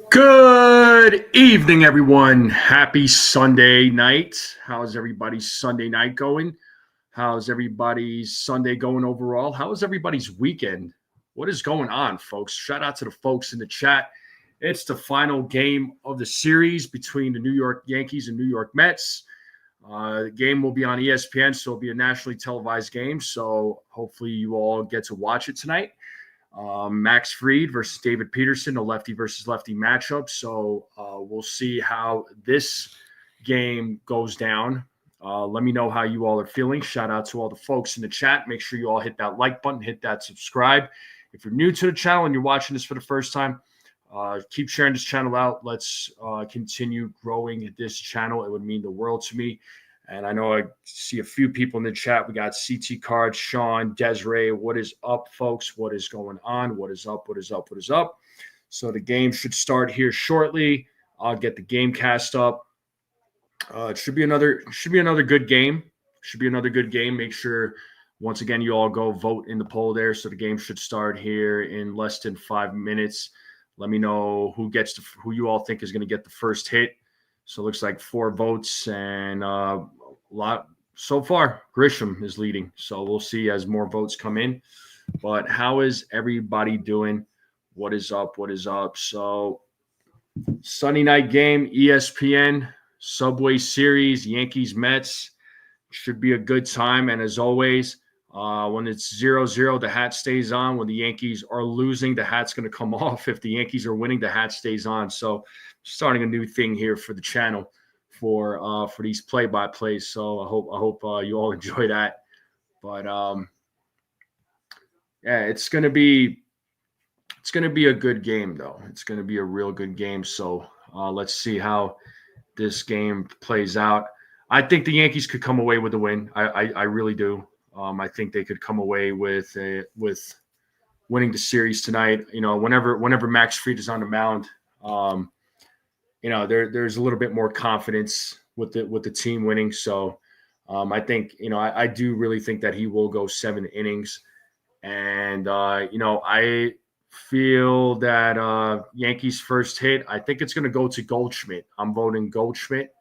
Good evening, everyone. Happy Sunday night. How's everybody's Sunday night going? How's everybody's Sunday going overall? How is everybody's weekend? What is going on, folks? Shout out to the folks in the chat. It's the final game of the series between the New York Yankees and New York Mets. The game will be on ESPN, so it'll be a nationally televised game. So hopefully you all get to watch it tonight. Max Fried versus David Peterson, a lefty versus lefty matchup. So we'll see how this game goes down. Let me know how you all are feeling. Shout out to all the folks in the chat. Make sure you all hit that like button, hit that subscribe. If you're new to the channel and you're watching this for the first time, keep sharing this channel out. Let's continue growing this channel. It would mean the world to me. And I know I see a few people in the chat. We got CT Cards, Sean, Desiree. What is up, folks? What is going on? What is up? What is up? What is up? So the game should start here shortly. I'll get the game cast up. It should be another good game. Should be another good game. Make sure, once again, you all go vote in the poll there. So the game should start here in less than 5 minutes. Let me know who you all think is going to get the first hit. So it looks like 4 votes, and a lot so far. Grisham is leading, so we'll see as more votes come in. But how is everybody doing? What is up? What is up? So Sunday night game, ESPN, Subway Series, Yankees, Mets. Should be a good time. And as always, when it's 0-0, the hat stays on. When the Yankees are losing, the hat's going to come off. If the Yankees are winning, the hat stays on. So starting a new thing here for the channel for these play-by-plays. So I hope you all enjoy that. But yeah, it's gonna be a good game though. It's gonna be a real good game. So let's see how this game plays out. I think the Yankees could come away with a win. I really do. I think they could come away with winning the series tonight. You know, whenever Max Fried is on the mound, you know, there's a little bit more confidence with the team winning. So I think, you know, I do really think that he will go 7 innings. And, you know, I feel that Yankees first hit, I think it's going to go to Goldschmidt. I'm voting Goldschmidt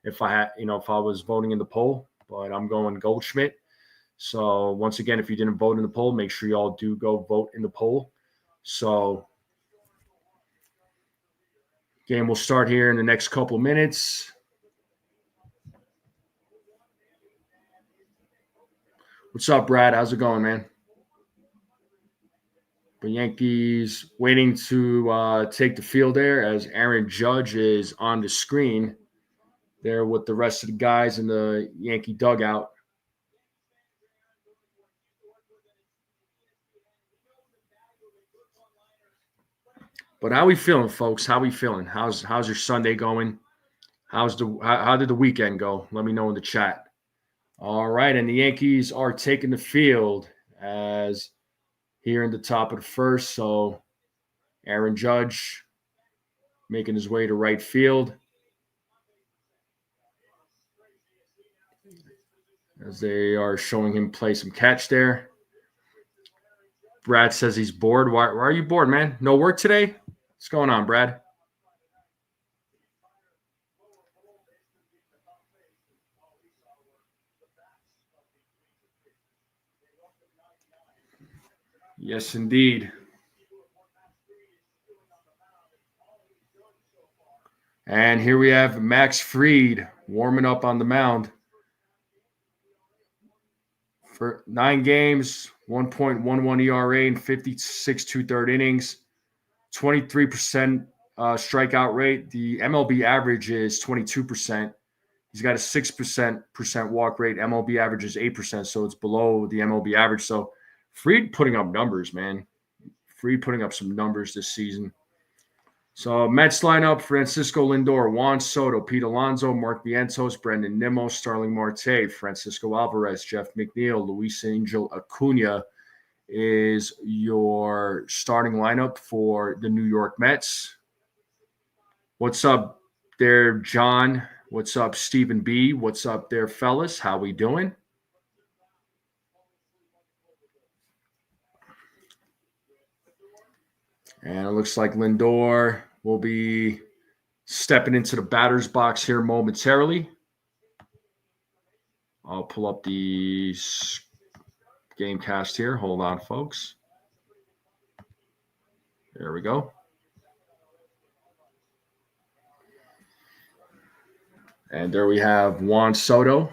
if I was voting in the poll, but I'm going Goldschmidt. So once again, if you didn't vote in the poll, make sure you all do go vote in the poll. So game will start here in the next couple of minutes. What's up, Brad? How's it going, man? The Yankees waiting to take the field there as Aaron Judge is on the screen there with the rest of the guys in the Yankee dugout. But how we feeling, folks? How we feeling? How's your Sunday going? How did the weekend go? Let me know in the chat. All right, and the Yankees are taking the field as here in the top of the first. So Aaron Judge making his way to right field as they are showing him play some catch there. Brad says he's bored. Why are you bored, man? No work today? What's going on, Brad? Yes, indeed. And here we have Max Fried warming up on the mound. For 9 games, 1.11 ERA in 56 2/3 innings, 23% strikeout rate. The MLB average is 22%. He's got a 6% walk rate. MLB average is 8%, so it's below the MLB average. So Fried putting up numbers, man. Fried putting up some numbers this season. So Mets lineup: Francisco Lindor, Juan Soto, Pete Alonso, Mark Vientos, Brendan Nimmo, Starling Marte, Francisco Alvarez, Jeff McNeil, Luis Angel Acuna is your starting lineup for the New York Mets. What's up there, John? What's up, Stephen B? What's up there, fellas? How we doing? And it looks like Lindor will be stepping into the batter's box here momentarily. I'll pull up the game cast here. Hold on, folks. There we go. And there we have Juan Soto.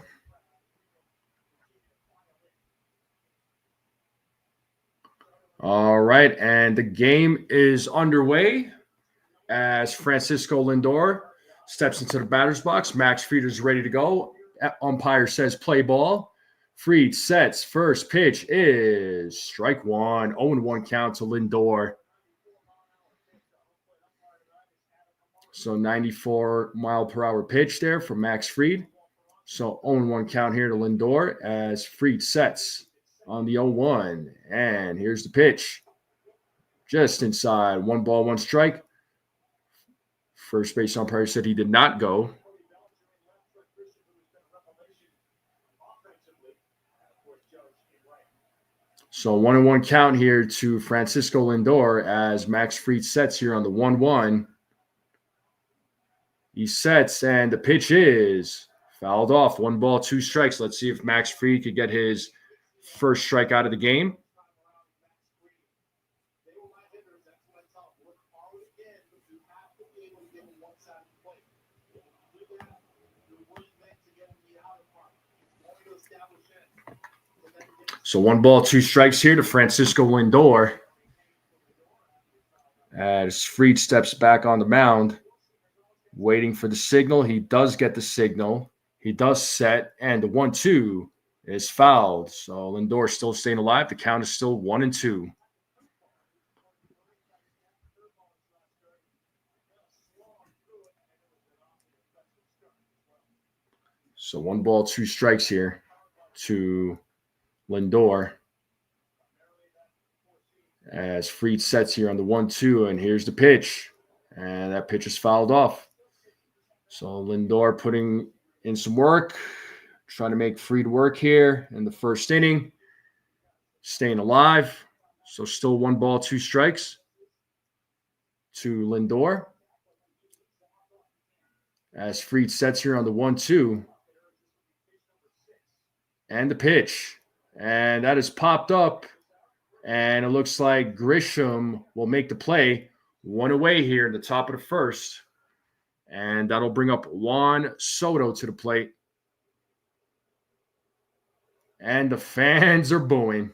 All right, and the game is underway as Francisco Lindor steps into the batter's box. Max Fried is ready to go. Umpire says play ball. Fried sets. First pitch is strike one. 0-1 count to Lindor. So 94 mile per hour pitch there from Max Fried. So 0-1 count here to Lindor as Fried sets on the 0-1. And here's the pitch. Just inside. 1 ball, 1 strike. First base umpire said he did not go. So 1-1 count here to Francisco Lindor as Max Fried sets here on the 1-1. He sets, and the pitch is fouled off. 1 ball, 2 strikes. Let's see if Max Fried could get his first strike out of the game. So 1 ball, 2 strikes here to Francisco Lindor as Fried steps back on the mound, waiting for the signal. He does get the signal. He does set, and the 1-2 is fouled. So Lindor still staying alive. The count is still 1-2. So 1 ball, 2 strikes here to Lindor as Fried sets here on the 1-2, and here's the pitch, and that pitch is fouled off. So Lindor putting in some work, trying to make Fried work here in the first inning, staying alive. So still 1 ball, 2 strikes to Lindor as Fried sets here on the 1-2, and the pitch, and that is popped up. And it looks like Grisham will make the play. 1 away here in the top of the first. And that'll bring up Juan Soto to the plate. And the fans are booing.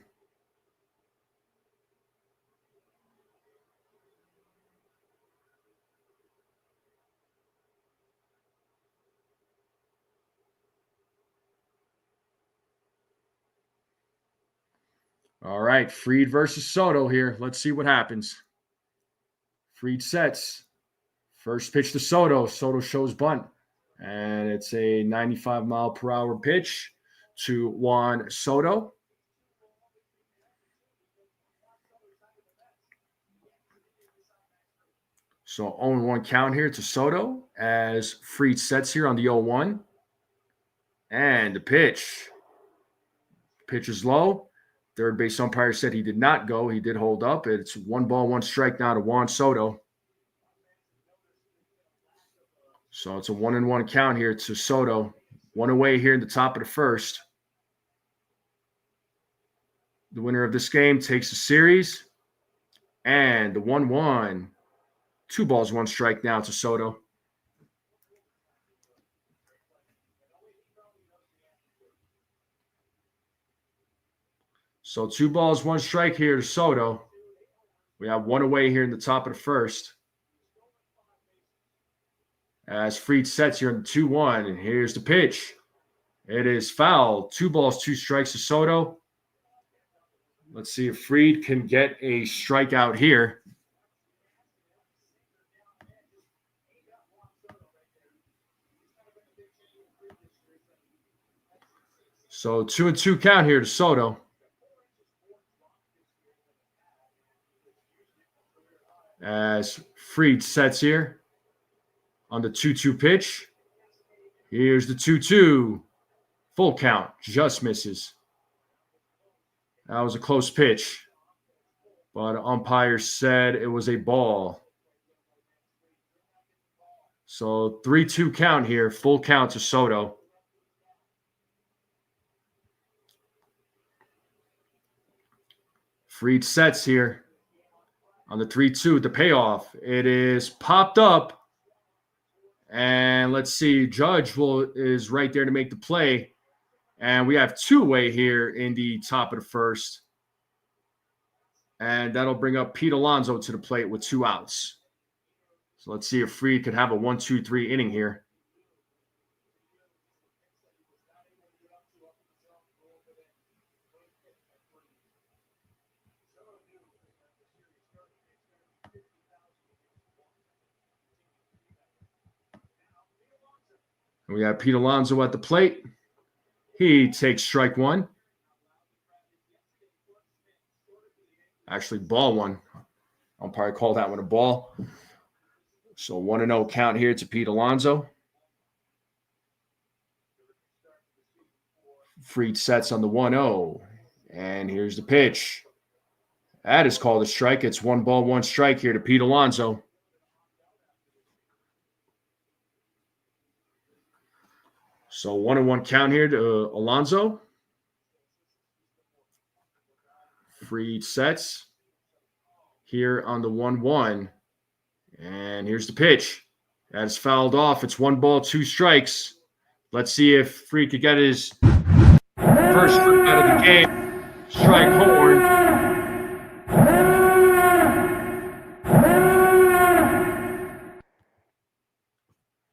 All right, Fried versus Soto here. Let's see what happens. Fried sets. First pitch to Soto. Soto shows bunt. And it's a 95 mile per hour pitch to Juan Soto. So 0-1 count here to Soto as Fried sets here on the 0-1. And the pitch. Pitch is low. Third base umpire said he did not go. He did hold up. It's 1 ball, 1 strike now to Juan Soto. So it's a 1-1 count here to Soto. 1 away here in the top of the first. The winner of this game takes the series. And the 1-1. 2 balls, 1 strike now to Soto. So 2 balls, 1 strike here to Soto. We have 1 away here in the top of the first. As Fried sets here in the 2-1, and here's the pitch. It is foul. 2 balls, 2 strikes to Soto. Let's see if Fried can get a strikeout here. So 2-2 count here to Soto. As Fried sets here on the 2-2 pitch. Here's the 2-2. Full count. Just misses. That was a close pitch. but umpire said it was a ball. So 3-2 count here, full count to Soto. Fried sets here on the 3-2, the payoff. It is popped up. And let's see, Judge is right there to make the play. And we have two-way here in the top of the first. And that'll bring up Pete Alonso to the plate with 2 outs. So let's see if Fried could have a 1-2-3 inning here. We have Pete Alonso at the plate. He takes strike 1. Actually, ball 1. Umpire called that one a ball. So 1-0 count here to Pete Alonso. Fried sets on the 1-0. And here's the pitch. That is called a strike. It's 1 ball, 1 strike here to Pete Alonso. So 1-1 count here to Alonso. Fried sets here on the 1-1. And here's the pitch. That is fouled off. It's 1 ball, 2 strikes. Let's see if Fried could get his first strike out of the game. Strike horn.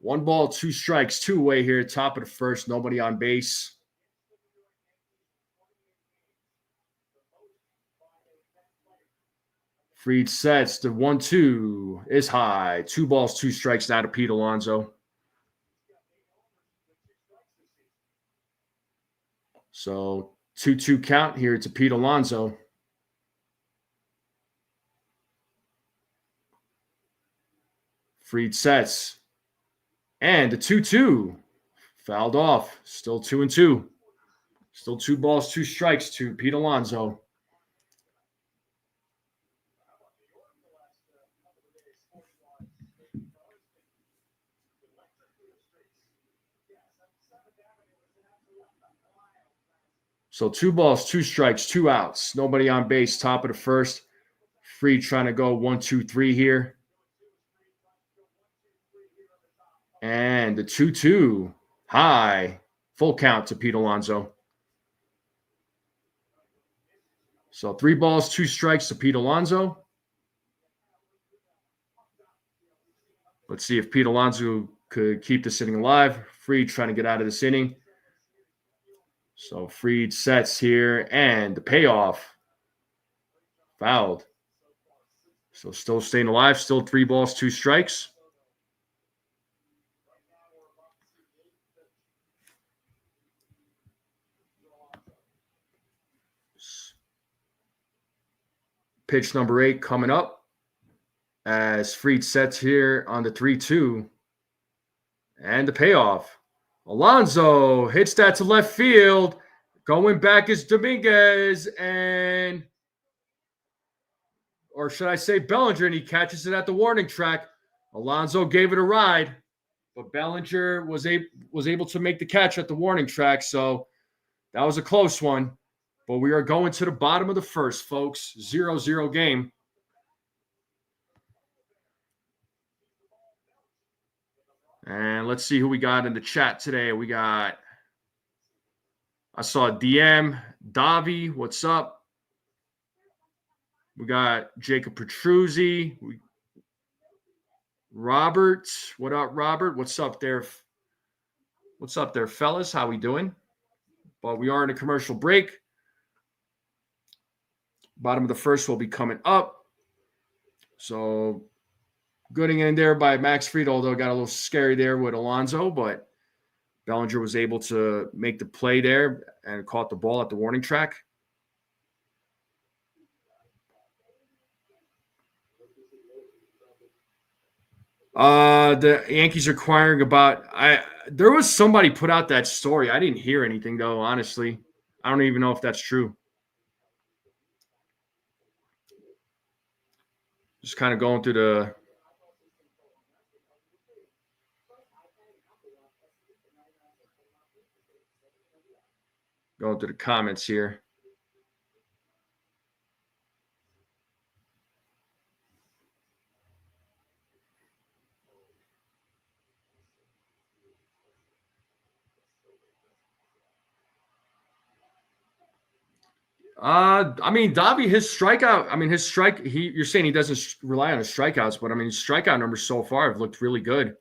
One ball, 2 strikes, 2-away here, top of the first, nobody on base. Fried sets, the 1-2 is high. 2 balls, 2 strikes now to Pete Alonso. So 2-2 count here to Pete Alonso. Fried sets. And the 2-2 fouled off. Still 2-2. Still 2 balls, 2 strikes to Pete Alonso. So 2 balls, 2 strikes, 2 outs. Nobody on base, top of the first. Fried trying to go 1-2-3 here. And the 2-2 high. Full count to Pete Alonso. So 3 balls, 2 strikes to Pete Alonso. Let's see if Pete Alonso could keep this inning alive. Fried trying to get out of this inning. So Fried sets here, and the payoff fouled. So still staying alive, still 3 balls, 2 strikes. Pitch number 8 coming up as Fried sets here on the 3-2. And the payoff. Alonso hits that to left field. Going back is Dominguez, or should I say Bellinger, and he catches it at the warning track. Alonso gave it a ride, but Bellinger was able to make the catch at the warning track, so that was a close one. But we are going to the bottom of the first, folks. 0-0 game. And let's see who we got in the chat today. I saw DM, Davi, what's up? We got Jacob Petruzzi. Robert, what up, Robert? What's up there? What's up there, fellas? How we doing? But we are in a commercial break. Bottom of the first will be coming up. So good in there by Max Fried, although it got a little scary there with Alonso, but Bellinger was able to make the play there and caught the ball at the warning track. The Yankees are inquiring about there was somebody put out that story. I didn't hear anything though, honestly. I don't even know if that's true. Just kind of going through the comments here. I mean, Davi, his strikeout. I mean, you're saying he doesn't rely on his strikeouts, but I mean, his strikeout numbers so far have looked really good.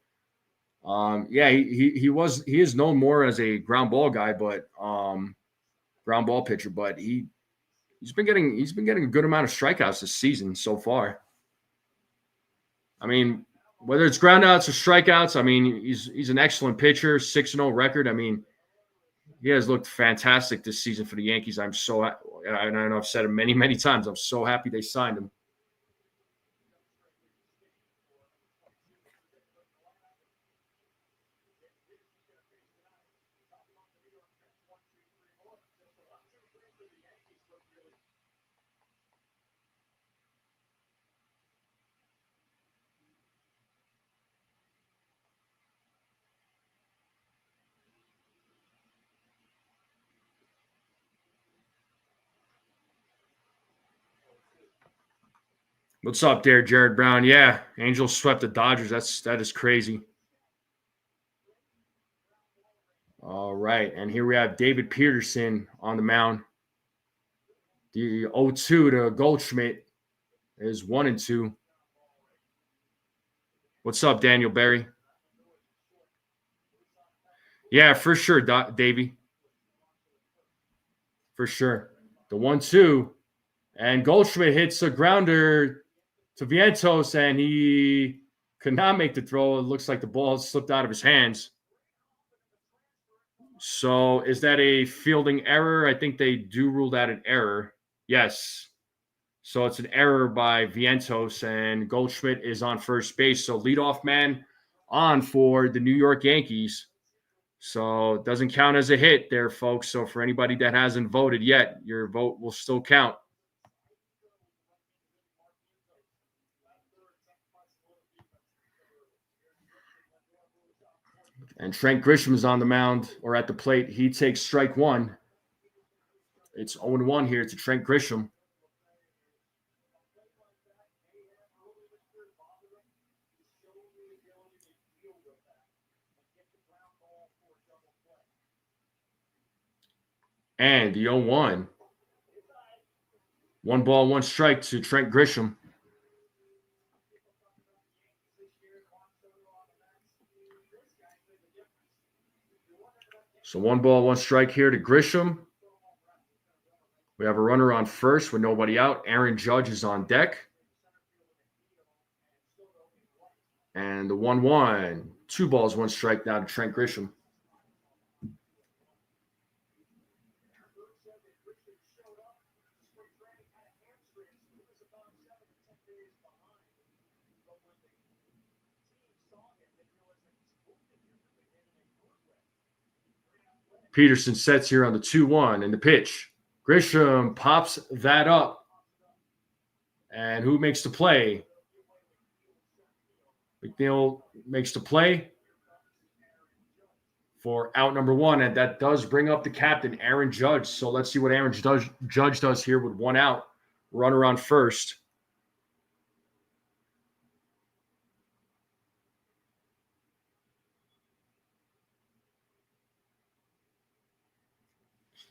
Yeah, he is known more as a ground ball guy, but ground ball pitcher. But he's been getting a good amount of strikeouts this season so far. I mean, whether it's groundouts or strikeouts, I mean, he's an excellent pitcher, 6-0 record. I mean, he has looked fantastic this season for the Yankees. I know I've said it many, many times. I'm so happy they signed him. What's up there, Jared Brown? Yeah, Angels swept the Dodgers. That is crazy. All right, and here we have David Peterson on the mound. The 0-2 to Goldschmidt is 1-2. What's up, Daniel Berry? Yeah, for sure, Davey. For sure. The 1-2. And Goldschmidt hits a grounder to Vientos, and he could not make the throw. It looks like the ball slipped out of his hands. So is that a fielding error? I think they do rule that an error. Yes. So it's an error by Vientos, and Goldschmidt is on first base. So leadoff man on for the New York Yankees. So it doesn't count as a hit there, folks. So for anybody that hasn't voted yet, your vote will still count. And Trent Grisham is on the mound or at the plate. He takes strike one. It's 0-1 here to Trent Grisham. And the 0-1. 1 ball, 1 strike to Trent Grisham. So 1 ball, 1 strike here to Grisham. We have a runner on first with nobody out. Aaron Judge is on deck. And the 1-1. 2 balls, 1 strike now to Trent Grisham. Peterson sets here on the 2-1 and the pitch. Grisham pops that up. And who makes the play? McNeil makes the play for out number 1, and that does bring up the captain, Aaron Judge. So let's see what Aaron Judge does here with 1 out. Runner on first.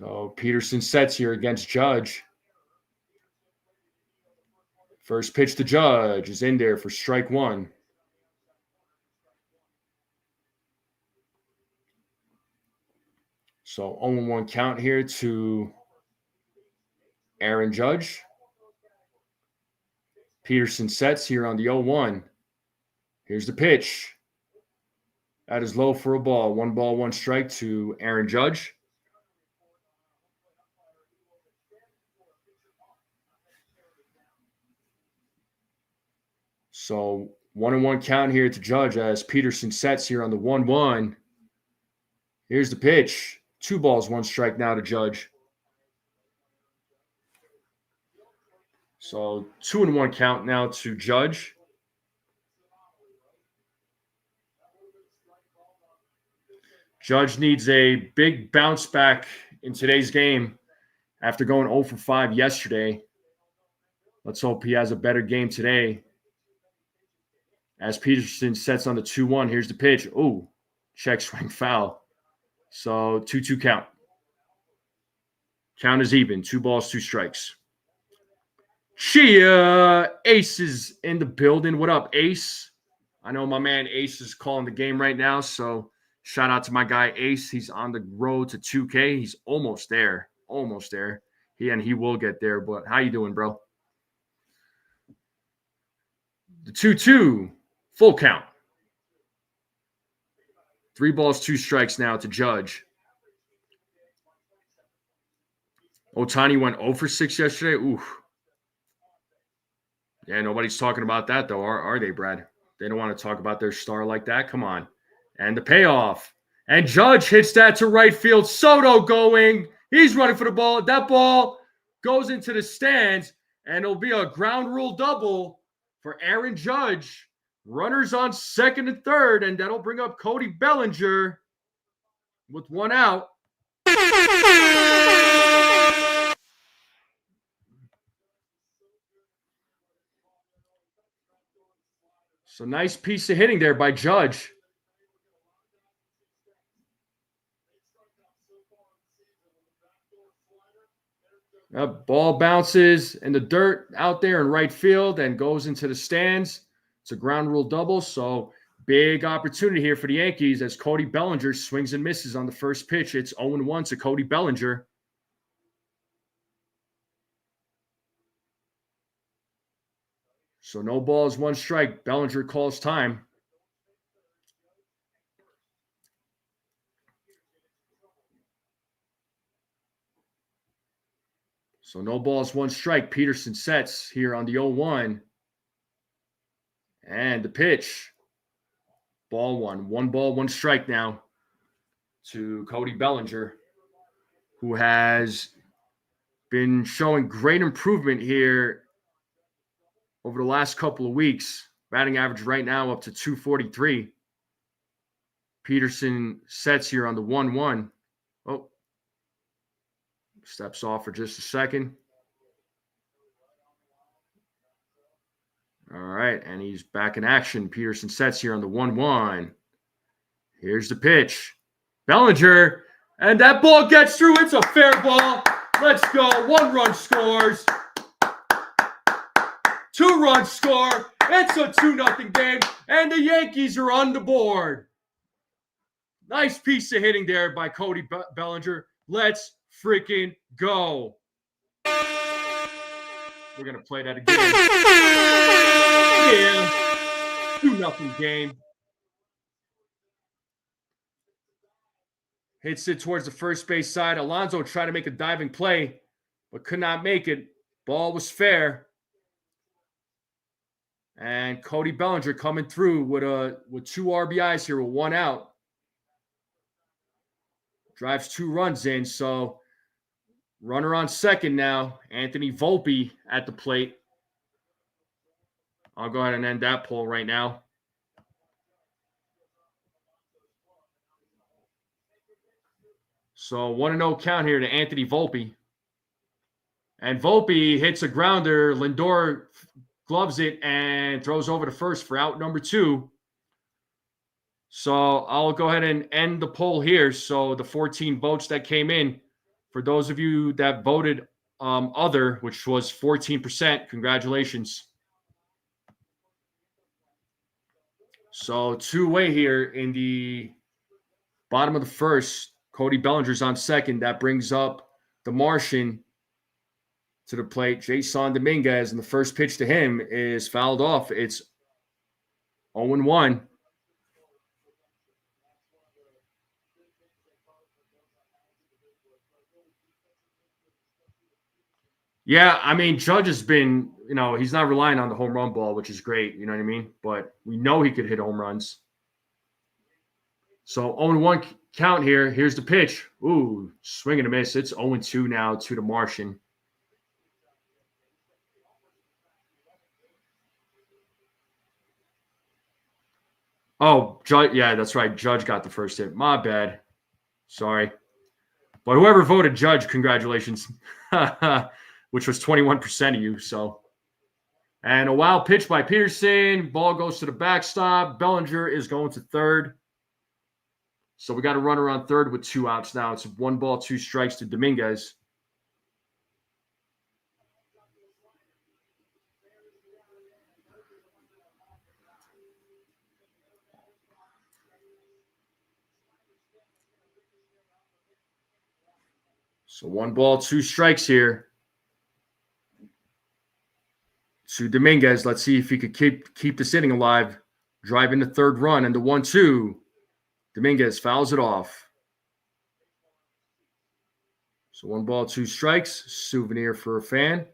So Peterson sets here against Judge. First pitch to Judge is in there for strike 1. So 0-1 count here to Aaron Judge. Peterson sets here on the 0-1. Here's the pitch. That is low for a ball. 1 ball, 1 strike to Aaron Judge. So 1-1 count here to Judge as Peterson sets here on the 1-1. Here's the pitch. 2 balls, 1 strike now to Judge. So 2-1 count now to Judge. Judge needs a big bounce back in today's game after going 0 for 5 yesterday. Let's hope he has a better game today. As Peterson sets on the 2-1, here's the pitch. Ooh, check swing foul. So 2-2 count. Count is even. 2 balls, 2 strikes. Chia, Ace is in the building. What up, Ace? I know my man Ace is calling the game right now, so shout out to my guy Ace. He's on the road to 2K. He's almost there. Almost there. He will get there, but how you doing, bro? The 2-2, full count. 3 balls, 2 strikes now to Judge. Ohtani went 0 for 6 yesterday. Oof. Yeah, nobody's talking about that, though, are they, Brad? They don't want to talk about their star like that. Come on. And the payoff. And Judge hits that to right field. Soto going. He's running for the ball. That ball goes into the stands, and it'll be a ground rule double for Aaron Judge. Runners on second and third, and that'll bring up Cody Bellinger with 1 out. So nice piece of hitting there by Judge. Ball bounces in the dirt out there in right field and goes into the stands. It's a ground rule double, so big opportunity here for the Yankees as Cody Bellinger swings and misses on the first pitch. It's 0-1 to Cody Bellinger. So no balls, 1 strike. Bellinger calls time. So no balls, 1 strike. Peterson sets here on the 0-1. And the pitch. Ball 1. 1 ball, 1 strike now to Cody Bellinger, who has been showing great improvement here over the last couple of weeks. Batting average right now up to 243. Peterson sets here on the 1-1. Oh, steps off for just a second. All right, and he's back in action. Peterson sets here on the 1-1. Here's the pitch. Bellinger, and that ball gets through. It's a fair ball. Let's go. 1 run scores. 2 runs score. It's a 2-0 game, and the Yankees are on the board. Nice piece of hitting there by Cody Bellinger. Let's freaking go. We're going to play that again. Yeah. 2-0 game. Hits it towards the first base side. Alonso tried to make a diving play, but could not make it. Ball was fair. And Cody Bellinger coming through with 2 RBIs here with 1 out. Drives 2 runs in, so runner on second now. Anthony Volpe at the plate. I'll go ahead and end that poll right now. So 1-0 count here to Anthony Volpe. And Volpe hits a grounder. Lindor gloves it and throws over to first for out number 2. So I'll go ahead and end the poll here. So the 14 votes that came in, for those of you that voted other, which was 14%, congratulations. So 2-way here in the bottom of the first. Cody Bellinger's on second. That brings up the Martian to the plate. Jason Dominguez, and the first pitch to him is fouled off. It's 0-1. Yeah, I mean, Judge has been, he's not relying on the home run ball, which is great, you know what I mean? But we know he could hit home runs. So 0-1 count here. Here's the pitch. Ooh, swing and a miss. It's 0-2 now to the Martian. Oh, Judge. Yeah, that's right. Judge got the first hit. My bad. Sorry. But whoever voted Judge, congratulations. Which was 21% of you. So, and a wild pitch by Peterson. Ball goes to the backstop. Bellinger is going to third. So we got a runner on third with 2 outs now. It's 1 ball, 2 strikes to Dominguez. So 1 ball, 2 strikes here to Dominguez. Let's see if he could keep this inning alive. Driving the third run and the 1-2. Dominguez fouls it off. So 1 ball, 2 strikes. Souvenir for a fan.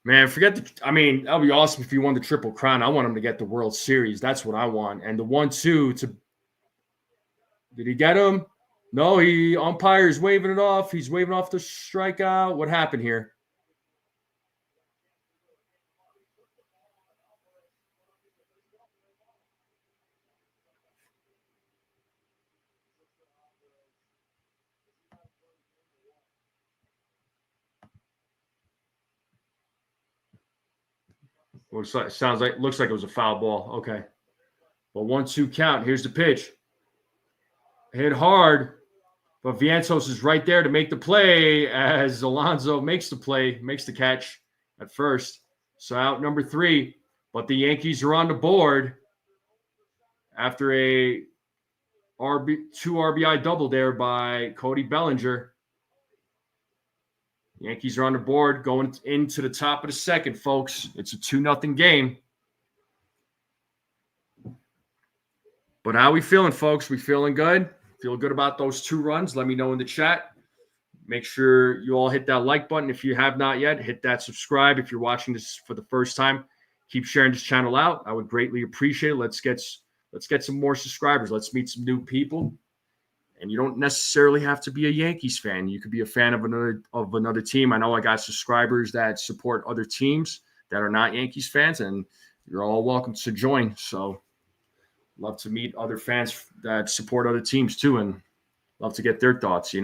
Man, that would be awesome if he won the Triple Crown. I want him to get the World Series. That's what I want. And the 1-2 to. Did he get him? No, umpire's waving it off. He's waving off the strikeout. What happened here? Looks like it was a foul ball. Okay. Well, 1-2 count. Here's the pitch. Hit hard, but Vientos is right there to make the play as Alonso makes the catch at first. So out number 3, but the Yankees are on the board after a 2 RBI double there by Cody Bellinger. Yankees are on the board going into the top of the second, folks. It's a 2-0 game. But how we feeling, folks? We feeling good? Feel good about those 2 runs? Let me know in the chat. Make sure you all hit that like button. If you have not yet, hit that subscribe. If you're watching this for the first time, keep sharing this channel out. I would greatly appreciate it. Let's get some more subscribers. Let's meet some new people. And you don't necessarily have to be a Yankees fan. You could be a fan of another team. I know I got subscribers that support other teams that are not Yankees fans, and you're all welcome to join. So love to meet other fans that support other teams too, and love to get their thoughts,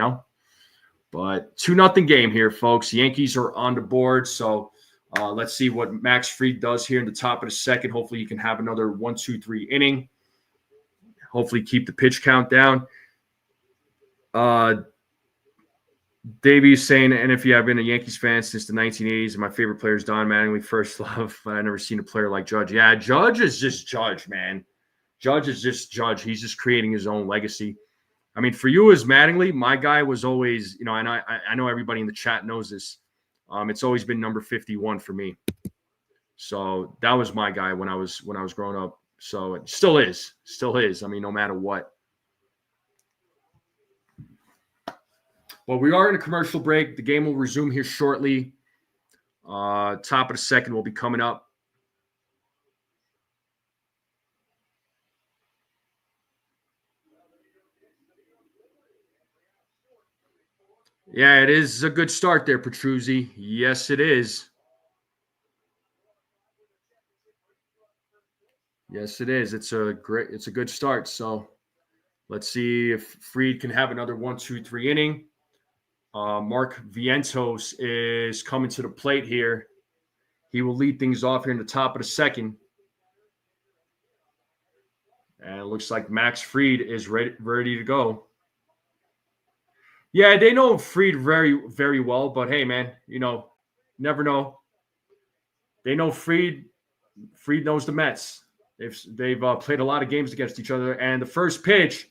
But 2-0 game here, folks. Yankees are on the board. So let's see what Max Fried does here in the top of the second. Hopefully he can have another 1-2-3 inning. Hopefully keep the pitch count down. Davey's saying, and if you have been a Yankees fan since the 1980s, and my favorite player is Don Mattingly, first love, but I've never seen a player like Judge. Yeah, Judge is just Judge, man. Judge is just Judge. He's just creating his own legacy. I mean, for you as Mattingly, my guy was always, and I know everybody in the chat knows this. It's always been number 51 for me. So that was my guy when I was growing up. So it still is. I mean, no matter what. Well, we are in a commercial break. The game will resume here shortly. Top of the second will be coming up. Yeah, it is a good start there, Petruzzi. Yes, it is. Yes, it is. It's a good start. So let's see if Fried can have another 1-2-3 inning. Mark Vientos is coming to the plate here. He will lead things off here in the top of the second. And it looks like Max Fried is ready to go. Yeah, they know Fried very, very well. But, hey, man, never know. They know Fried. Fried knows the Mets. They've played a lot of games against each other. And the first pitch,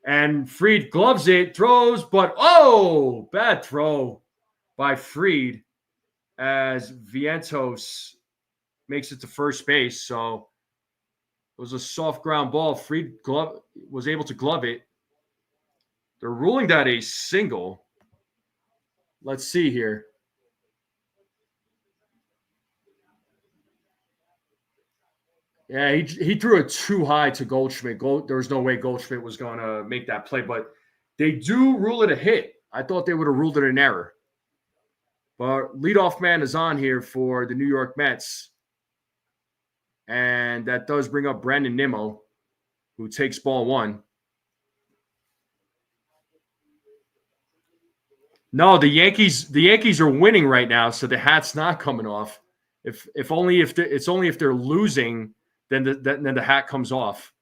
and Fried gloves it, throws, but, bad throw by Fried as Vientos makes it to first base. So it was a soft ground ball. Fried was able to glove it. They're ruling that a single. Let's see here. Yeah, he threw it too high to Goldschmidt. There was no way Goldschmidt was going to make that play, but they do rule it a hit. I thought they would have ruled it an error. But leadoff man is on here for the New York Mets. And that does bring up Brandon Nimmo, who takes ball one. No, the Yankees are winning right now, so the hat's not coming off. It's only if they're losing, then the hat comes off.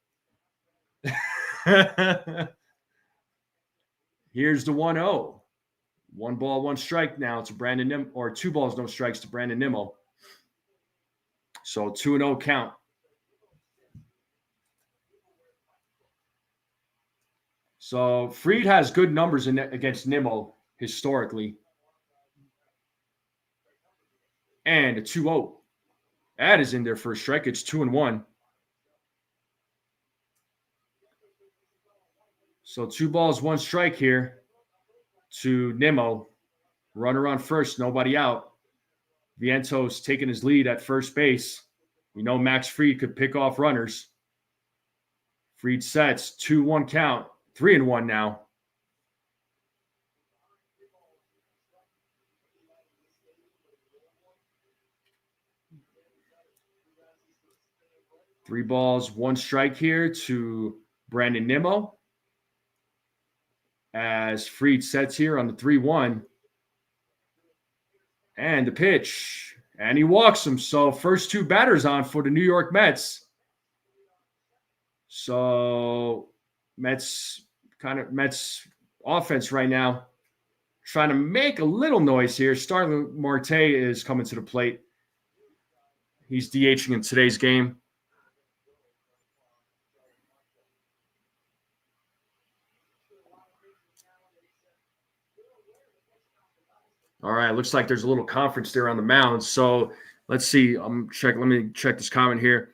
Here's the 1-0. 1 ball, 1 strike now to Brandon Nimmo, or 2 balls, no strikes to Brandon Nimmo. So 2-0 count. So Fried has good numbers against Nimmo historically. And a 2-0. That is in there for a strike. It's 2-1. So 2 balls, 1 strike here to Nimmo. Runner on first, nobody out. Vientos taking his lead at first base. We know Max Fried could pick off runners. Fried sets, 2-1 count, 3-1 now. Three balls, 1 strike here to Brandon Nimmo. As Fried sets here on the 3-1. And the pitch. And he walks him. So first 2 batters on for the New York Mets. So Mets offense right now trying to make a little noise here. Starling Marte is coming to the plate. He's DHing in today's game. All right, looks like there's a little conference there on the mound. So let's see. Let me check this comment here.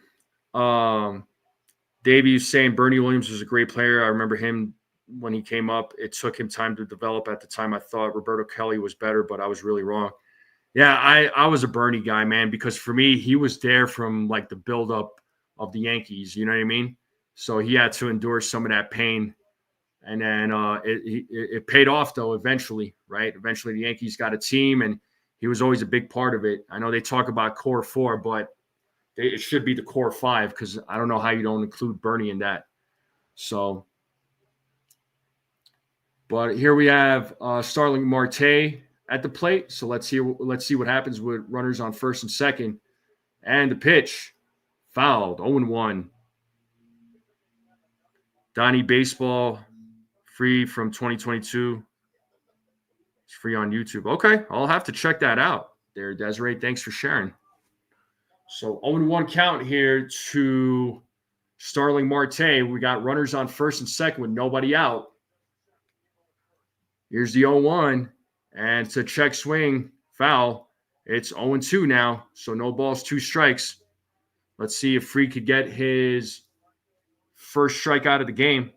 Davey saying Bernie Williams was a great player. I remember him when he came up. It took him time to develop. At the time, I thought Roberto Kelly was better, but I was really wrong. Yeah, I was a Bernie guy, man, because for me, he was there from like the buildup of the Yankees. You know what I mean? So he had to endure some of that pain. And then it paid off, though, eventually, right? Eventually, the Yankees got a team, and he was always a big part of it. I know they talk about core 4, but it should be the core 5 because I don't know how you don't include Bernie in that. So, but here we have Starling Marte at the plate. So let's see what happens with runners on first and second. And the pitch, fouled, 0-1. Donnie Baseball, free from 2022. It's free on YouTube. Okay, I'll have to check that out there, Desiree. Thanks for sharing. So 0-1 count here to Starling Marte. We got runners on first and second with nobody out. Here's the 0-1, and it's a check swing, foul. It's 0-2 now, so no balls, 2 strikes. Let's see if Fried could get his first strikeout of the game.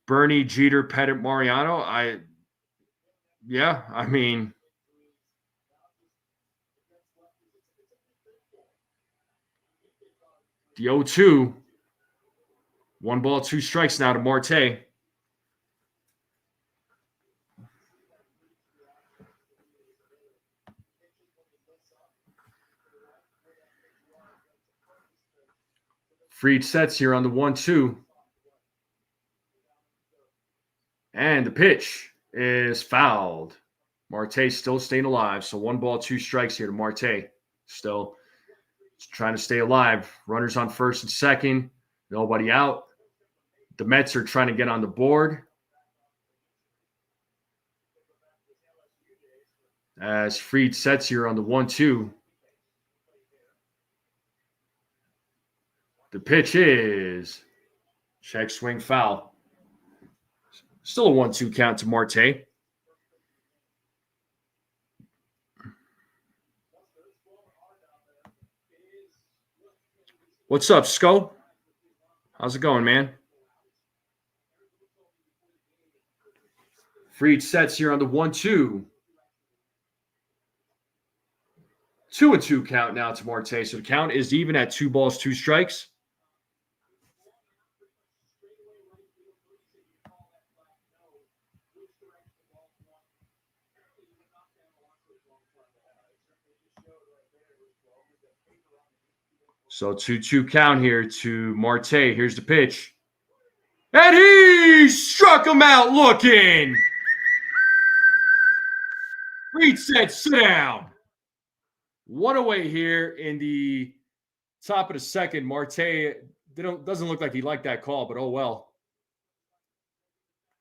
Bernie, Jeter, Pettit, Mariano. I mean, the 0-2, 1 ball, 2 strikes now to Marte. Fried sets here on the 1-2. And the pitch is fouled. Marte still staying alive. So 1 ball, 2 strikes here to Marte. Still trying to stay alive. Runners on first and second. Nobody out. The Mets are trying to get on the board. As Fried sets here on the 1-2. The pitch is check swing foul. Still a 1-2 count to Marte. What's up, Sco? How's it going, man? Fried sets here on the 1-2. 2-2 count now to Marte. So the count is even at 2 balls, 2 strikes. So 2-2 count here to Marte. Here's the pitch. And he struck him out looking. Fried said, sit down. One away here in the top of the second. Marte doesn't look like he liked that call, but oh well.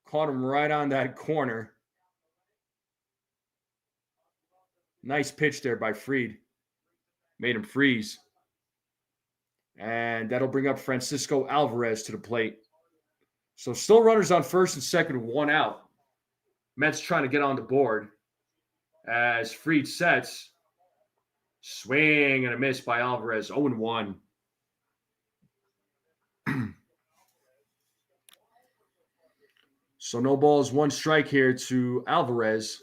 Caught him right on that corner. Nice pitch there by Fried. Made him freeze. And that'll bring up Francisco Alvarez to the plate. So still runners on first and second, 1 out. Mets trying to get on the board as Fried sets. Swing and a miss by Alvarez, 0-1. So no balls, 1 strike here to Alvarez.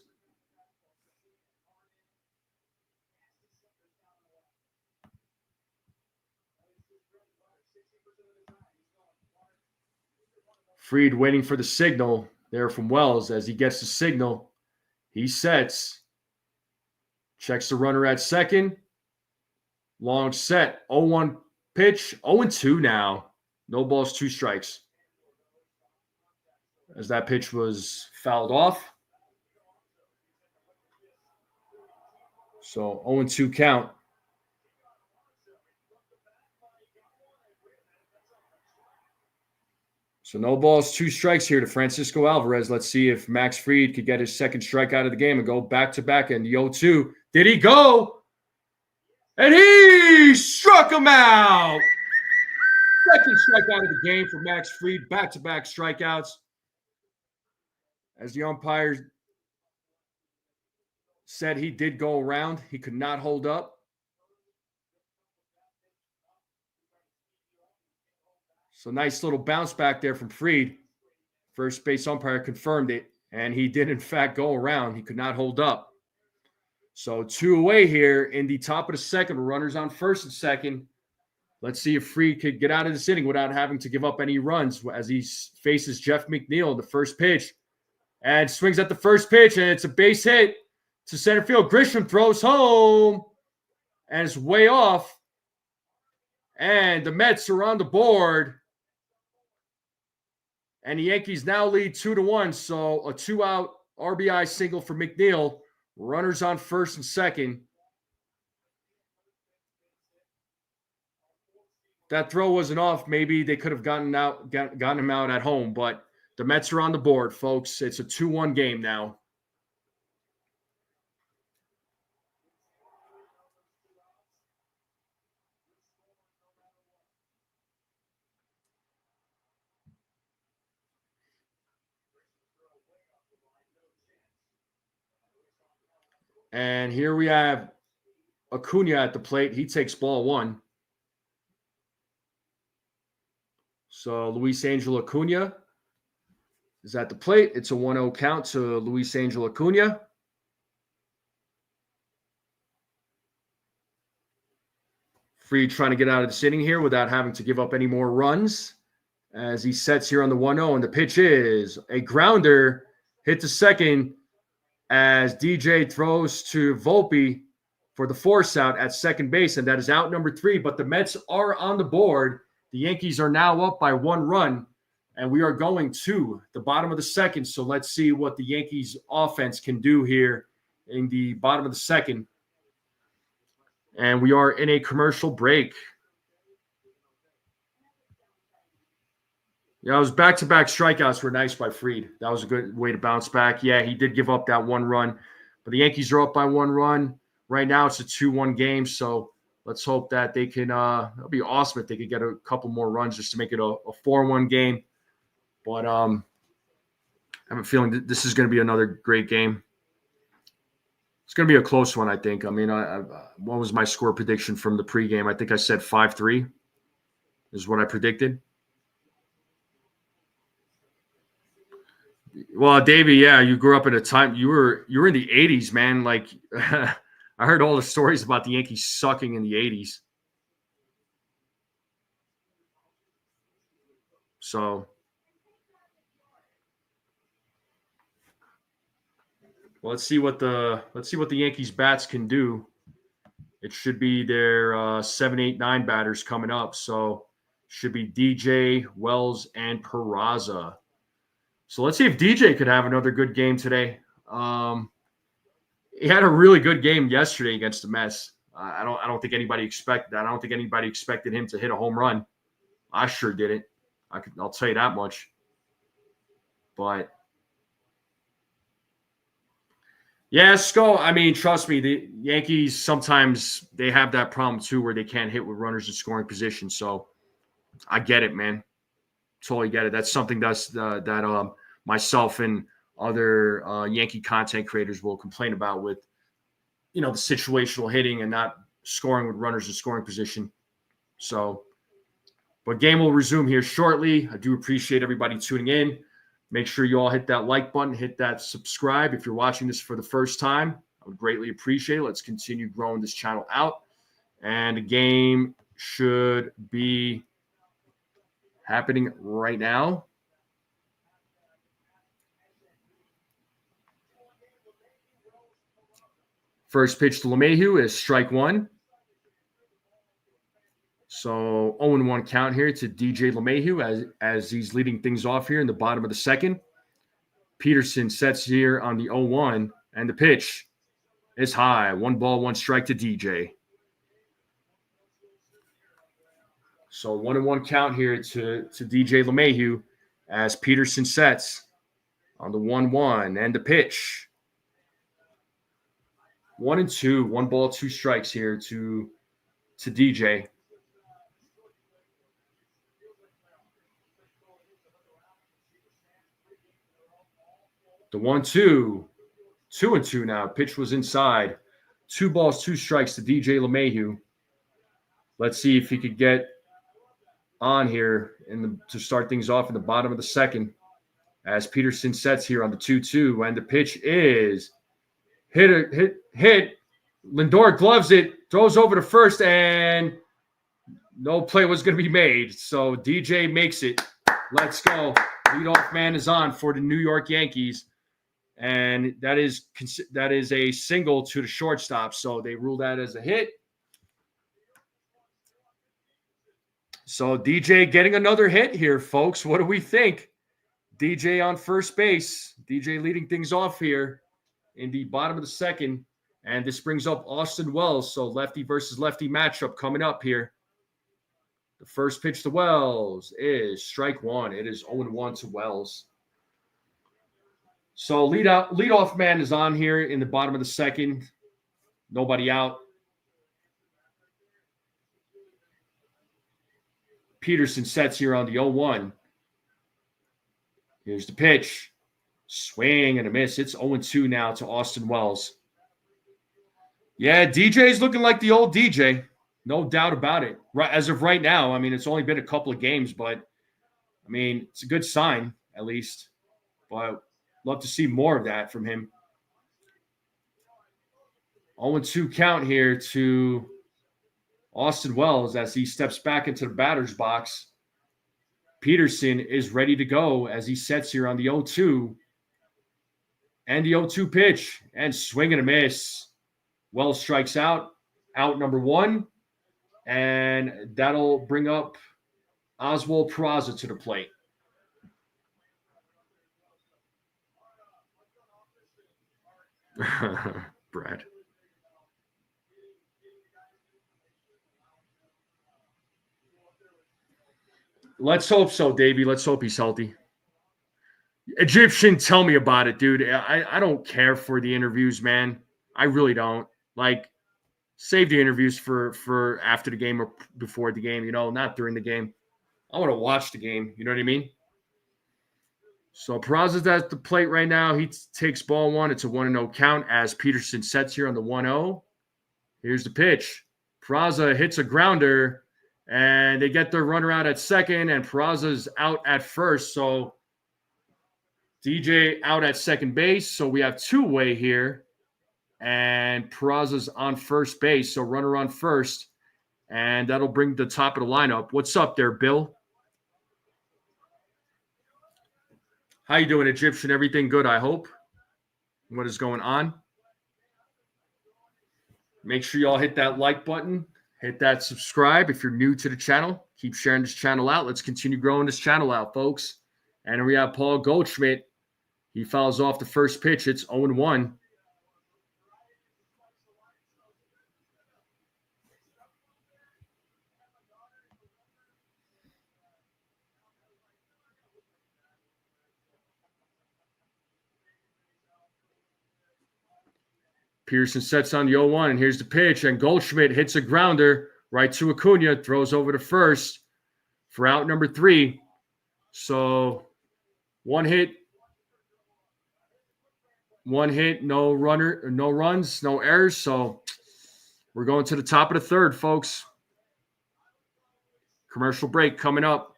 Fried waiting for the signal there from Wells. As he gets the signal, he sets. Checks the runner at second. Long set. 0-1 pitch. 0-2 now. No balls, 2 strikes. As that pitch was fouled off. So 0-2 count. So no balls, 2 strikes here to Francisco Alvarez. Let's see if Max Fried could get his second strike out of the game and go back-to-back in the 0-2. Did he go? And he struck him out. Second strikeout of the game for Max Fried. Back-to-back strikeouts. As the umpire said, he did go around. He could not hold up. So nice little bounce back there from Fried. First base umpire confirmed it, and he did, in fact, go around. He could not hold up. So 2 away here in the top of the second. Runners on first and second. Let's see if Fried could get out of this inning without having to give up any runs as he faces Jeff McNeil in the first pitch. And swings at the first pitch, and it's a base hit to center field. Grisham throws home, and it's way off. And the Mets are on the board. And the Yankees now lead 2-1. So a 2-out RBI single for McNeil. Runners on first and second. That throw wasn't off. Maybe they could have gotten him out at home, but the Mets are on the board, folks. It's a 2-1 game now. And here we have Acuna at the plate. He takes ball 1. So Luis Angel Acuna is at the plate. It's a 1-0 count to Luis Angel Acuna. Fried trying to get out of the inning here without having to give up any more runs as he sets here on the 1-0. And the pitch is a grounder hit to second as DJ throws to Volpe for the force out at second base. And that is out number 3. But the Mets are on the board. The Yankees are now up by 1 run. And we are going to the bottom of the second. So let's see what the Yankees offense can do here in the bottom of the second. And we are in a commercial break. Yeah, it was back-to-back strikeouts were nice by Fried. That was a good way to bounce back. Yeah, he did give up that 1 run. But the Yankees are up by 1 run. Right now it's a 2-1 game. So let's hope that they can it'll be awesome if they could get a couple more runs just to make it a 4-1 game. But I have a feeling that this is going to be another great game. It's going to be a close one, I think. I mean, what was my score prediction from the pregame? I think I said 5-3 is what I predicted. Well, Davey, yeah, you grew up at a time you were in the 80s, man. Like I heard all the stories about the Yankees sucking in the 80s. So well, let's see what the Yankees bats can do. It should be their 7, 8, 9 batters coming up. So should be DJ, Wells, and Peraza. So let's see if DJ could have another good game today. He had a really good game yesterday against the Mets. I don't think anybody expected that. I don't think anybody expected him to hit a home run. I sure didn't. I'll tell you that much. But yeah, Skull. I mean, trust me, the Yankees sometimes they have that problem too, where they can't hit with runners in scoring position. So I get it, man. Totally get it. That's something that myself and other Yankee content creators will complain about with, the situational hitting and not scoring with runners in scoring position. So, but game will resume here shortly. I do appreciate everybody tuning in. Make sure you all hit that like button, hit that subscribe. If you're watching this for the first time, I would greatly appreciate it. Let's continue growing this channel out. And the game should be happening right now. First pitch to LeMahieu is strike one. So 0-1 count here to DJ LeMahieu as he's leading things off here in the bottom of the second. Peterson sets here on the 0-1, and the pitch is high. 1 ball, 1 strike to DJ. So 1-1 count here to DJ LeMahieu as Peterson sets on the 1-1, and the pitch. 1-2, 1 ball, 2 strikes here to DJ. The 1-2, 2-2 now. Pitch was inside. 2 balls, 2 strikes to DJ LeMahieu. Let's see if he could get on here to start things off in the bottom of the second as Peterson sets here on the 2-2, and the pitch is hit. Lindor gloves it, throws over to first, and no play was going to be made. So DJ makes it. Let's go. Leadoff man is on for the New York Yankees. And that is a single to the shortstop. So they rule that as a hit. So DJ getting another hit here, folks. What do we think? DJ on first base. DJ leading things off here in the bottom of the second. And this brings up Austin Wells. So lefty versus lefty matchup coming up here. The first pitch to Wells is strike one. It is 0-1 to Wells. So leadoff man is on here in the bottom of the second. Nobody out. Peterson sets here on the 0-1. Here's the pitch. Swing and a miss. It's 0-2 now to Austin Wells. Yeah, DJ's looking like the old DJ. No doubt about it. Right, as of right now, I mean, it's only been a couple of games, but, I mean, it's a good sign, at least. But love to see more of that from him. 0-2 count here to Austin Wells as he steps back into the batter's box. Peterson is ready to go as he sets here on the 0-2. And the 0-2 pitch. And swing and a miss. Wells strikes out. Out number 1. And that'll bring up Oswald Peraza to the plate. Brad. Let's hope so, Davey. Let's hope he's healthy. Egyptian, tell me about it, dude. I don't care for the interviews, man. I really don't. Like, save the interviews for after the game or before the game, not during the game. I want to watch the game. You know what I mean? So Peraza's at the plate right now. He takes ball 1. It's a 1-0 count as Peterson sets here on the 1-0. Here's the pitch. Peraza hits a grounder, and they get their runner out at second, and Peraza's out at first. So DJ out at second base. So we have two-way here. And Peraza's on first base, so runner on first. And that'll bring the top of the lineup. What's up there, Bill? How you doing, Egyptian? Everything good, I hope? What is going on? Make sure you all hit that like button. Hit that subscribe if you're new to the channel. Keep sharing this channel out. Let's continue growing this channel out, folks. And we have Paul Goldschmidt. He fouls off the first pitch. It's 0-1. Pearson sets on the 0-1, and here's the pitch. And Goldschmidt hits a grounder right to Acuna, throws over to first for out number 3. So one hit, no runner, no runs, no errors. So we're going to the top of the third, folks. Commercial break coming up.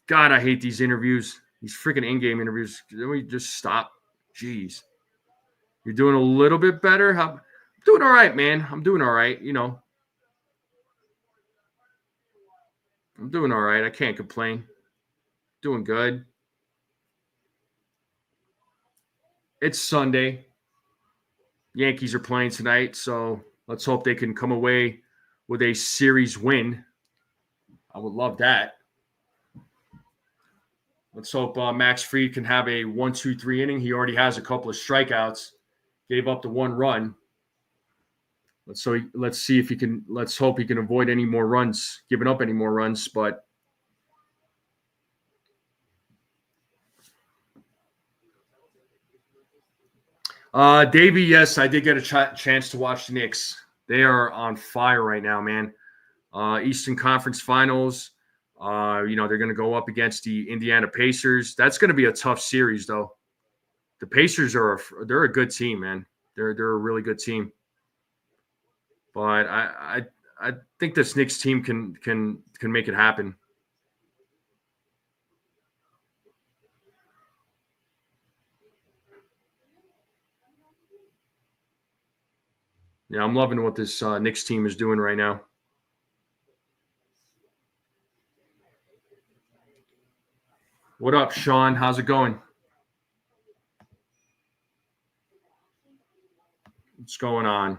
God, I hate these interviews. These freaking in-game interviews. Can we just stop? Jeez. You're doing a little bit better? I'm doing all right, man. I'm doing all right, you know. I'm doing all right. I can't complain. Doing good. It's Sunday. Yankees are playing tonight, so let's hope they can come away with a series win. I would love that. Let's hope Max Fried can have a 1-2-3 inning. He already has a couple of strikeouts. Gave up the 1 run. Let's see if he can. Let's hope he can avoid any more runs, giving up any more runs. But Davey, yes, I did get a chance to watch the Knicks. They are on fire right now, man. Eastern Conference Finals. They're going to go up against the Indiana Pacers. That's going to be a tough series, though. The Pacers they're a good team, man. They're a really good team. But I think this Knicks team can make it happen. Yeah, I'm loving what this Knicks team is doing right now. What up, Sean? How's it going? What's going on?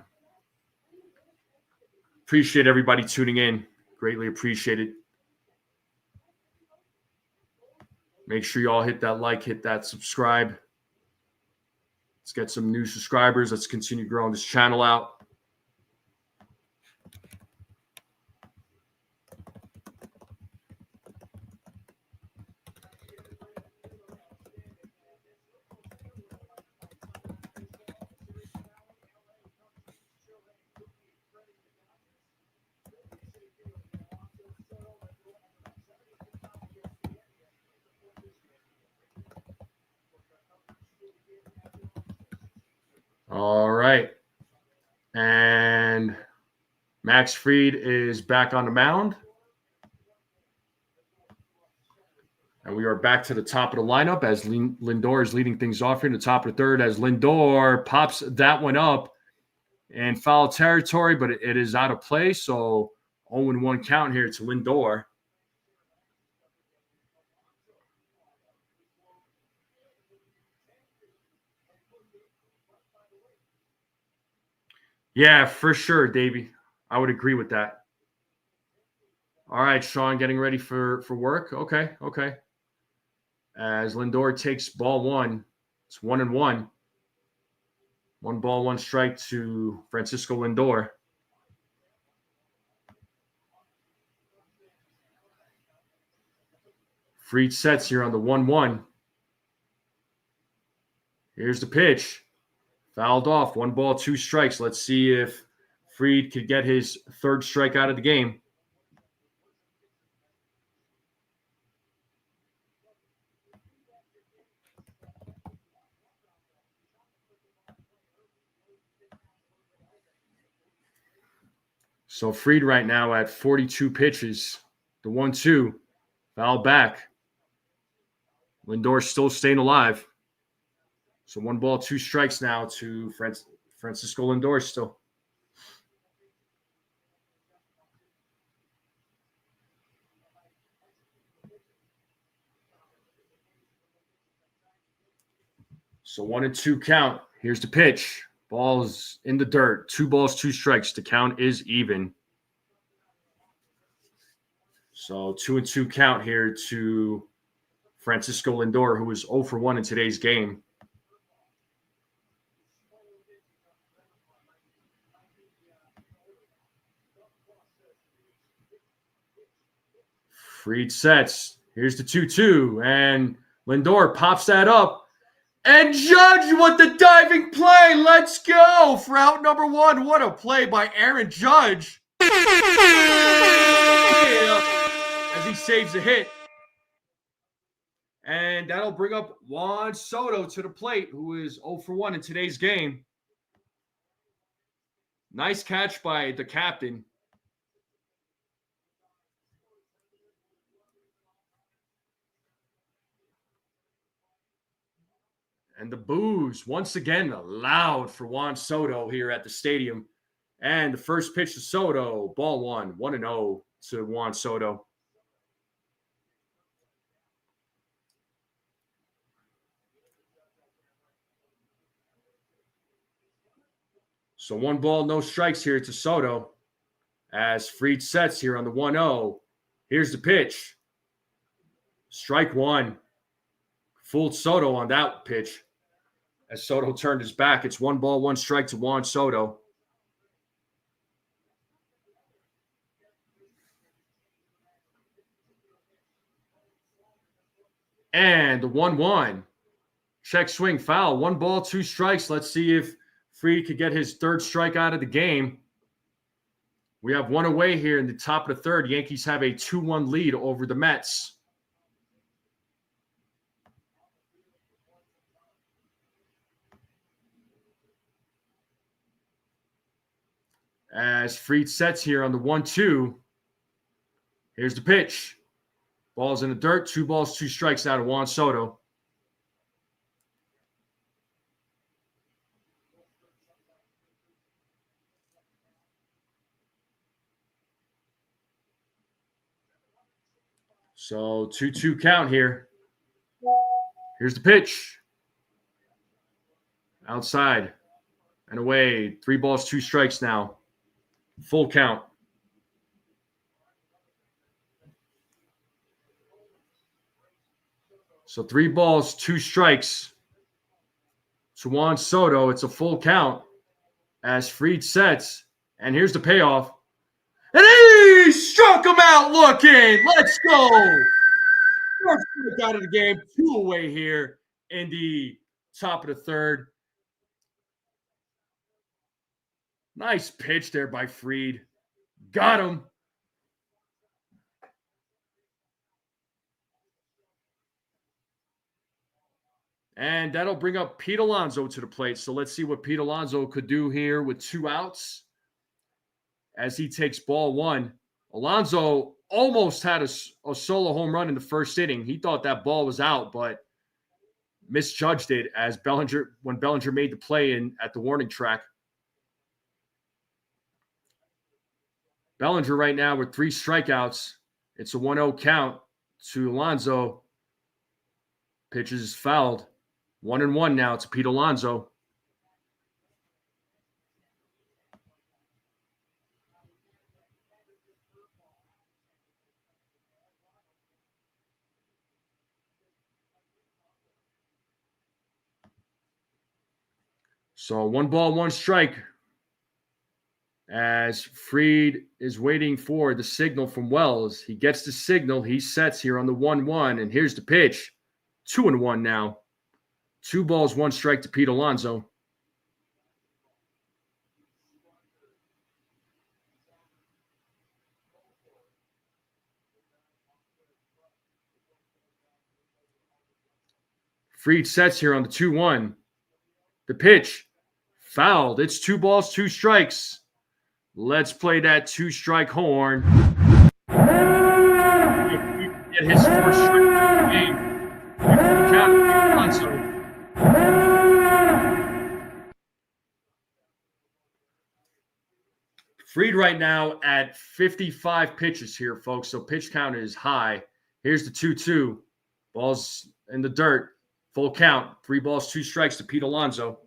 Appreciate everybody tuning in. Greatly appreciate it. Make sure you all hit that like, hit that subscribe. Let's get some new subscribers. Let's continue growing this channel out. All right. And Max Fried is back on the mound. And we are back to the top of the lineup as Lindor is leading things off here in the top of the third as Lindor pops that one up in foul territory, but it is out of play. So 0-1 count here to Lindor. Yeah, for sure, Davey. I would agree with that. All right, Sean, getting ready for work. Okay. As Lindor takes ball 1, it's 1-1. 1 ball, 1 strike to Francisco Lindor. Fried sets here on the 1-1. Here's the pitch. Fouled off. 1 ball, 2 strikes. Let's see if Fried could get his 3rd strike out of the game. So Fried right now at 42 pitches. The 1-2. Foul back. Lindor still staying alive. So 1 ball, 2 strikes now to Francisco Lindor still. So 1-2 count. Here's the pitch. Ball's in the dirt. 2 balls, 2 strikes. The count is even. So 2-2 count here to Francisco Lindor, who was 0 for 1 in today's game. Fried sets. Here's the 2-2. And Lindor pops that up. And Judge with the diving play. Let's go for out number 1. What a play by Aaron Judge. As he saves a hit. And that'll bring up Juan Soto to the plate, who is 0 for 1 in today's game. Nice catch by the captain. And the boos, once again, loud for Juan Soto here at the stadium. And the first pitch to Soto, ball 1, 1-0 to Juan Soto. So 1 ball, no strikes here to Soto as Fried sets here on the 1-0. Here's the pitch. Strike 1. Fooled Soto on that pitch. As Soto turned his back, it's 1 ball, 1 strike to Juan Soto. And the 1-1. Check swing foul. 1 ball, 2 strikes. Let's see if Fried could get his 3rd strikeout of the game. We have 1 away here in the top of the 3rd. Yankees have a 2-1 lead over the Mets. As Fried sets here on the 1-2. Here's the pitch. Ball's in the dirt. 2 balls, 2 strikes out of Juan Soto. So 2-2 count here. Here's the pitch. Outside and away. 3 balls, 2 strikes now. Full count. So 3 balls, 2 strikes to Juan Soto. It's a full count as Fried sets. And here's the payoff. And he struck him out looking. Let's go. First strike out of the game. 2 away here in the top of the 3rd. Nice pitch there by Fried. Got him. And that'll bring up Pete Alonso to the plate. So let's see what Pete Alonso could do here with 2 outs as he takes ball 1. Alonso almost had a solo home run in the 1st inning. He thought that ball was out, but misjudged it as when Bellinger made the play at the warning track. Bellinger right now with 3 strikeouts. It's a 1-0 count to Alonso. Pitches fouled. 1-1 now to Pete Alonso. So 1 ball, 1 strike. As Fried is waiting for the signal from Wells. He gets the signal. He sets here on the 1-1. And here's the pitch. 2-1 now. 2 balls, 1 strike to Pete Alonso. Fried sets here on the 2-1. The pitch. Fouled. It's 2 balls, 2 strikes. Let's play that 2-strike horn. Get his 4th strike of the game. Fried right now at 55 pitches here, folks. So pitch count is high. Here's the 2-2. Ball's in the dirt. Full count. 3 balls, 2 strikes to Pete Alonso.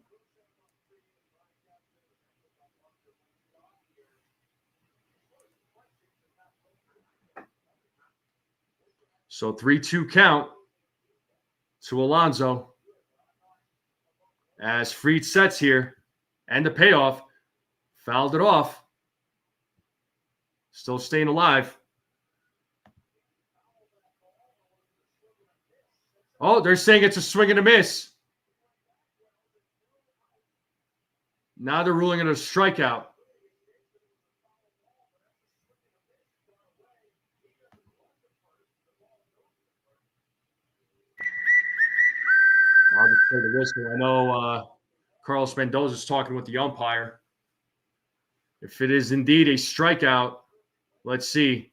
So 3-2 count to Alonso. As Fried sets here. And the payoff. Fouled it off. Still staying alive. Oh, they're saying it's a swing and a miss. Now they're ruling it a strikeout. I'll just play the whistle. I know Carlos Mendoza is talking with the umpire. If it is indeed a strikeout, let's see.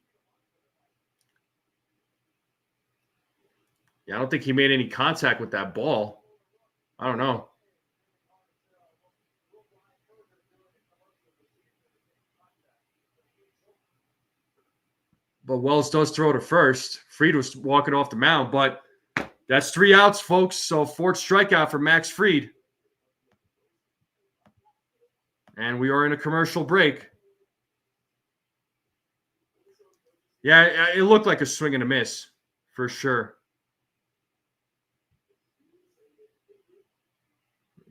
Yeah, I don't think he made any contact with that ball. I don't know. But Wells does throw to first. Fried was walking off the mound, but that's 3 outs, folks. So 4th strikeout for Max Fried. And we are in a commercial break. Yeah, it looked like a swing and a miss for sure.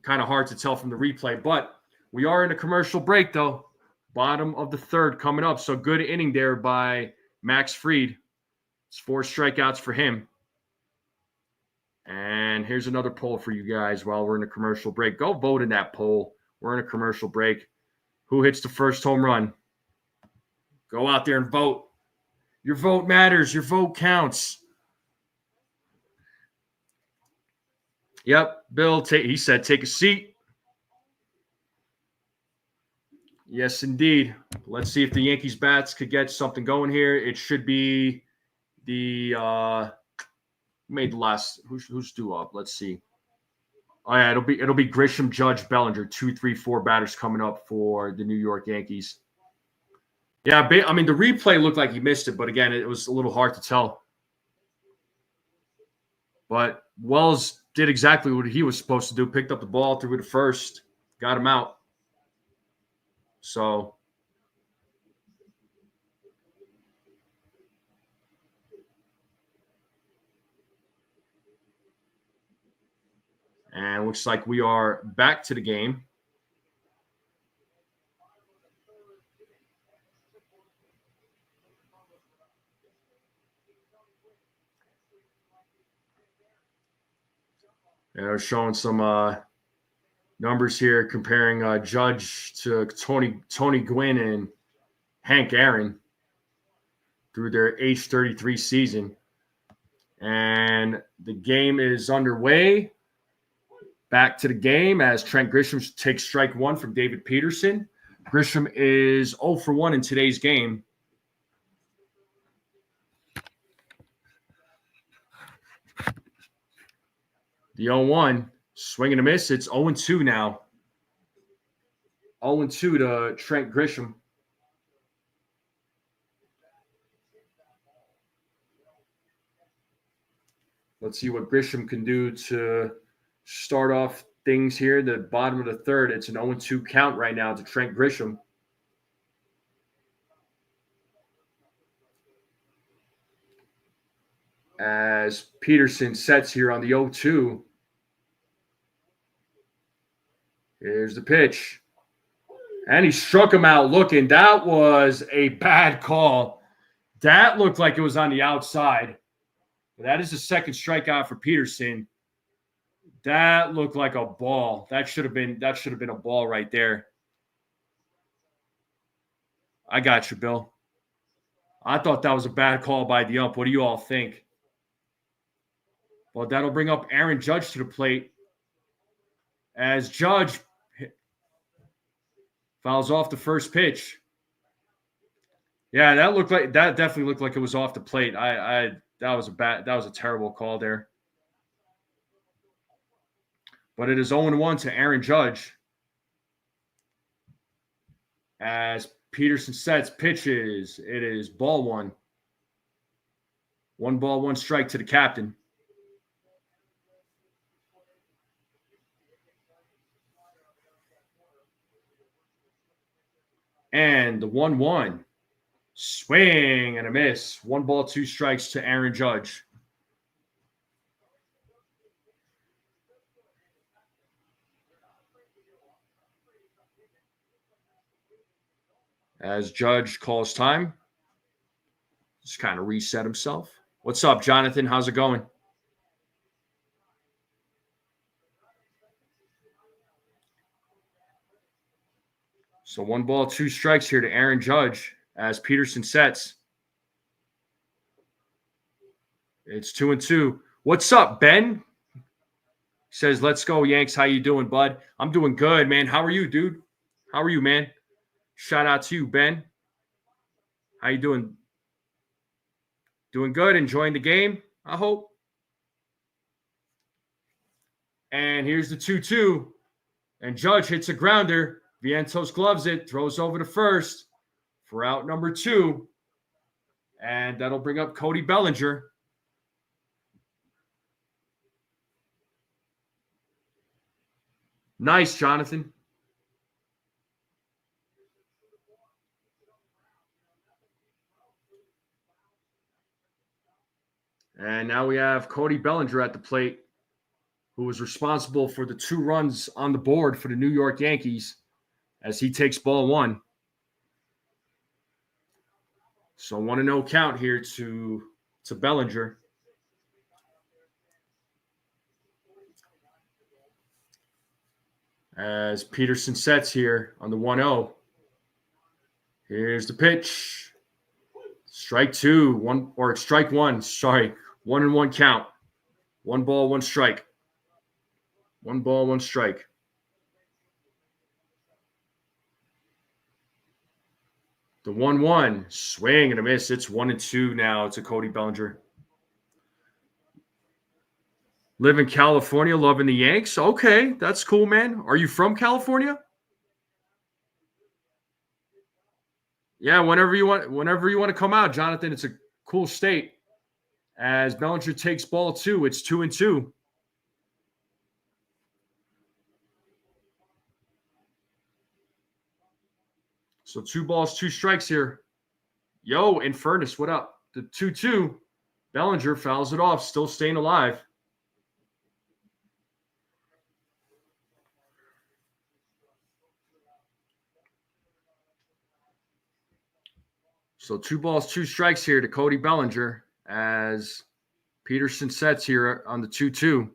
Kind of hard to tell from the replay, but we are in a commercial break, though. Bottom of the 3rd coming up. So good inning there by Max Fried. It's 4 strikeouts for him. And here's another poll for you guys while we're in a commercial break. Go vote in that poll. We're in a commercial break. Who hits the first home run? Go out there and vote. Your vote matters. Your vote counts. Yep, Bill, he said take a seat. Yes, indeed. Let's see if the Yankees bats could get something going here. It should be the made last. Who's due up? Let's see. Oh yeah, it'll be Grisham, Judge, Bellinger. 2, 3, 4 batters coming up for the New York Yankees. Yeah, I mean the replay looked like he missed it, but again, it was a little hard to tell. But Wells did exactly what he was supposed to do. Picked up the ball, threw it to first, got him out. So and looks like we are back to the game. And I was showing some numbers here comparing Judge to Tony Gwynn and Hank Aaron through their age 33 season. And the game is underway. Back to the game as Trent Grisham takes strike 1 from David Peterson. Grisham is 0 for 1 in today's game. The 0-1, swing and a miss. It's 0-2 now. 0-2 to Trent Grisham. Let's see what Grisham can do to start off things here. The bottom of the 3rd, it's an 0-2 count right now to Trent Grisham. As Peterson sets here on the 0-2. Here's the pitch. And he struck him out looking. That was a bad call. That looked like it was on the outside. That is the 2nd strikeout for Peterson. That looked like a ball. That should have been a ball right there. I got you, Bill. I thought that was a bad call by the ump. What do you all think? Well, that'll bring up Aaron Judge to the plate as Judge fouls off the first pitch. Yeah, that definitely looked like it was off the plate. That was a terrible call there. But it is 0-1 to Aaron Judge as Peterson sets, pitches. It is ball one. 1 ball, 1 strike to the captain. And the 1-1. Swing and a miss. 1 ball, 2 strikes to Aaron Judge. As Judge calls time, just kind of reset himself. What's up, Jonathan? How's it going? So 1 ball, 2 strikes here to Aaron Judge as Peterson sets. It's 2-2. What's up, Ben? Says, let's go, Yanks. How you doing, bud? I'm doing good, man. How are you, dude? How are you, man? Shout out to you, Ben. How you doing? Doing good? Enjoying the game, I hope. And here's the 2-2. And Judge hits a grounder. Vientos gloves it, throws over to first for out number 2. And that'll bring up Cody Bellinger. Nice, Jonathan. And now we have Cody Bellinger at the plate, who was responsible for the 2 runs on the board for the New York Yankees as he takes ball 1. So 1-0 count here to Bellinger. As Peterson sets here on the 1-0. Here's the pitch. Strike 1. Sorry, 1-1 count. 1 ball, 1 strike. 1 ball, 1 strike. The 1-1 swing and a miss. It's 1-2 now to Cody Bellinger. Live in California, loving the Yanks. Okay, that's cool, man. Are you from California? Yeah, whenever you want to come out, Jonathan. It's a cool state. As Bellinger takes ball 2, it's 2-2. So 2 balls, 2 strikes here. Yo, Infernus, what up? The 2-2. Bellinger fouls it off, still staying alive. So 2 balls, 2 strikes here to Cody Bellinger as Peterson sets here on the 2-2.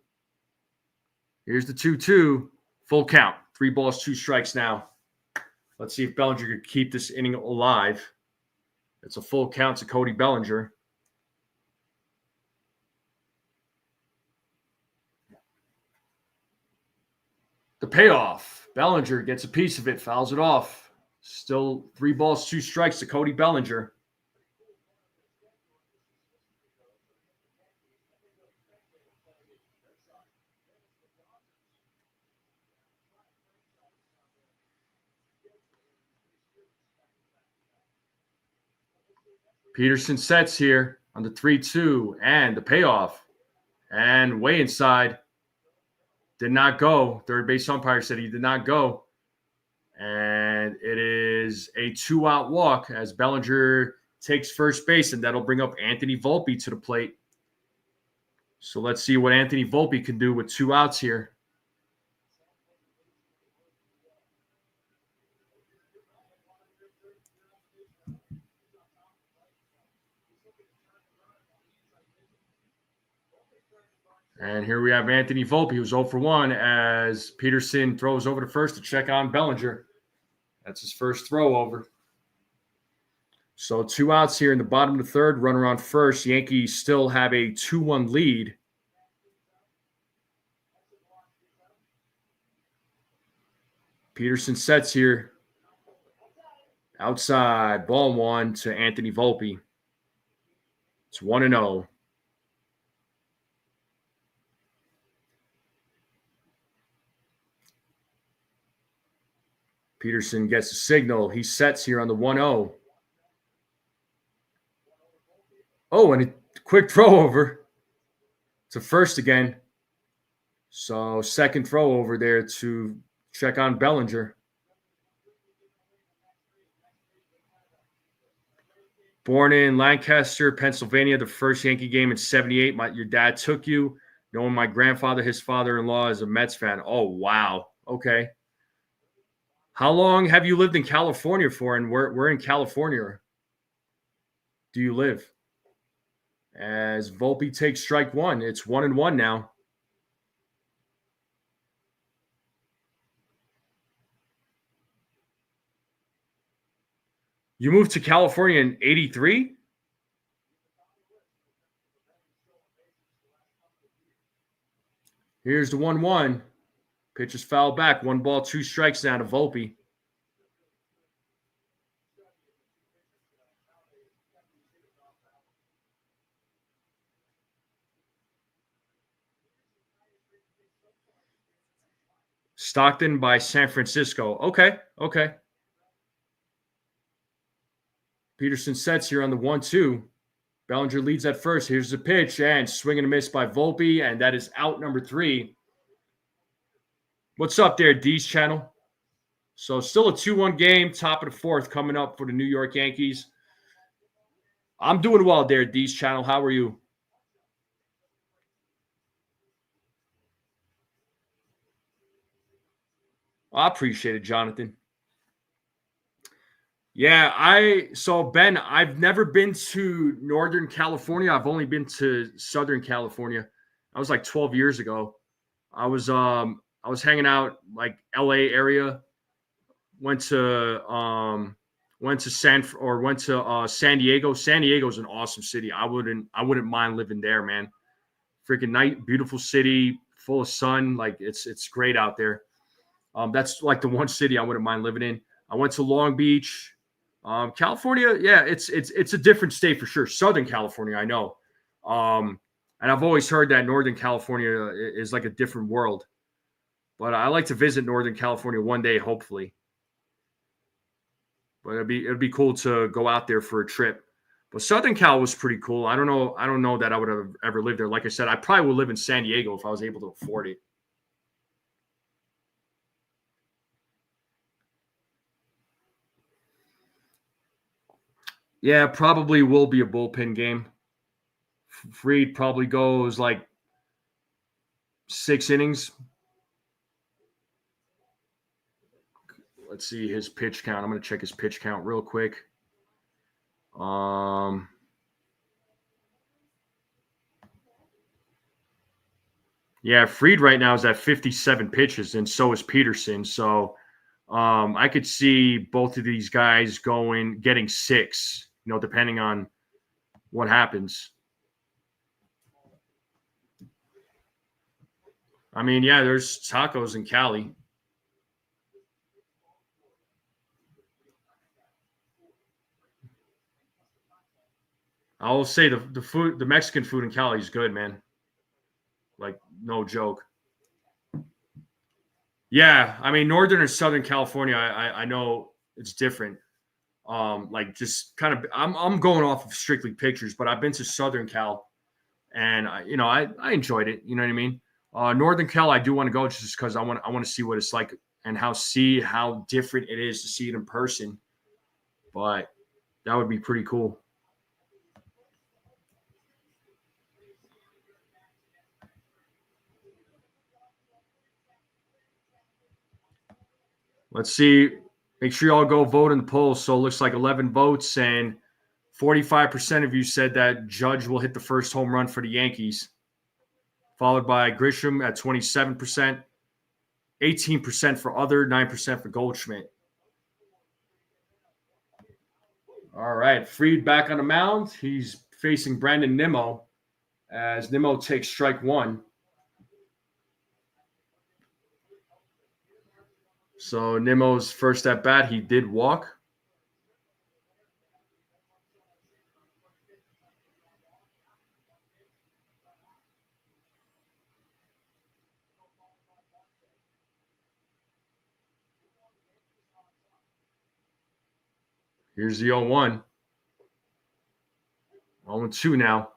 Here's the 2-2. Full count. 3 balls, 2 strikes now. Let's see if Bellinger could keep this inning alive. It's a full count to Cody Bellinger. The payoff. Bellinger gets a piece of it, fouls it off. Still 3 balls, 2 strikes to Cody Bellinger. Peterson sets here on the 3-2 and the payoff. And way inside. Did not go. Third base umpire said he did not go. And it is a 2-out walk as Bellinger takes first base, and that'll bring up Anthony Volpe to the plate. So let's see what Anthony Volpe can do with 2 outs here. And here we have Anthony Volpe, who's 0 for 1 as Peterson throws over to first to check on Bellinger. That's his first throw over. So 2 outs here in the bottom of the 3rd, runner on first. Yankees still have a 2-1 lead. Peterson sets here. Outside, ball 1 to Anthony Volpe. It's 1-0. Peterson gets the signal. He sets here on the 1-0. Oh, and a quick throw over to first again. So second throw over there to check on Bellinger. Born in Lancaster, Pennsylvania, the first Yankee game in 78. Your dad took you. Knowing my grandfather, his father-in-law, is a Mets fan. Oh, wow. Okay. How long have you lived in California for? And where in California do you live? As Volpe takes strike one. It's 1-1 now. You moved to California in 83? Here's the 1-1. Pitch is fouled back. 1 ball, 2 strikes now to Volpe. Stockton by San Francisco. Okay. Peterson sets here on the 1-2. Bellinger leads at first. Here's the pitch, and swing and a miss by Volpe, and that is out number 3. What's up there, D's channel? So still a 2-1 game, top of the 4th coming up for the New York Yankees. I'm doing well there, D's channel. How are you? I appreciate it, Jonathan. Yeah, so Ben, I've never been to Northern California. I've only been to Southern California. That was like 12 years ago. I was hanging out like LA area. Went to San Diego. San Diego's an awesome city. I wouldn't mind living there, man. Freaking nice, beautiful city, full of sun. Like it's great out there. That's like the one city I wouldn't mind living in. I went to Long Beach. California, yeah, it's a different state for sure. Southern California, I know. And I've always heard that Northern California is like a different world. But I like to visit Northern California one day, hopefully. But it'd be cool to go out there for a trip. But Southern Cal was pretty cool. I don't know that I would have ever lived there. Like I said, I probably would live in San Diego if I was able to afford it. Yeah, probably will be a bullpen game. Fried probably goes like 6 innings. Let's see his pitch count. I'm going to check his pitch count real quick. Yeah, Fried right now is at 57 pitches, and so is Peterson. So I could see both of these guys getting 6, depending on what happens. I mean, yeah, there's tacos in Cali. I'll say the Mexican food in Cali is good, man. Like, no joke. Yeah, I mean, Northern and Southern California, I know it's different. Like just kind of, I'm going off of strictly pictures, but I've been to Southern Cal, and I enjoyed it. You know what I mean? Northern Cal, I do want to go just because I want to see what it's like and how different it is to see it in person. But that would be pretty cool. Let's see. Make sure you all go vote in the polls. So it looks like 11 votes, and 45% of you said that Judge will hit the first home run for the Yankees, followed by Grisham at 27%, 18% for other, 9% for Goldschmidt. All right, Fried back on the mound. He's facing Brandon Nimmo as Nimmo takes strike 1. So Nimmo's first at bat, he did walk. Here's the 0-1. 0-2 now.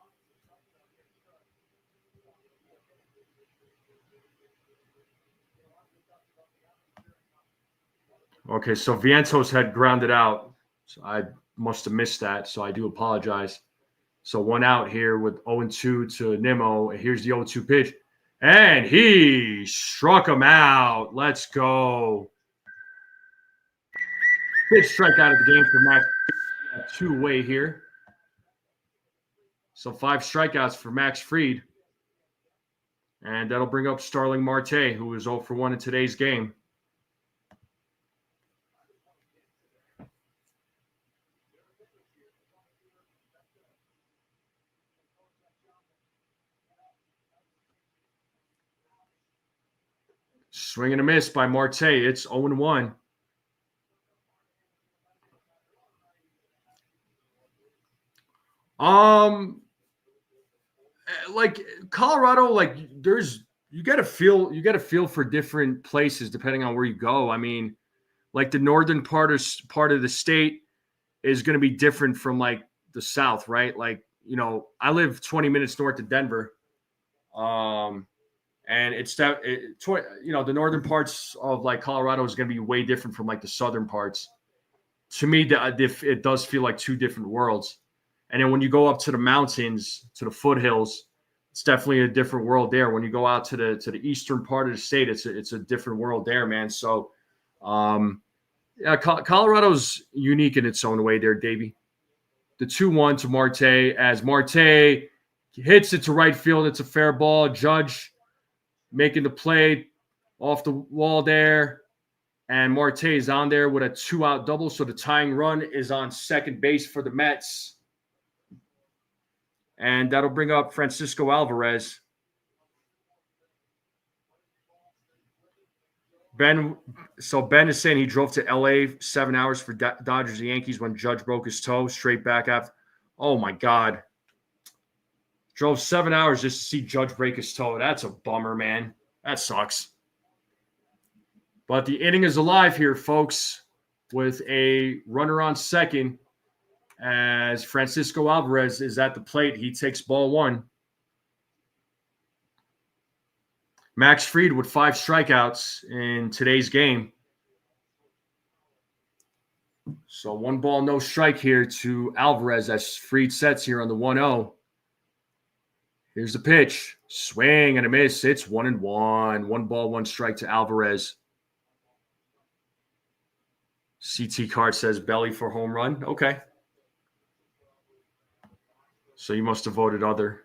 Okay, so Vientos had grounded out. So I must have missed that, so I do apologize. So 1 out here with 0-2 to Nimmo. Here's the 0-2 pitch. And he struck him out. Let's go. Fifth strikeout of the game for Max. 2-way here. So 5 strikeouts for Max Fried. And that'll bring up Starling Marte, who was 0 for 1 in today's game. Swing and a miss by Marte. It's 0-1. Like Colorado, like you got to feel for different places depending on where you go. I mean, like the northern part of the state is going to be different from like the south, right? Like, I live 20 minutes north of Denver. And it's that, the northern parts of like Colorado is going to be way different from like the southern parts. To me, it does feel like two different worlds. And then when you go up to the mountains, to the foothills, it's definitely a different world there. When you go out to the eastern part of the state, it's a different world there, man. So, Colorado's unique in its own way there, Davey. The 2-1 to Marte, as Marte hits it to right field. It's a fair ball. Judge making the play off the wall there. And Marte is on there with a 2-out double. So the tying run is on second base for the Mets. And that'll bring up Francisco Alvarez. Ben is saying he drove to LA 7 hours for Dodgers and Yankees when Judge broke his toe straight back after. Oh, my God. Drove 7 hours just to see Judge break his toe. That's a bummer, man. That sucks. But the inning is alive here, folks, with a runner on second as Francisco Alvarez is at the plate. He takes ball 1. Max Fried with 5 strikeouts in today's game. So 1 ball, no strike here to Alvarez as Fried sets here on the 1-0. Here's the pitch. Swing and a miss. It's 1-1. 1 ball, 1 strike to Alvarez. CT card says Belly for home run. Okay. So you must have voted other.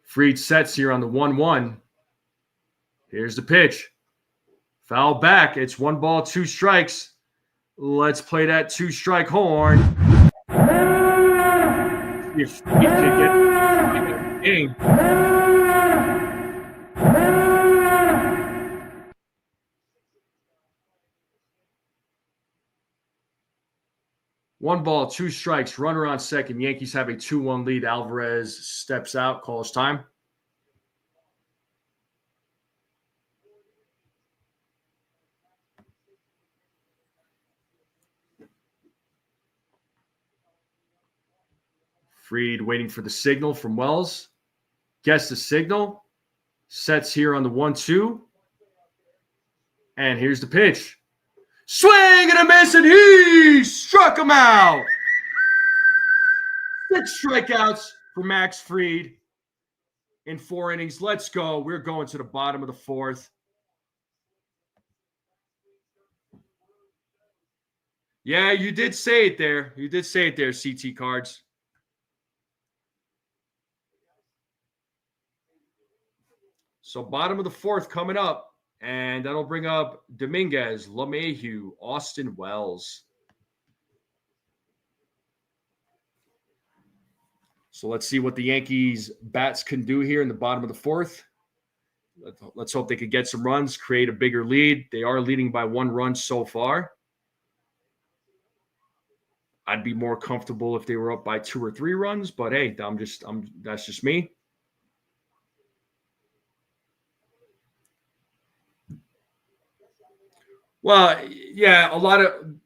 Fried sets here on the 1-1. Here's the pitch. Foul back. It's 1 ball, 2 strikes. Let's play that 2-strike horn. If he can get the game. One ball, 2 strikes, runner on second. Yankees have a 2-1 lead. Alvarez steps out, calls time. Fried waiting for the signal from Wells. Gets the signal. Sets here on the 1-2. And here's the pitch. Swing and a miss, and he struck him out. 6 strikeouts for Max Fried in 4 innings. Let's go. We're going to the bottom of the 4th. Yeah, you did say it there. You did say it there, CT cards. So bottom of the 4th coming up. And that'll bring up Dominguez, LeMahieu, Austin Wells. So let's see what the Yankees bats can do here in the bottom of the 4th. Let's hope they could get some runs, create a bigger lead. They are leading by 1 run so far. I'd be more comfortable if they were up by 2 or 3 runs, but hey, that's just me. Well, yeah,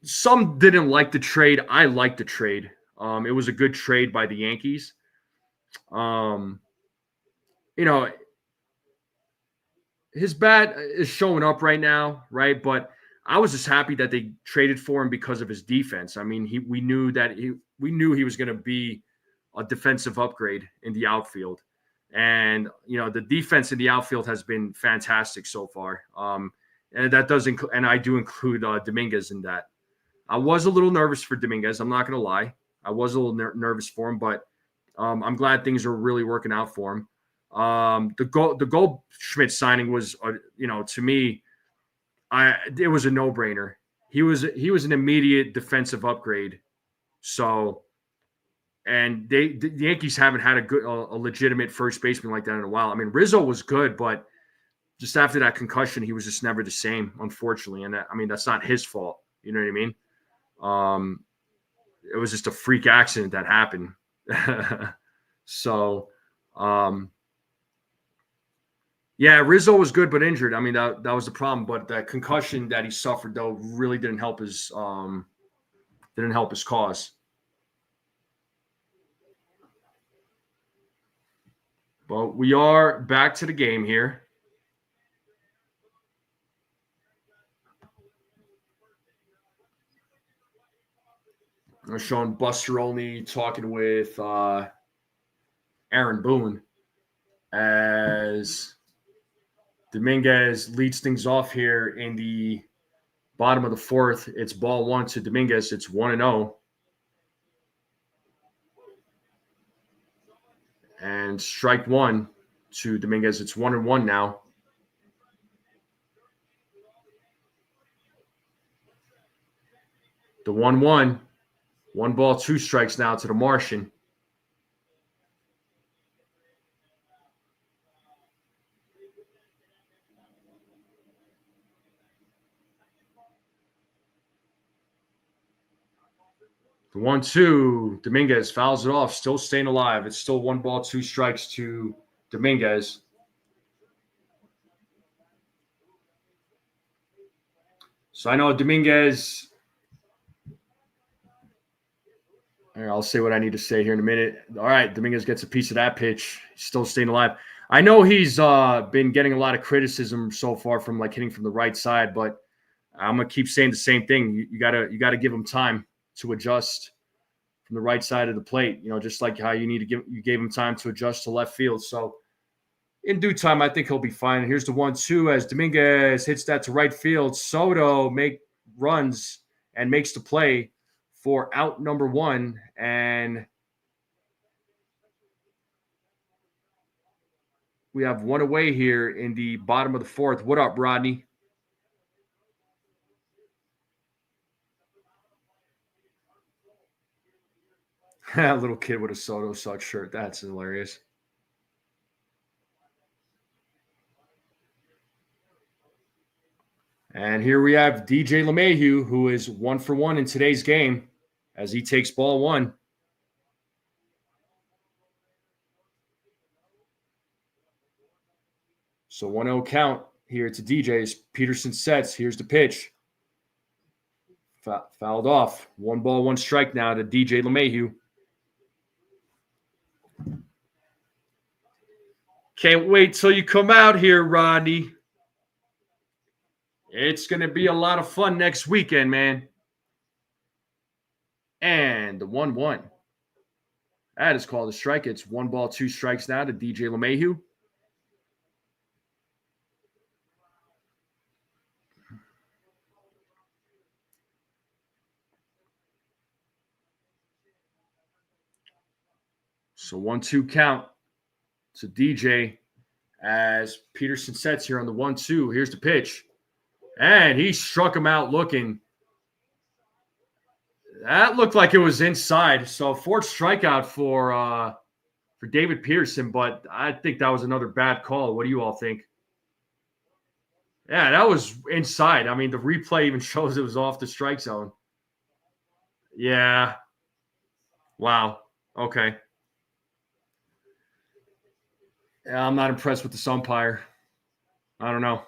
some didn't like the trade. I liked the trade. It was a good trade by the Yankees. Um, you know, his bat is showing up right now, right? But I was just happy that they traded for him because of his defense. I mean, we knew he was going to be a defensive upgrade in the outfield, and the defense in the outfield has been fantastic so far. And that does include, and I do include Dominguez in that. I was a little nervous for Dominguez. I'm not going to lie. I was a little nervous for him, but I'm glad things are really working out for him. The Goldschmidt signing was, to me, it was a no brainer. He was an immediate defensive upgrade. So, and the Yankees haven't had a legitimate first baseman like that in a while. I mean, Rizzo was good, but just after that concussion, he was just never the same, unfortunately. And that's not his fault. You know what I mean? It was just a freak accident that happened. So, yeah, Rizzo was good but injured. I mean, that was the problem. But that concussion that he suffered, though, really didn't help his cause. But we are back to the game here. I'm showing Buster Olney talking with Aaron Boone as Dominguez leads things off here in the bottom of the fourth. It's ball one to Dominguez. It's 1-0. And strike one to Dominguez. It's 1-1 now. The 1-1. 1 ball, 2 strikes now to the Martian. The 1-2, Dominguez fouls it off, still staying alive. It's still 1 ball, 2 strikes to Dominguez. So I know Dominguez. I'll say what I need to say here in a minute. All right, Dominguez gets a piece of that pitch. He's still staying alive. I know he's been getting a lot of criticism so far from hitting from the right side, but I'm gonna keep saying the same thing. You gotta give him time to adjust from the right side of the plate. Just like how you gave him time to adjust to left field. So in due time, I think he'll be fine. Here's the 1-2 as Dominguez hits that to right field. Soto runs and makes the play for out number 1. And we have 1 away here in the bottom of the fourth. What up, Rodney? A little kid with a Soto sucks shirt. That's hilarious. And here we have DJ LeMahieu, who is 1 for 1 in today's game as he takes ball 1. So 1-0 count here to DJ's. Peterson sets. Here's the pitch. Fouled off. 1 ball, 1 strike now to DJ LeMahieu. Can't wait till you come out here, Rodney. It's going to be a lot of fun next weekend, man. And the 1-1. That is called a strike. It's 1 ball, 2 strikes now to DJ LeMahieu. So 1-2 count to DJ as Peterson sets here on the 1-2. Here's the pitch. And he struck him out looking. That looked like it was inside. So 4th strikeout for David Peterson, but I think that was another bad call. What do you all think? Yeah, that was inside. I mean, the replay even shows it was off the strike zone. Yeah. Wow. Okay. Yeah, I'm not impressed with this umpire. I don't know.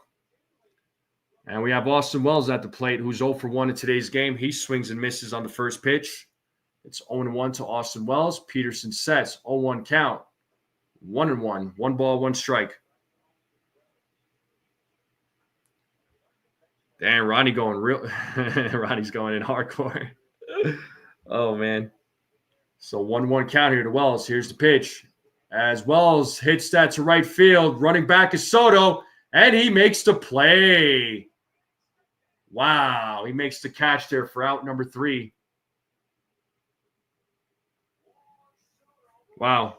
And we have Austin Wells at the plate, who's 0 for 1 in today's game. He swings and misses on the first pitch. It's 0-1 to Austin Wells. Peterson sets 0-1 count. 1-1. 1 ball, 1 strike. Damn, Ronnie's going in hardcore. Oh, man. So 1-1 count here to Wells. Here's the pitch. As Wells hits that to right field, running back is Soto, and he makes the play. Wow, he makes the catch there for out number 3. Wow.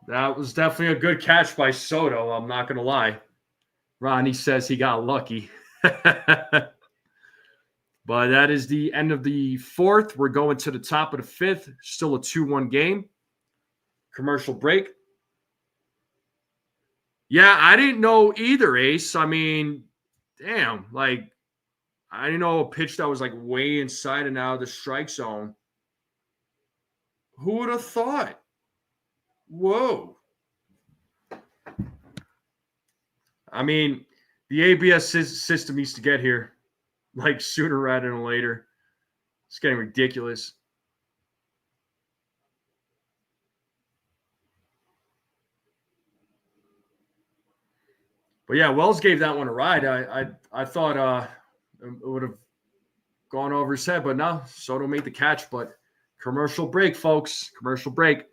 That was definitely a good catch by Soto, I'm not going to lie. Ronnie says he got lucky. But that is the end of the 4th. We're going to the top of the 5th. Still a 2-1 game. Commercial break. Yeah, I didn't know either, Ace. I mean, damn. Like, I didn't know a pitch that was like way inside and out of the strike zone. Who would have thought? Whoa. I mean, the ABS system needs to get here. Like sooner rather than later. It's getting ridiculous. But yeah, Wells gave that one a ride. I thought it would have gone over his head, but no, Soto made the catch. But commercial break, folks. Commercial break.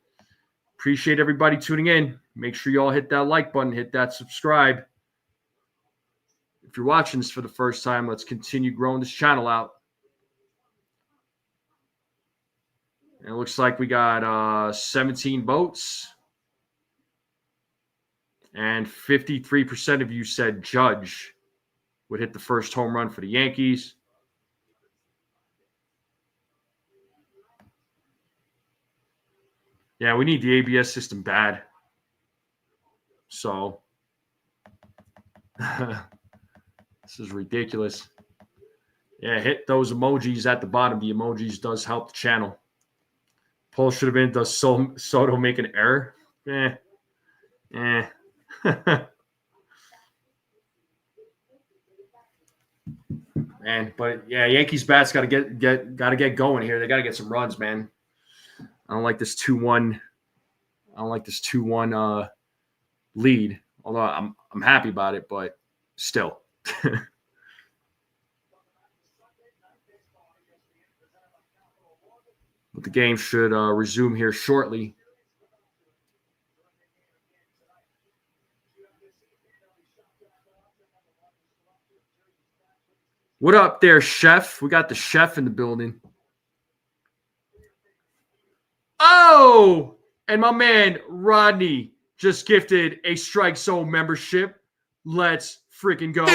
Appreciate everybody tuning in. Make sure you all hit that like button, hit that subscribe. If you're watching this for the first time, let's continue growing this channel out. And it looks like we got 17 votes. And 53% of you said Judge would hit the first home run for the Yankees. Yeah, we need the ABS system bad. So, this is ridiculous. Yeah, hit those emojis at the bottom. The emojis does help the channel. Poll should have been, does Soto make an error? Man, but yeah, Yankees bats got to get going here. They got to get some runs, man. I don't like this 2-1. I don't like this 2-1 lead. Although I'm happy about it, but still. But the game should resume here shortly. What up there, Chef? We got the chef in the building. Oh, and my man Rodney just gifted a Strike Zone membership. Let's freaking go.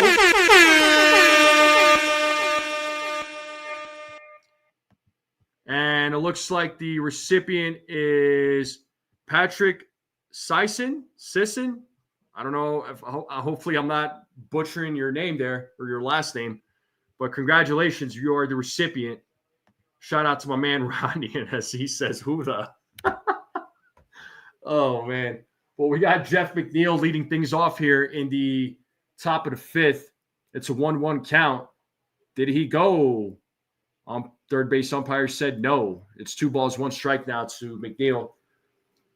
And it looks like the recipient is Patrick Sisson. I don't know if hopefully I'm not butchering your name there or your last name, but congratulations, you are the recipient. Shout out to my man Rodney, and as he says, who the? Oh man. Well, we got Jeff McNeil leading things off here in the top of the 5th. It's a 1-1 count. Did he go? Third base umpire said no. It's 2 balls, 1 strike now to McNeil,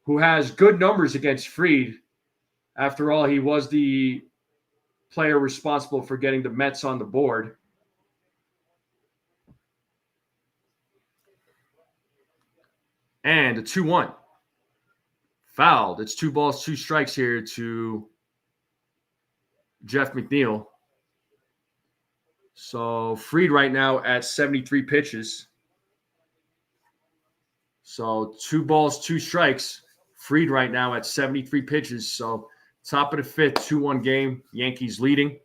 who has good numbers against Fried. After all, he was the player responsible for getting the Mets on the board. And a 2-1. Fouled. It's 2 balls, 2 strikes here to Jeff McNeil. So Fried right now at 73 pitches. So 2 balls, 2 strikes. Fried right now at 73 pitches. So top of the 5th, 2-1 game. Yankees leading.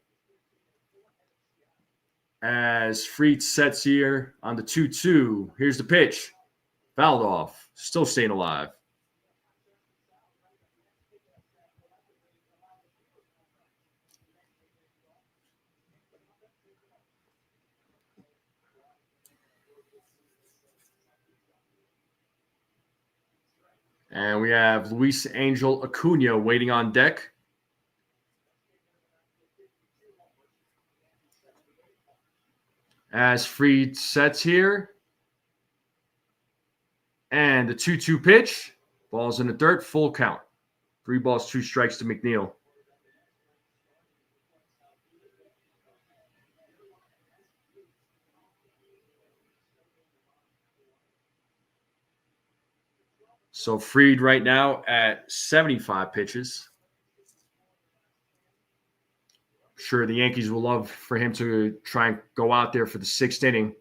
As Fried sets here on the 2-2. Here's the pitch. Fouled off. Still staying alive. And we have Luis Angel Acuna waiting on deck. As Fried sets here. And the 2-2 pitch. Ball's in the dirt, full count. 3 balls, 2 strikes to McNeil. So Fried right now at 75 pitches. Sure, the Yankees will love for him to try and go out there for the 6th inning.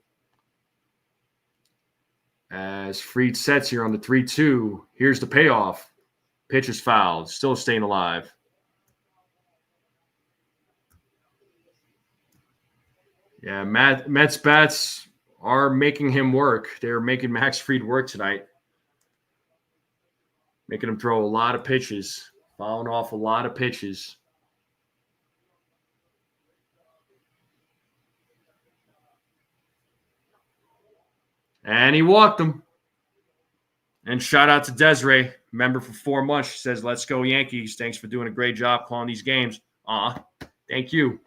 As Fried sets here on the 3-2. Here's the payoff. Pitch is fouled. Still staying alive. Yeah, Mets bats are making him work. They're making Max Fried work tonight. Making him throw a lot of pitches. Fouling off a lot of pitches. And he walked him. And shout out to Desiree, member for 4 months. She says, "Let's go Yankees. Thanks for doing a great job calling these games." Thank you.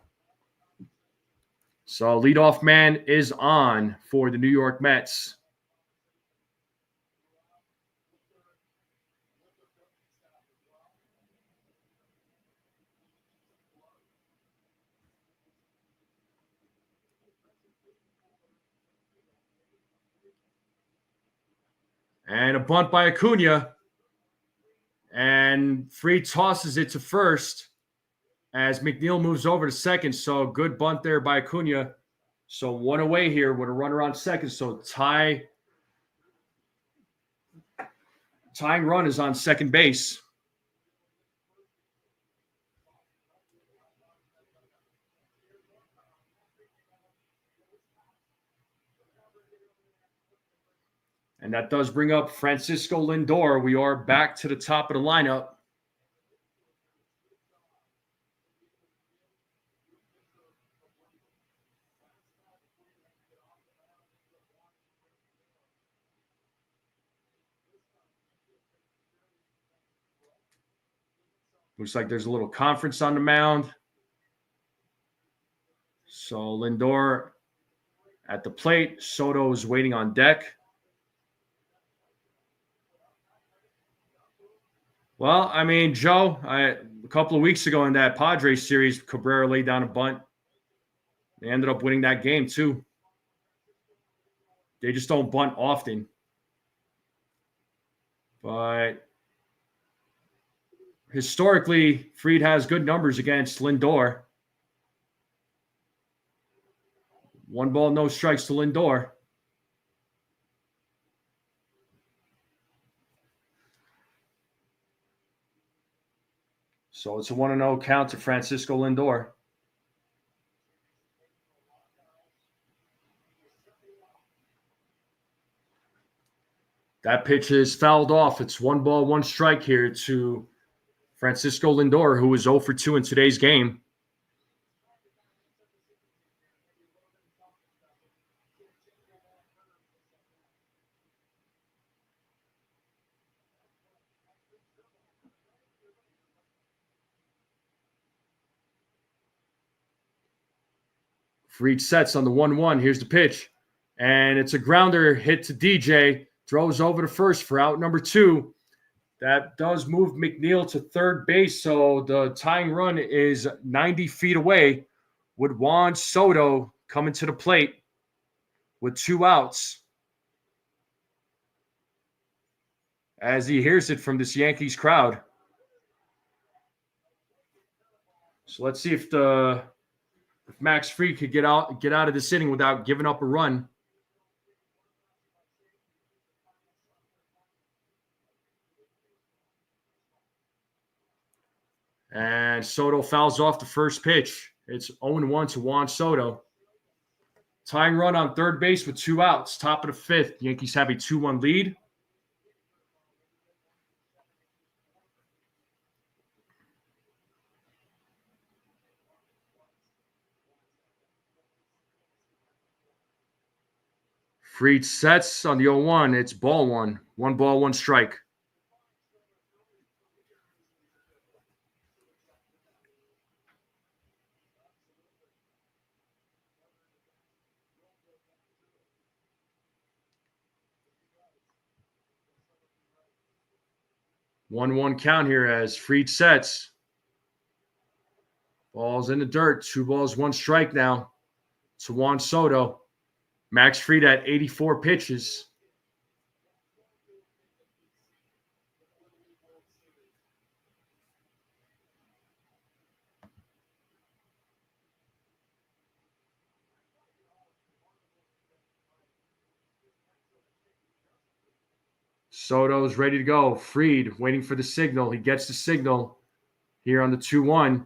So leadoff man is on for the New York Mets. And a bunt by Acuna. And Fried tosses it to first as McNeil moves over to second. So good bunt there by Acuna. So 1 away here with a runner on second. So tying run is on second base. And that does bring up Francisco Lindor. We are back to the top of the lineup. Looks like there's a little conference on the mound. So Lindor at the plate. Soto is waiting on deck. Well, I mean, Joe, a couple of weeks ago in that Padres series, Cabrera laid down a bunt. They ended up winning that game, too. They just don't bunt often. But historically, Fried has good numbers against Lindor. 1 ball, no strikes to Lindor. So it's a 1-0 count to Francisco Lindor. That pitch is fouled off. It's 1 ball, 1 strike here to Francisco Lindor, who was 0 for 2 in today's game. Fried sets on the 1-1. Here's the pitch. And it's a grounder hit to DJ. Throws over to first for out number 2. That does move McNeil to third base. So the tying run is 90 feet away with Juan Soto coming to the plate with 2 outs. As he hears it from this Yankees crowd. So let's see if Max Fried could get out of this inning without giving up a run. And Soto fouls off the first pitch. It's 0-1 to Juan Soto. Tying run on third base with 2 outs. Top of the 5th. Yankees have a 2-1 lead. Fried sets on the 0-1. It's ball 1. 1 ball, 1 strike. 1-1 count here as Fried sets. Ball's in the dirt. 2 balls, 1 strike now to Juan Soto. Max Fried at 84 pitches. Soto's ready to go. Fried waiting for the signal. He gets the signal here on the 2-1.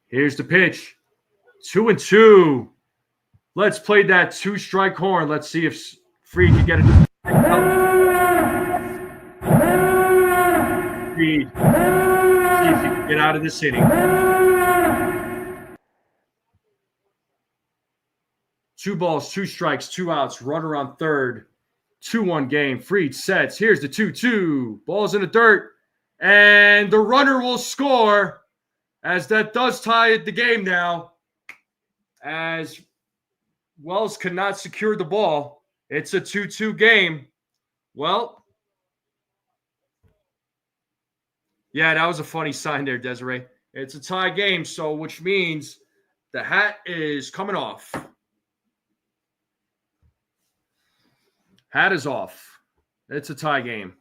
Here's the pitch. 2-2. Let's play that 2-strike horn. Let's see if Fried can get it. Fried. See if he can get out of this inning. 2 balls, 2 strikes, 2 outs. Runner on third. 2-1 game. Fried sets. Here's the 2-2. Ball's in the dirt. And the runner will score as that does tie the game now. As Wells cannot secure the ball. It's a 2-2 game. Well, yeah, that was a funny sign there, Desiree. It's a tie game, so which means the hat is coming off. Hat is off. It's a tie game.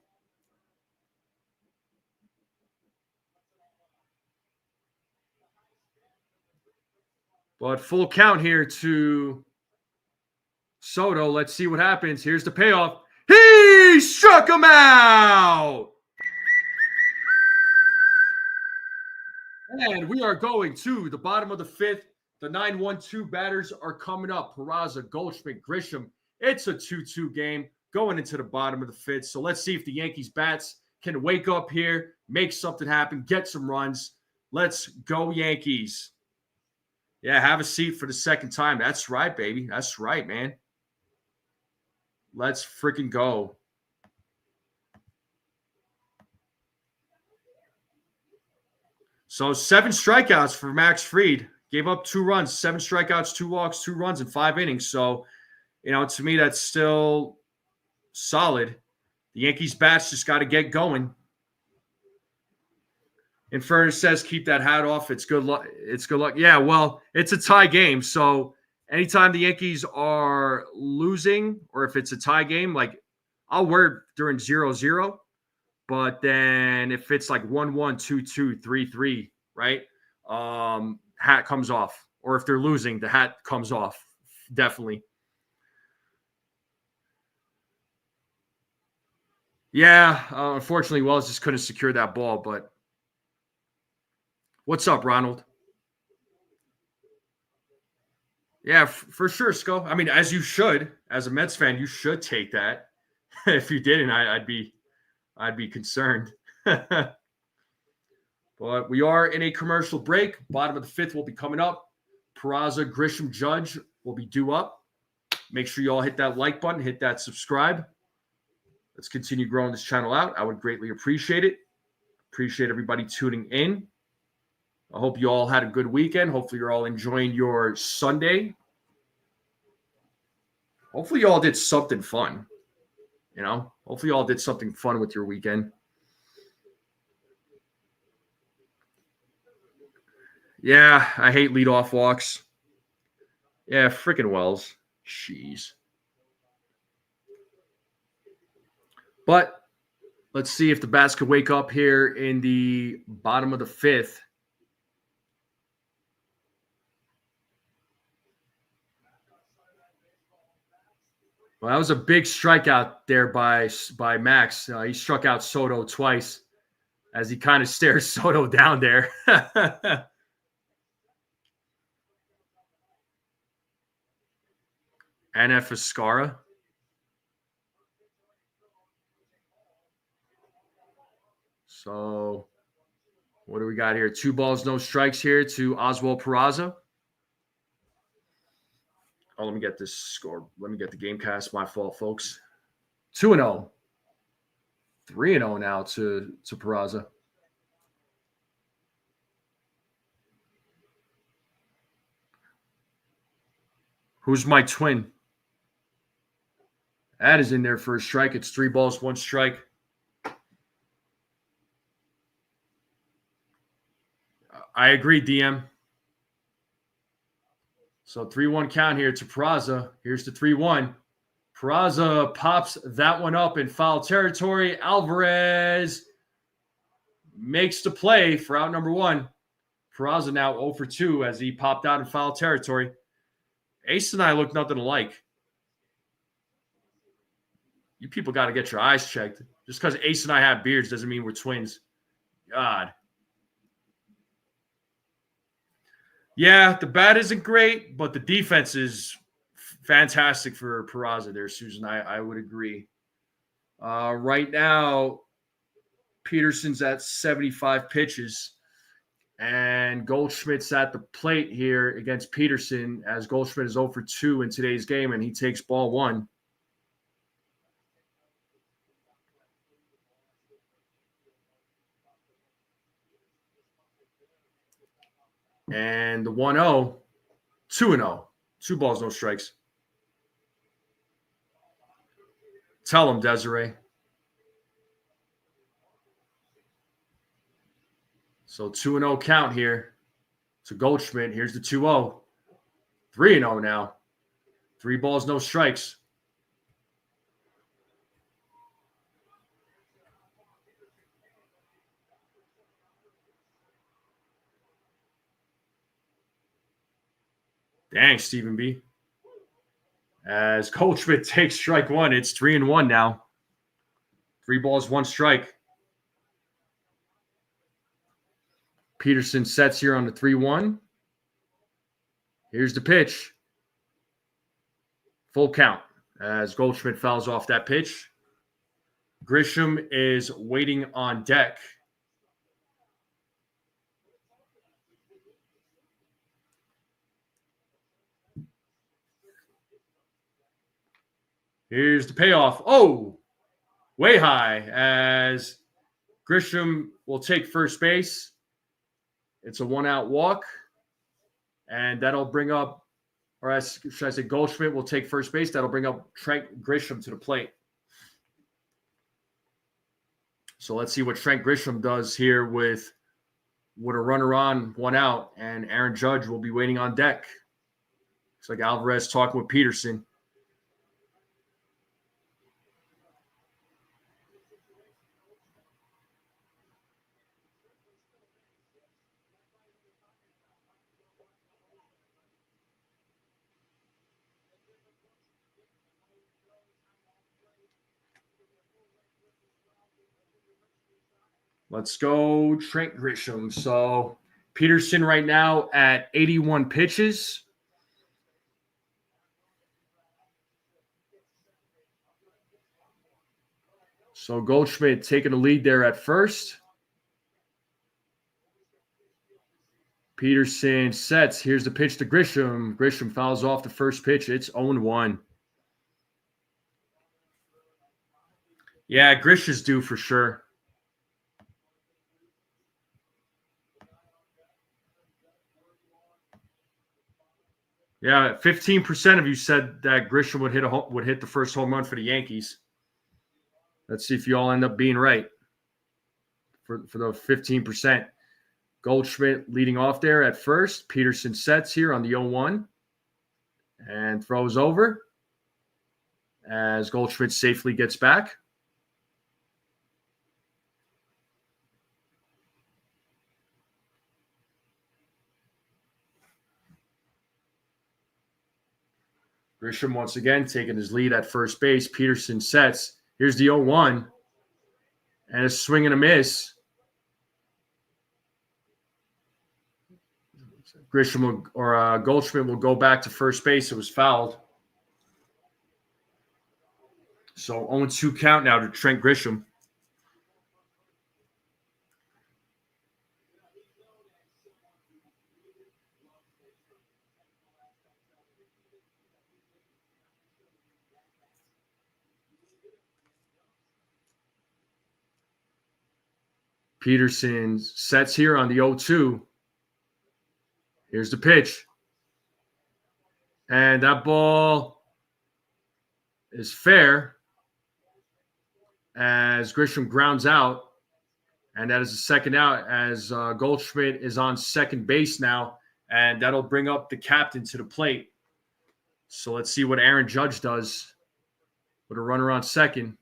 But full count here to Soto. Let's see what happens. Here's the payoff. He struck him out. And we are going to the bottom of the 5th. The 9-1-2 batters are coming up. Peraza, Goldschmidt, Grisham. It's a 2-2 game going into the bottom of the 5th. So let's see if the Yankees bats can wake up here, make something happen, get some runs. Let's go Yankees. Yeah, have a seat for the second time. That's right, baby. That's right, man. Let's freaking go. So 7 strikeouts for Max Fried. Gave up 2 runs, 7 strikeouts, 2 walks, 2 runs in 5 innings. So, to me, that's still solid. The Yankees bats just got to get going. Inferno says, keep that hat off. It's good luck. It's good luck. Yeah, well, it's a tie game. So anytime the Yankees are losing or if it's a tie game, like I'll wear it during 0-0. But then if it's like 1-1, 2-2, 3-3, right? Hat comes off. Or if they're losing, the hat comes off. Definitely. Yeah, unfortunately, Wells just couldn't secure that ball, but what's up, Ronald? Yeah, for sure, Sco. I mean, as you should, as a Mets fan, you should take that. If you didn't, I'd be concerned. But we are in a commercial break. Bottom of the 5th will be coming up. Peraza, Grisham, Judge will be due up. Make sure you all hit that like button, hit that subscribe. Let's continue growing this channel out. I would greatly appreciate it. Appreciate everybody tuning in. I hope you all had a good weekend. Hopefully you're all enjoying your Sunday. Hopefully you all did something fun. Hopefully you all did something fun with your weekend. Yeah, I hate leadoff walks. Yeah, freaking Wells. Jeez. But let's see if the bats could wake up here in the bottom of the 5th. Well, that was a big strikeout there by Max. He struck out Soto twice as he kind of stares Soto down there. NF Escara. So what do we got here? 2 balls, no strikes here to Oswald Peraza. Oh, let me get this score. Let me get the game cast. My fault, folks. 2-0. 3-0 now to Peraza. Who's my twin? That is in there for a strike. It's 3 balls, 1 strike. I agree, DM. So 3-1 count here to Peraza. Here's the 3-1. Peraza pops that one up in foul territory. Alvarez makes the play for out number 1. Peraza now 0 for 2 as he popped out in foul territory. Ace and I look nothing alike. You people got to get your eyes checked. Just because Ace and I have beards doesn't mean we're twins. God. Yeah, the bat isn't great, but the defense is fantastic for Peraza there, Susan. I would agree. Right now, Peterson's at 75 pitches, and Goldschmidt's at the plate here against Peterson as Goldschmidt is 0 for 2 in today's game, and he takes ball 1. And the 1-0, 2-0. 2 balls, no strikes. Tell him, Desiree. So 2-0 count here to Goldschmidt. Here's the 2-0. 3-0 now. 3 balls, no strikes. Dang, Stephen B. As Goldschmidt takes strike 1, it's 3-1 now. 3 balls, 1 strike. Peterson sets here on the 3-1. Here's the pitch. Full count as Goldschmidt fouls off that pitch. Grisham is waiting on deck. Here's the payoff. Oh, way high as Grisham will take first base. It's a 1-out walk. And that'll bring up, or should I say Goldschmidt will take first base. That'll bring up Trent Grisham to the plate. So let's see what Trent Grisham does here with a runner on, 1 out. And Aaron Judge will be waiting on deck. Looks like Alvarez talking with Peterson. Let's go Trent Grisham. So Peterson right now at 81 pitches. So Goldschmidt taking the lead there at first. Peterson sets. Here's the pitch to Grisham. Grisham fouls off the first pitch. It's 0-1. Yeah, Grish is due for sure. Yeah, 15% of you said that Grisham would hit the first home run for the Yankees. Let's see if you all end up being right for the 15%. Goldschmidt leading off there at first. Peterson sets here on the 0-1 and throws over as Goldschmidt safely gets back. Grisham once again taking his lead at first base. Peterson sets. Here's the 0-1 and a swing and a miss. Goldschmidt will go back to first base. It was fouled. So 0-2 count now to Trent Grisham. Peterson sets here on the 0-2. Here's the pitch. And that ball is fair as Grisham grounds out. And that is a second out as Goldschmidt is on second base now. And that'll bring up the captain to the plate. So let's see what Aaron Judge does with a runner on second.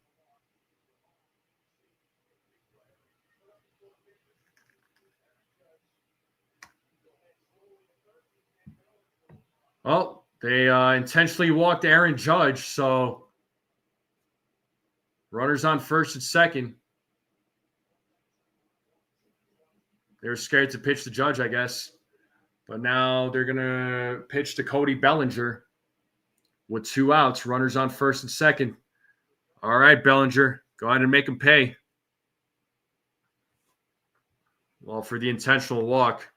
Oh, they intentionally walked Aaron Judge. So runners on first and second. They were scared to pitch to Judge, I guess. But now they're going to pitch to Cody Bellinger with 2 outs. Runners on first and second. All right, Bellinger, go ahead and make him pay. Well, for the intentional walk,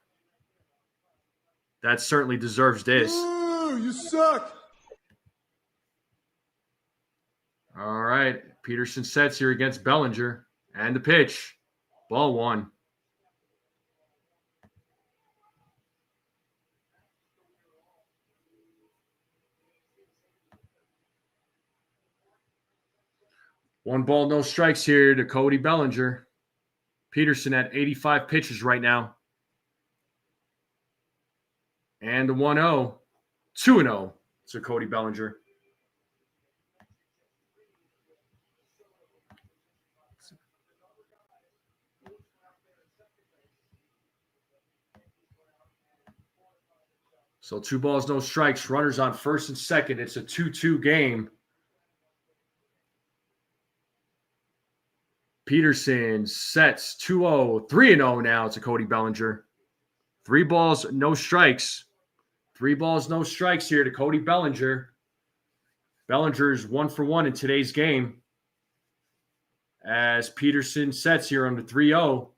that certainly deserves this. Ooh, you suck. All right, Peterson sets here against Bellinger. And the pitch. Ball 1. One ball, no strikes here to Cody Bellinger. Peterson at 85 pitches right now. And the 1-0. 2-0 to Cody Bellinger. So 2 balls, no strikes. Runners on first and second. It's a 2-2 game. Peterson sets 2-0, 3-0 now to Cody Bellinger. 3 balls, no strikes. 3 balls, no strikes here to Cody Bellinger. Bellinger's 1 for 1 in today's game. As Peterson sets here on the 3-0.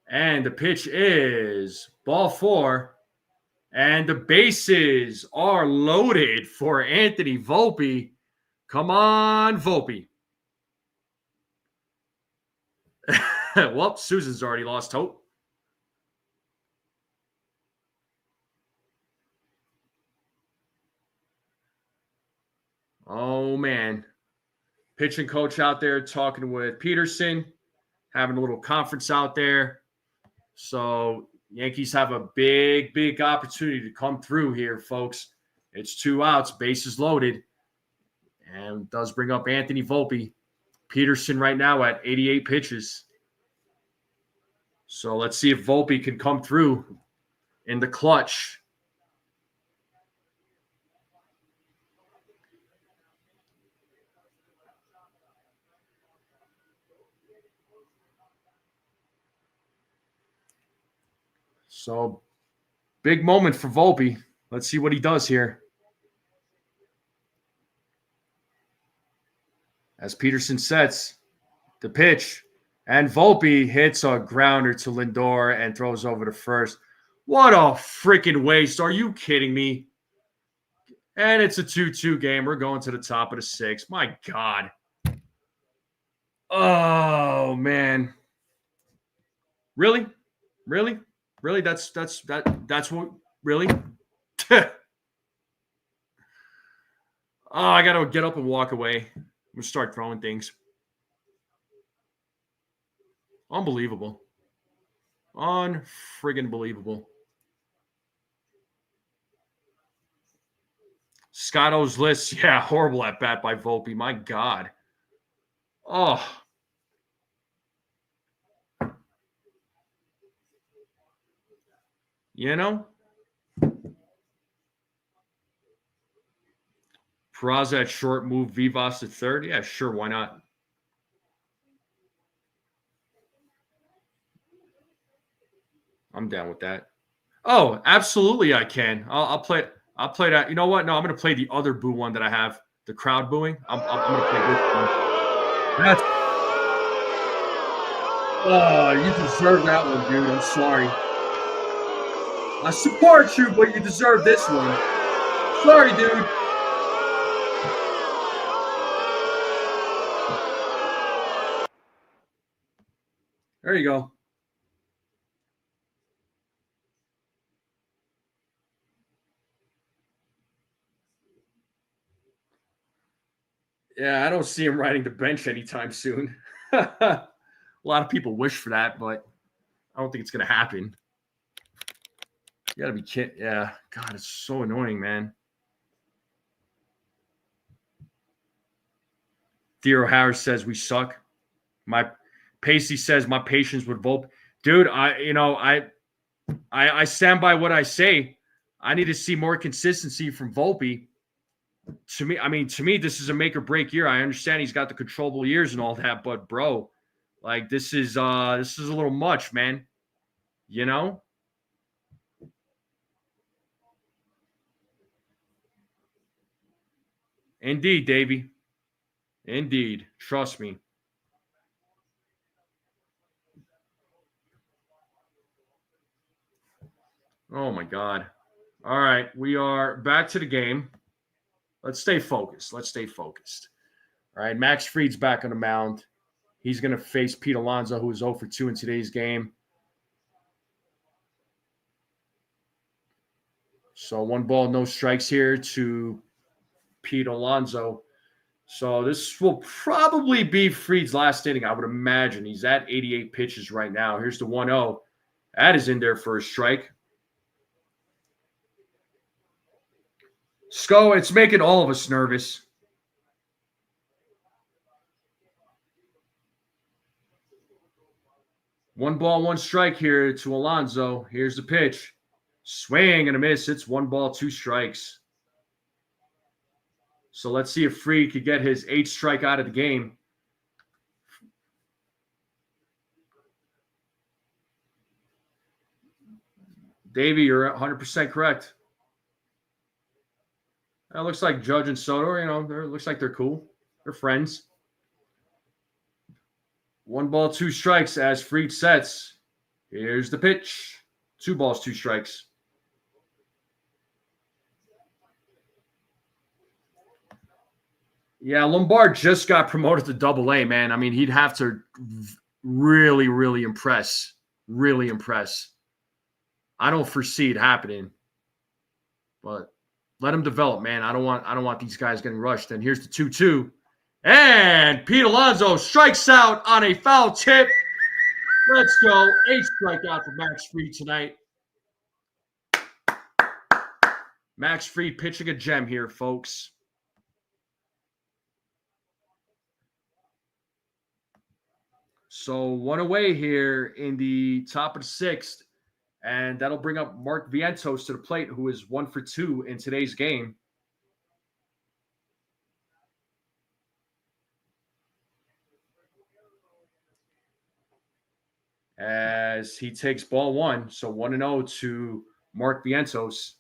And the pitch is ball 4. And the bases are loaded for Anthony Volpe. Come on, Volpe. Well, Susan's already lost hope. Oh, man. Pitching coach out there talking with Peterson, having a little conference out there. So Yankees have a big, big opportunity to come through here, folks. It's 2 outs, bases loaded. And does bring up Anthony Volpe. Peterson right now at 88 pitches. So let's see if Volpe can come through in the clutch. So big moment for Volpe. Let's see what he does here. As Peterson sets the pitch. And Volpe hits a grounder to Lindor and throws over to first. What a freaking waste. Are you kidding me? And it's a 2-2 game. We're going to the top of the 6th. My God. Oh, man. Really? Really? Really? That's what really? Oh, I got to get up and walk away. I'm going to start throwing things. Unbelievable. Unfriggin' believable. Scotto's list. Yeah, horrible at bat by Volpe. My God. Oh. You know? Peraza at short, move Vivas to third. Yeah, sure. Why not? I'm down with that. Oh, absolutely, I can. I'll play. I'll play that. You know what? No, I'm going to play the other boo one that I have. The crowd booing. I'm going to play this one. That's. Oh, you deserve that one, dude. I'm sorry. I support you, but you deserve this one. Sorry, dude. There you go. Yeah, I don't see him riding the bench anytime soon. A lot of people wish for that, but I don't think it's going to happen. You got to be kidding. Yeah. God, it's so annoying, man. Theo Harris says we suck. My Pacey says my patience with Volpe. Dude, I stand by what I say. I need to see more consistency from Volpe. To me, this is a make or break year. I understand he's got the controllable years and all that, but bro, like this is a little much, man. You know? Indeed, Davey. Indeed. Trust me. Oh my God. All right. We are back to the game. Let's stay focused. All right. Max Fried's back on the mound. He's going to face Pete Alonso, who is 0 for 2 in today's game. So 1 ball, no strikes here to Pete Alonso. So this will probably be Fried's last inning, I would imagine. He's at 88 pitches right now. Here's the 1-0. That is in there for a strike. Sco, it's making all of us nervous. One ball, one strike here to Alonso. Here's the pitch. Swing and a miss. It's 1 ball, 2 strikes. So let's see if Fried could get his 8th strike out of the game. Davey, you're 100% correct. It looks like Judge and Soto, it looks like they're cool. They're friends. 1 ball, 2 strikes as Fried sets. Here's the pitch. 2 balls, 2 strikes. Yeah, Lombard just got promoted to Double-A, man. I mean, he'd have to really, really impress. Really impress. I don't foresee it happening. But let him develop, man. I don't want these guys getting rushed. And here's the 2-2. And Pete Alonso strikes out on a foul tip. Let's go. 8th strikeout for Max Fried tonight. Max Fried pitching a gem here, folks. So 1 away here in the top of the 6th. And that'll bring up Mark Vientos to the plate, who is 1 for 2 in today's game. As he takes ball 1. So 1-0 to Mark Vientos.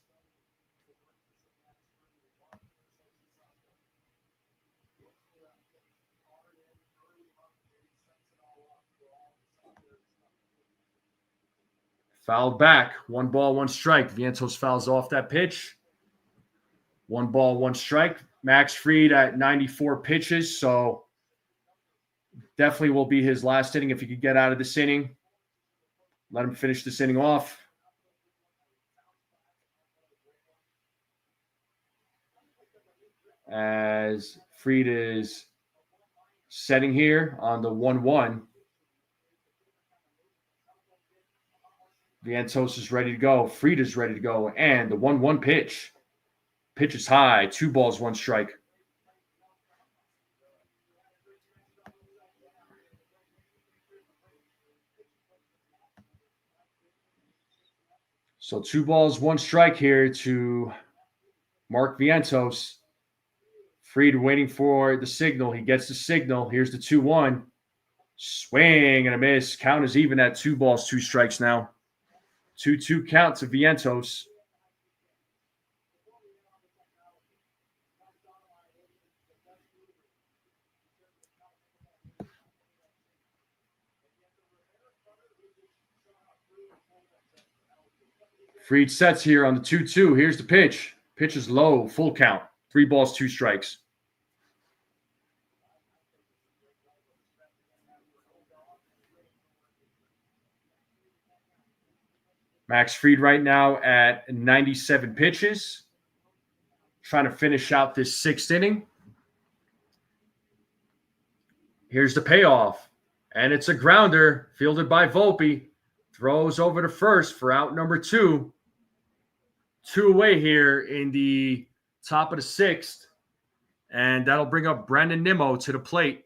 Fouled back. 1 ball, 1 strike. Vientos fouls off that pitch. 1 ball, 1 strike. Max Fried at 94 pitches. So definitely will be his last inning if he could get out of this inning. Let him finish this inning off. As Fried is setting here on the 1-1. Vientos is ready to go. Fried is ready to go. And the 1-1 pitch. Pitch is high. 2 balls, 1 strike. So 2 balls, 1 strike here to Mark Vientos. Fried waiting for the signal. He gets the signal. Here's the 2-1. Swing and a miss. Count is even at 2 balls, 2 strikes now. 2-2 count to Vientos. Fried sets here on the 2-2. Here's the pitch. Pitch is low, full count. 3 balls, 2 strikes. Max Fried right now at 97 pitches. Trying to finish out this 6th inning. Here's the payoff. And it's a grounder fielded by Volpe. Throws over to first for out number 2. 2 away here in the top of the 6th. And that'll bring up Brandon Nimmo to the plate.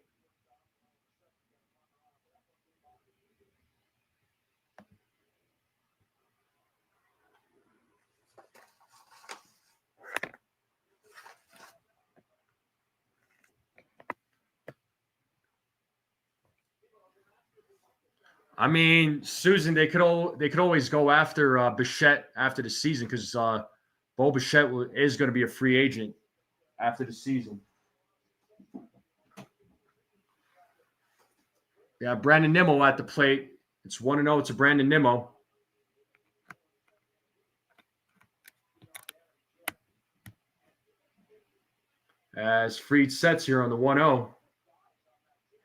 I mean, Susan, they could always go after Bichette after the season because Bo Bichette is going to be a free agent after the season. Yeah, Brandon Nimmo at the plate. It's 1-0 to Brandon Nimmo. As Fried sets here on the 1-0.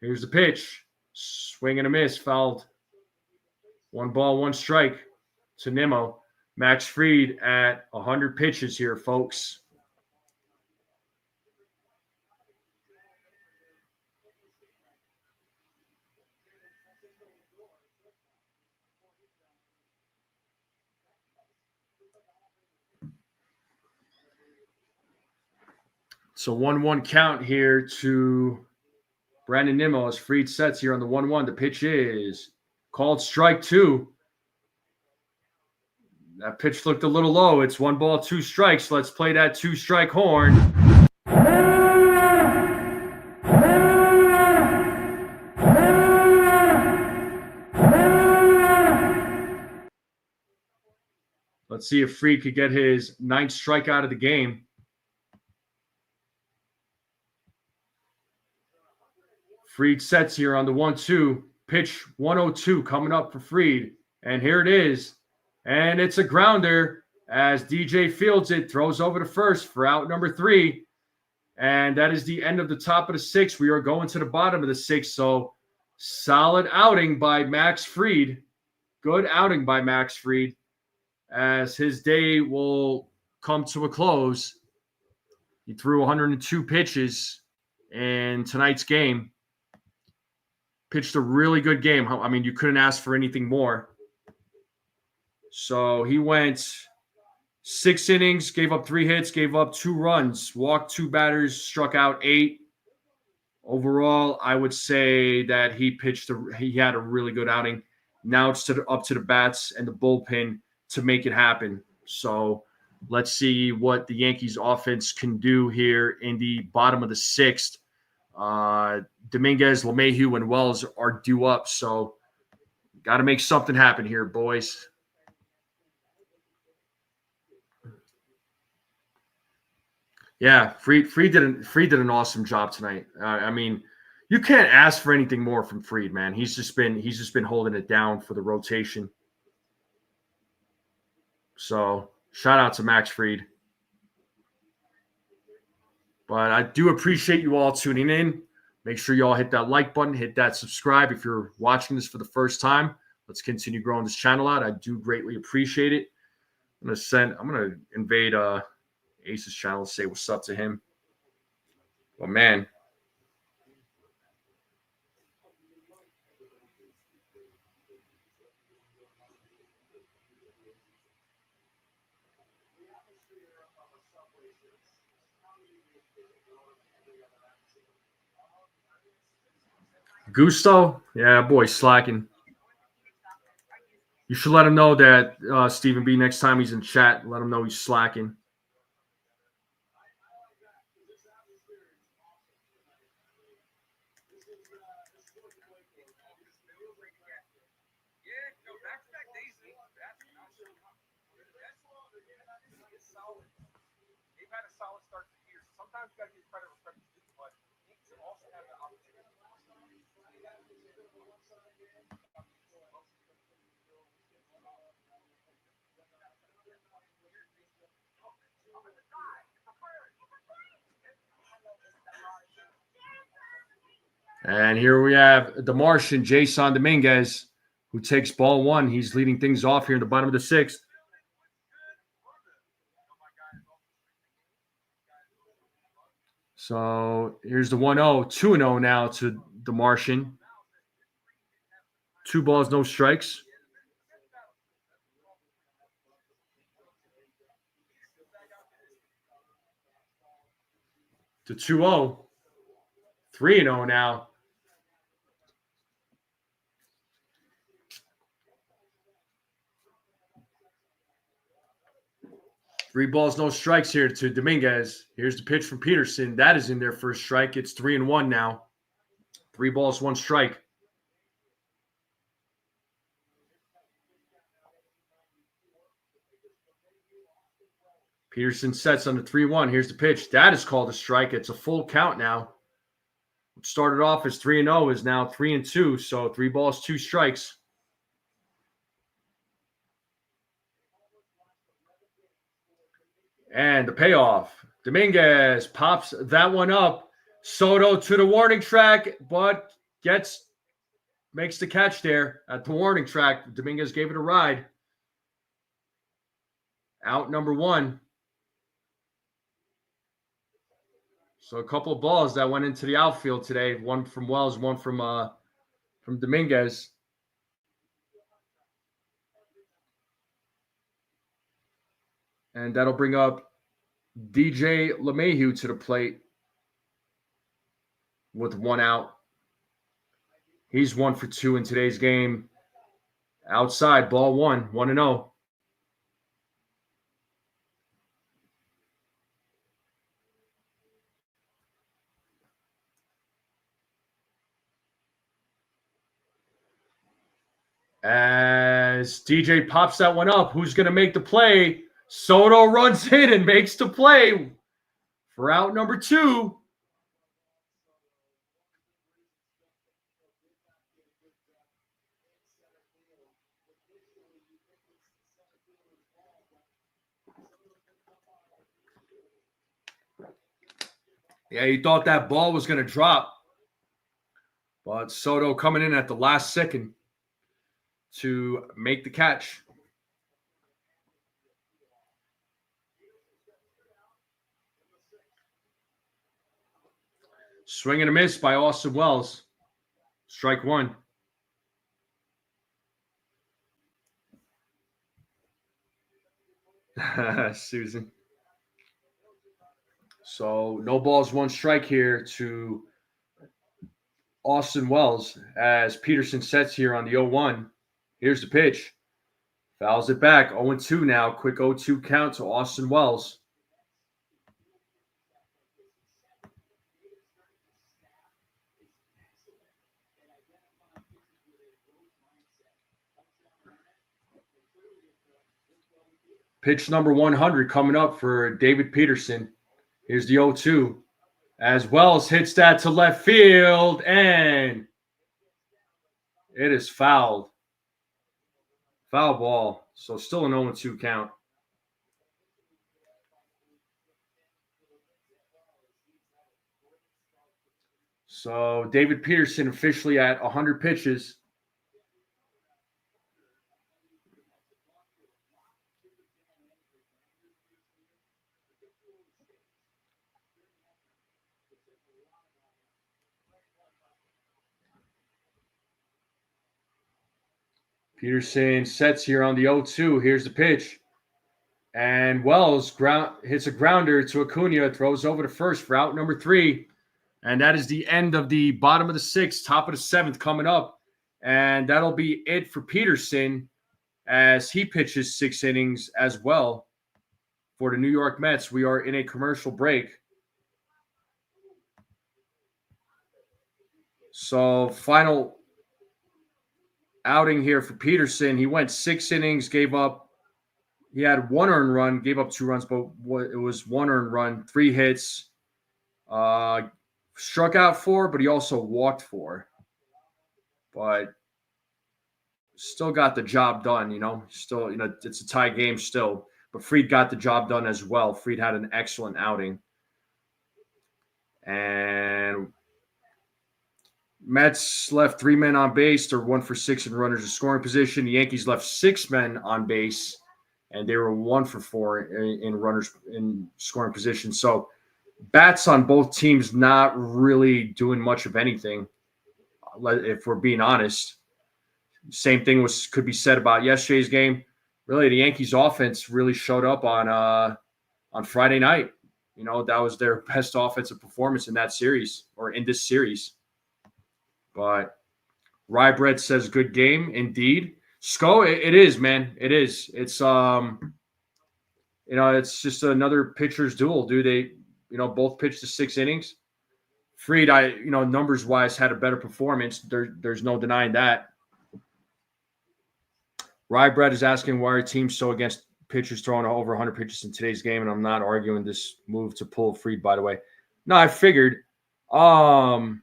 Here's the pitch. Swing and a miss. Fouled. 1 ball, 1 strike to Nimmo. Max Fried at 100 pitches here, folks. So 1-1 count here to Brandon Nimmo as Fried sets here on the 1-1. The pitch is called strike 2. That pitch looked a little low. It's 1 ball, 2 strikes. Let's play that 2-strike horn. Let's see if Fried could get his 9th strikeout of the game. Fried sets here on the 1-2. Pitch 102 coming up for Fried. And here it is. And it's a grounder as DJ fields it, throws over to first for out number 3. And that is the end of the top of the 6th. We are going to the bottom of the 6th. So solid outing by Max Fried. Good outing by Max Fried as his day will come to a close. He threw 102 pitches in tonight's game. Pitched a really good game. I mean, you couldn't ask for anything more. So he went 6 innings, gave up 3 hits, gave up 2 runs, walked 2 batters, struck out 8. Overall, I would say that he had a really good outing. Now it's up to the bats and the bullpen to make it happen. So let's see what the Yankees offense can do here in the bottom of the 6th. Dominguez, LeMahieu, and Wells are due up, so got to make something happen here, boys. Yeah, Fried did an awesome job tonight. I mean, you can't ask for anything more from Fried, man. He's just been holding it down for the rotation. So shout out to Max Fried. But I do appreciate you all tuning in. Make sure you all hit that like button, hit that subscribe if you're watching this for the first time. Let's continue growing this channel out. I do greatly appreciate it. I'm gonna invade Ace's channel, say what's up to him. Oh man. Gusto? Yeah, boy, slacking. You should let him know that, Stephen B, next time he's in chat, let him know he's slacking. And here we have the Martian, Jason Dominguez, who takes ball 1. He's leading things off here in the bottom of the 6th. So here's the 1-0, 2-0 now to the Martian. 2 balls, no strikes. To 2-0. 3-0 now. Three balls, no strikes here to Dominguez. Here's the pitch from Peterson. That is in there for a strike. It's 3-1 now. 3 balls, 1 strike. Peterson sets on the 3-1. Here's the pitch. That is called a strike. It's a full count now. What started off as 3-0 is now 3-2. So 3 balls, 2 strikes. And the payoff. Dominguez pops that one up. Soto to the warning track, but makes the catch there at the warning track. Dominguez gave it a ride. Out number 1. So a couple of balls that went into the outfield today. One from Wells, one from Dominguez. And that'll bring up DJ LeMahieu to the plate with 1 out. He's 1 for 2 in today's game. Outside, ball 1, 1-0. As DJ pops that one up, who's going to make the play? Soto runs in and makes the play for out number 2. Yeah, you thought that ball was going to drop, but Soto coming in at the last second to make the catch. Swing and a miss by Austin Wells. Strike 1. Susan. So no balls, 1 strike here to Austin Wells as Peterson sets here on the 0-1. Here's the pitch. Fouls it back. 0-2 now. Quick 0-2 count to Austin Wells. Pitch number 100 coming up for David Peterson. Here's the 0-2. As Wells hits that to left field, and it is fouled. Foul ball. So still an 0-2 count. So David Peterson officially at 100 pitches. Peterson sets here on the 0-2. Here's the pitch. And Wells hits a grounder to Acuna, throws over to first for out number 3. And that is the end of the bottom of the 6th, top of the 7th coming up. And that'll be it for Peterson as he pitches 6 innings as well for the New York Mets. We are in a commercial break. So final outing here for Peterson. He went 6 innings, he had 1 earned run, gave up 2 runs, but it was 1 earned run, 3 hits, struck out 4, but he also walked 4. But still got the job done, Still, it's a tie game still. But Fried got the job done as well. Fried had an excellent outing. And Mets left 3 men on base. They're 1 for 6 in runners in scoring position. The Yankees left 6 men on base, and they were 1 for 4 in runners in scoring position. So bats on both teams not really doing much of anything, if we're being honest. Same thing could be said about yesterday's game. Really, the Yankees offense really showed up on Friday night. That was their best offensive performance in that series or in this series. But Rye says good game indeed. Sco, it is, man. It is. It's it's just another pitcher's duel. They both pitched to 6 innings. Fried, numbers wise, had a better performance. There's no denying that. Rye is asking why are teams so against pitchers throwing over 100 pitches in today's game, and I'm not arguing this move to pull Fried, by the way. No, I figured. I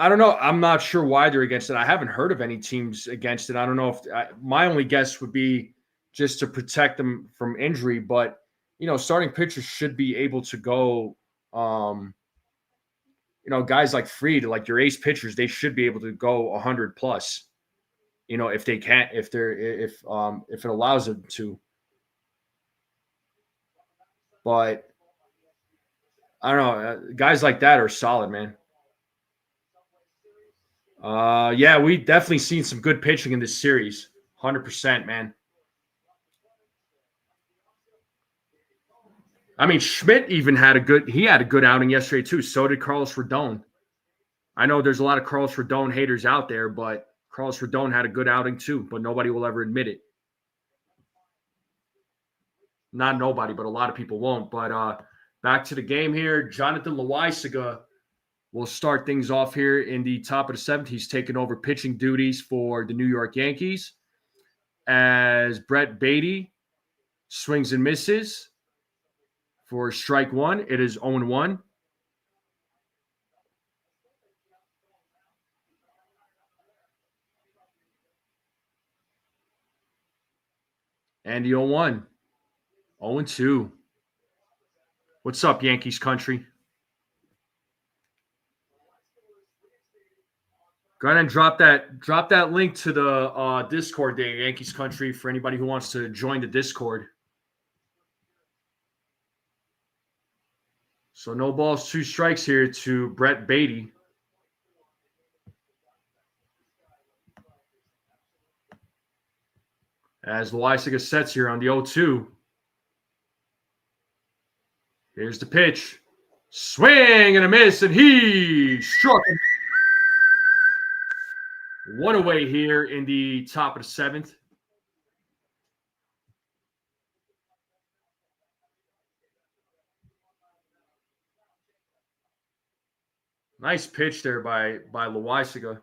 don't know. I'm not sure why they're against it. I haven't heard of any teams against it. I don't know if my only guess would be just to protect them from injury, but starting pitchers should be able to go. Guys like Fried, like your ace pitchers, they should be able to go 100 plus. If they can't, if it allows them to. But I don't know. Guys like that are solid, man. Yeah, we definitely seen some good pitching in this series. 100%, man. I mean, Schmidt even had a good outing yesterday too. So did Carlos Rodon. I know there's a lot of Carlos Rodon haters out there, but Carlos Rodon had a good outing too, but nobody will ever admit it. Not nobody, but a lot of people won't. But back to the game here. Jonathan Loaisiga will start things off here in the top of the 7th. He's taken over pitching duties for the New York Yankees as Brett Beatty swings and misses for strike 1. It is 0-1. And the 0-1. 0-2. What's up, Yankees country? Go ahead and drop that link to the Discord there, Yankees country, for anybody who wants to join the Discord. So no balls, 2 strikes here to Brett Beatty. As Loaisiga sets here on the 0-2. Here's the pitch. Swing and a miss, and he struck him. 1 away here in the top of the 7th. Nice pitch there by Loaisiga.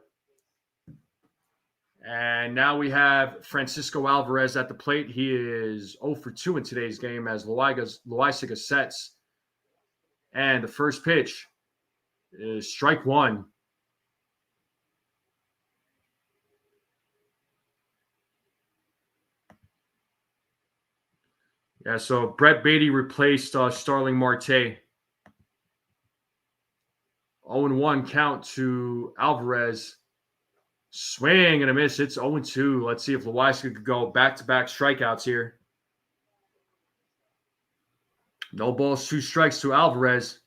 And now we have Francisco Alvarez at the plate. He is 0 for 2 in today's game as Loaisiga sets. And the first pitch is strike 1. Yeah, so Brett Beatty replaced Starling Marte. 0-1 count to Alvarez. Swing and a miss. It's 0-2. Let's see if Loaisiga could go back-to-back strikeouts here. No balls, 2 strikes to Alvarez.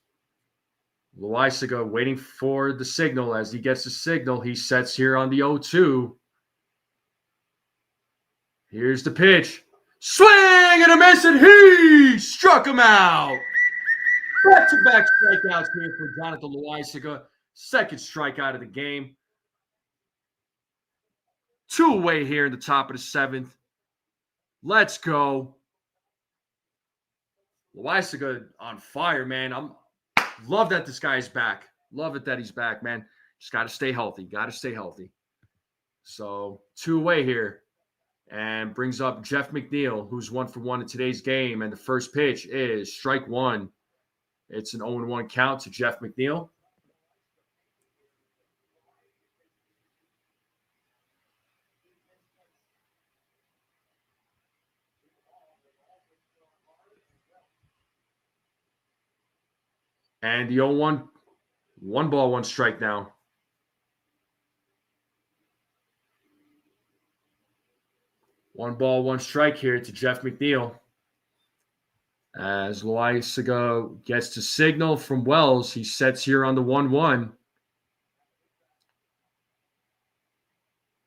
Loaisiga waiting for the signal. As he gets the signal, he sets here on the 0-2. Here's the pitch. Swing and a miss, and he struck him out. Back-to-back strikeouts here for Jonathan Loaisiga. Second strikeout of the game. 2 away here in the top of the 7th. Let's go. Loaisiga on fire, man. Love that this guy is back. Love it that he's back, man. Just got to stay healthy. So 2 away here. And brings up Jeff McNeil, who's 1 for 1 in today's game. And the first pitch is strike 1. It's an 0-1 count to Jeff McNeil. And the 0-1, 1 ball, 1 strike now. One ball, 1 strike here to Jeff McNeil. As Loaisiga gets to signal from Wells, he sets here on the 1-1.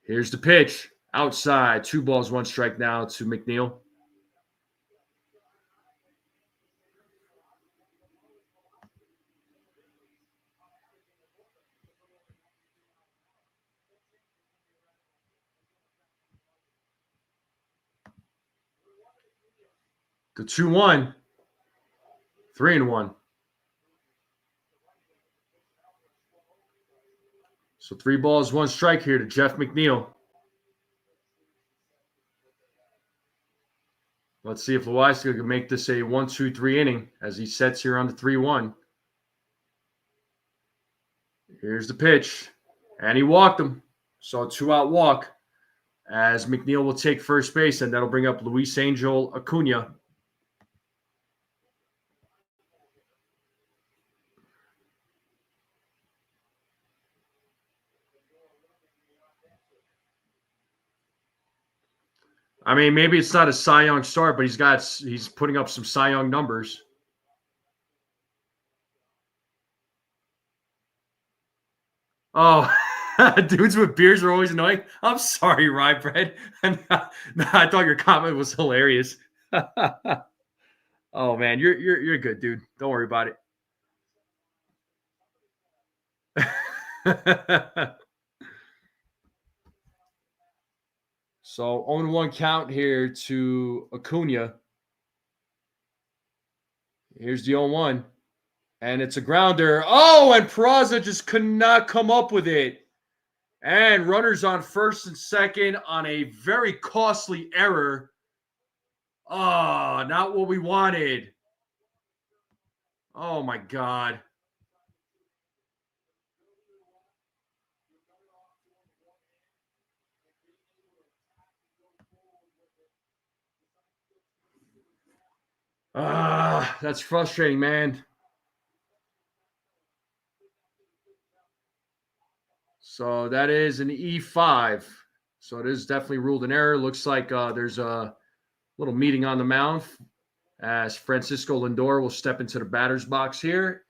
Here's the pitch. Outside. 2 balls, 1 strike now to McNeil. The 2-1. 3-1. So 3 balls, 1 strike here to Jeff McNeil. Let's see if Loizaga can make this a 1-2-3 inning as he sets here on the 3-1. Here's the pitch. And he walked him. So a 2-out walk as McNeil will take first base, and that'll bring up Luis Angel Acuna. I mean, maybe it's not a Cy Young start, but he's putting up some Cy Young numbers. Oh, dudes with beers are always annoying. I'm sorry, Rye Bread. I thought your comment was hilarious. Oh man, you're good, dude. Don't worry about it. So 0-1 count here to Acuna. Here's the 0-1. And it's a grounder. Oh, and Peraza just could not come up with it. And runners on first and second on a very costly error. Oh, not what we wanted. Oh, my God. That's frustrating, man. So that is an E5. So it is definitely ruled an error. Looks like there's a little meeting on the mound as Francisco Lindor will step into the batter's box here.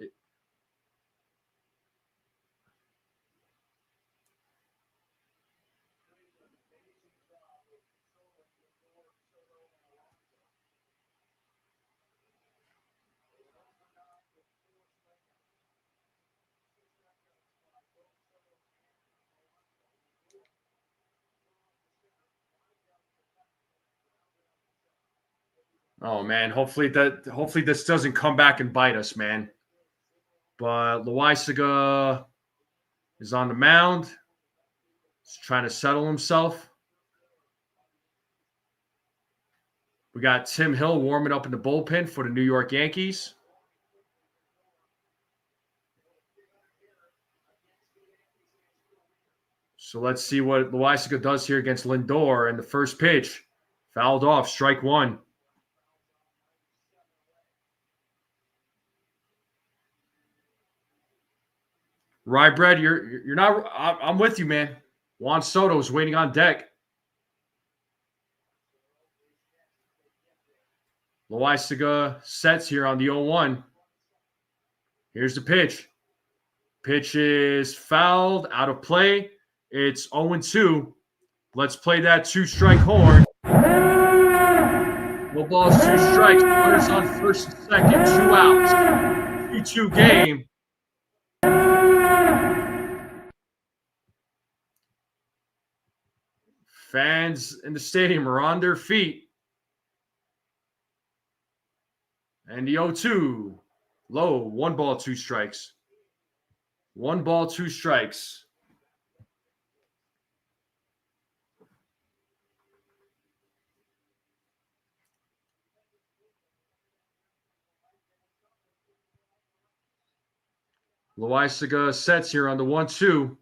Oh man, hopefully this doesn't come back and bite us, man. But Loizaga is on the mound. He's trying to settle himself. We got Tim Hill warming up in the bullpen for the New York Yankees. So let's see what Loizaga does here against Lindor. And the first pitch, fouled off, strike 1. Rye Bread, you're not. I'm with you, man. Juan Soto's waiting on deck. Loizaga sets here on the 0-1. Here's the pitch. Pitch is fouled, out of play. It's 0-2. Let's play that 2-strike horn. No balls, 2 strikes. Runners on first and second, 2 outs. 3-2 game. Fans in the stadium are on their feet. And the 0-2. Low. 1 ball, 2 strikes. 1 ball, 2 strikes. Loizaga sets here on the 1-2.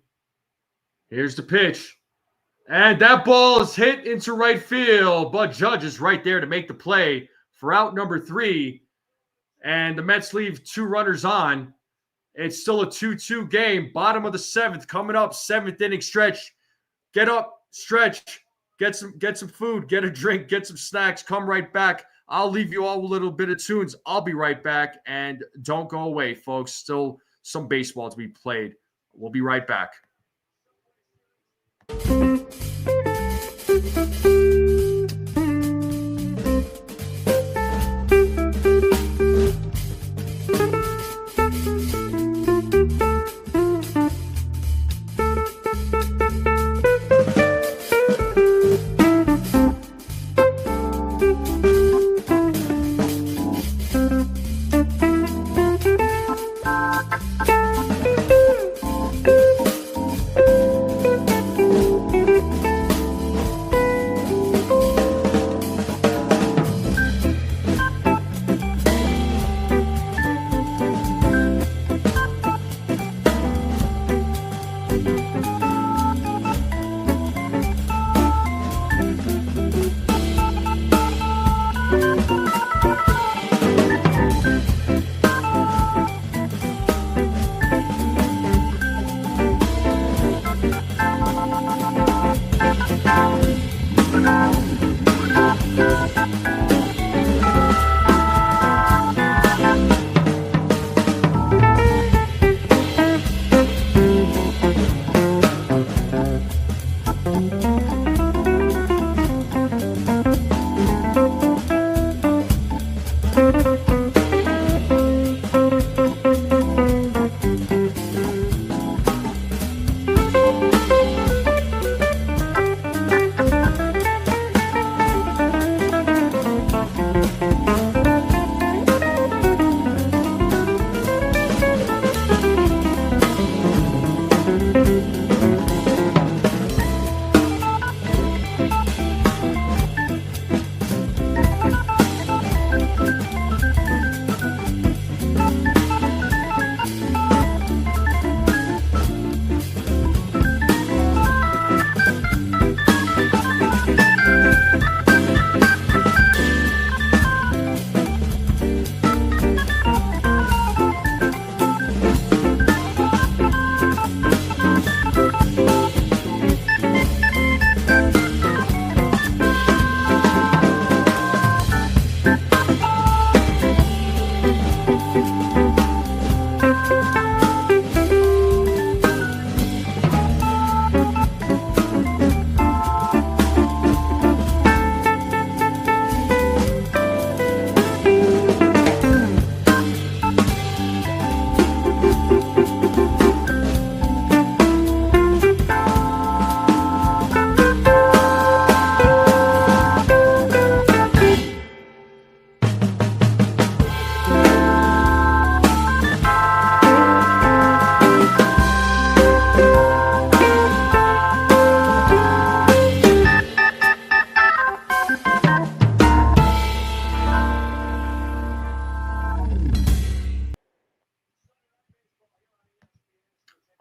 Here's the pitch. And that ball is hit into right field. Bud Judge is right there to make the play for out number 3. And the Mets leave 2 runners on. It's still a 2-2 game. Bottom of the 7th coming up. 7th inning stretch. Get up, stretch, get some food, get a drink, get some snacks. Come right back. I'll leave you all a little bit of tunes. I'll be right back. And don't go away, folks. Still some baseball to be played. We'll be right back.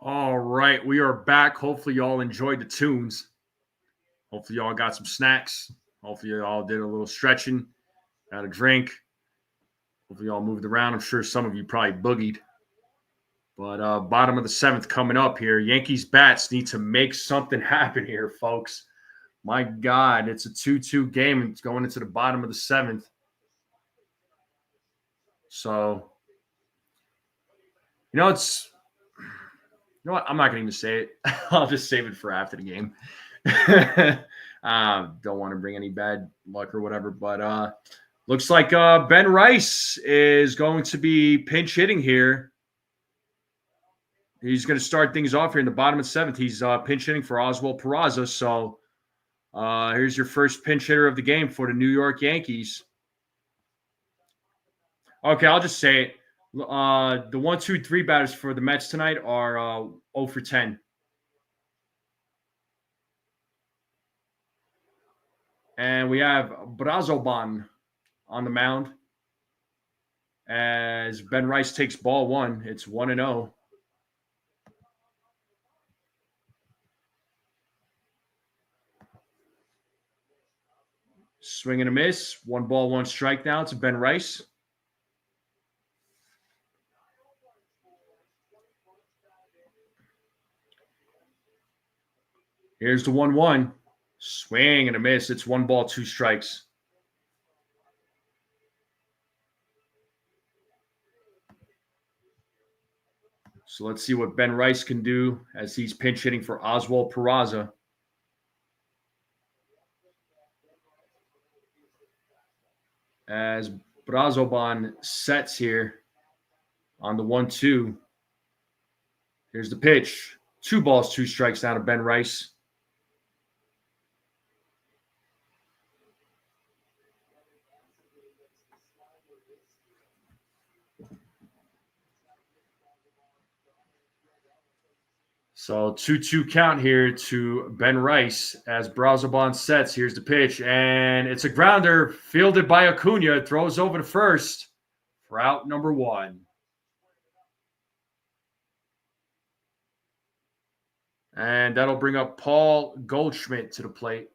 All right, we are back. Hopefully, y'all enjoyed the tunes. Hopefully, y'all got some snacks. Hopefully, y'all did a little stretching, had a drink. Hopefully, y'all moved around. I'm sure some of you probably boogied. But bottom of the seventh coming up here. Yankees bats need to make something happen here, folks. My God, it's a 2-2 game. It's going into the bottom of the seventh. So, you know what? I'm not going to even say it. I'll just save it for after the game. Don't want to bring any bad luck or whatever. But looks like Ben Rice is going to be pinch hitting here. He's going to start things off here in the bottom of the seventh. He's pinch hitting for Oswald Peraza. So here's your first pinch hitter of the game for the New York Yankees. Okay, I'll just say it. The 1, 2, 3 batters for the Mets tonight are 0 for 10. And we have Brazoban on the mound as Ben Rice takes ball one. It's 1-0. Swing and a miss. 1 ball, 1 strike now to Ben Rice. Here's the 1-1. Swing and a miss. It's 1 ball, 2 strikes. So let's see what Ben Rice can do as he's pinch hitting for Oswald Peraza. As Brazoban sets here on the 1-2. Here's the pitch. 2 balls, 2 strikes now to Ben Rice. So 2-2 count here to Ben Rice as Brazoban sets. Here's the pitch, and it's a grounder fielded by Acuna. Throws over to first for out number 1. And that'll bring up Paul Goldschmidt to the plate.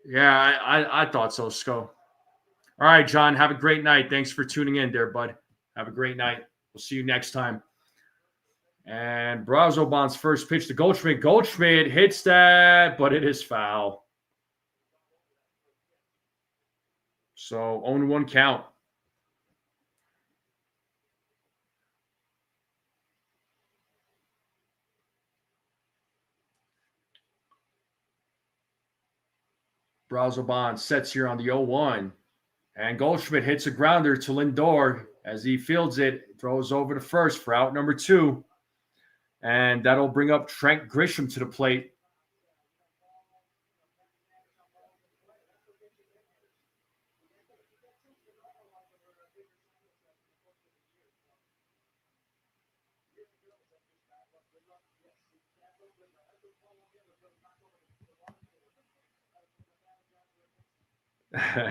Yeah, I thought so, Sco. All right, John, have a great night. Thanks for tuning in there, bud. Have a great night. We'll see you next time. And Brazoban's first pitch to Goldschmidt. Goldschmidt hits that, but it is foul. So 0-1 count. Brazoban sets here on the 0-1. And Goldschmidt hits a grounder to Lindor as he fields it, throws over to first for out number 2. And that'll bring up Trent Grisham to the plate.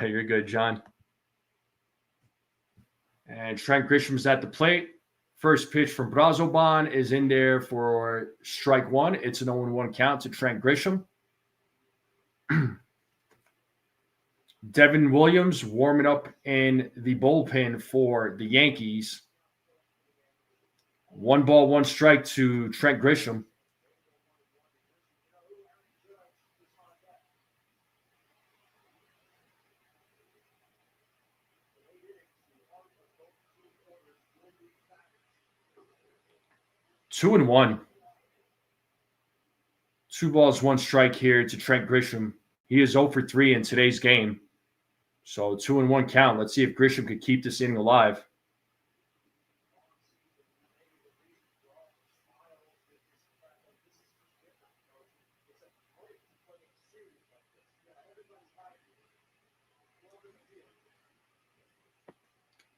You're good, John. And Trent Grisham's at the plate. First pitch from Brazoban is in there for strike 1. It's an 0-1 count to Trent Grisham. Devin Williams warming up in the bullpen for the Yankees. 1 ball, 1 strike to Trent Grisham. Two and 1. 2 balls, 1 strike here to Trent Grisham. He is 0 for 3 in today's game. So 2-1 count. Let's see if Grisham could keep this inning alive.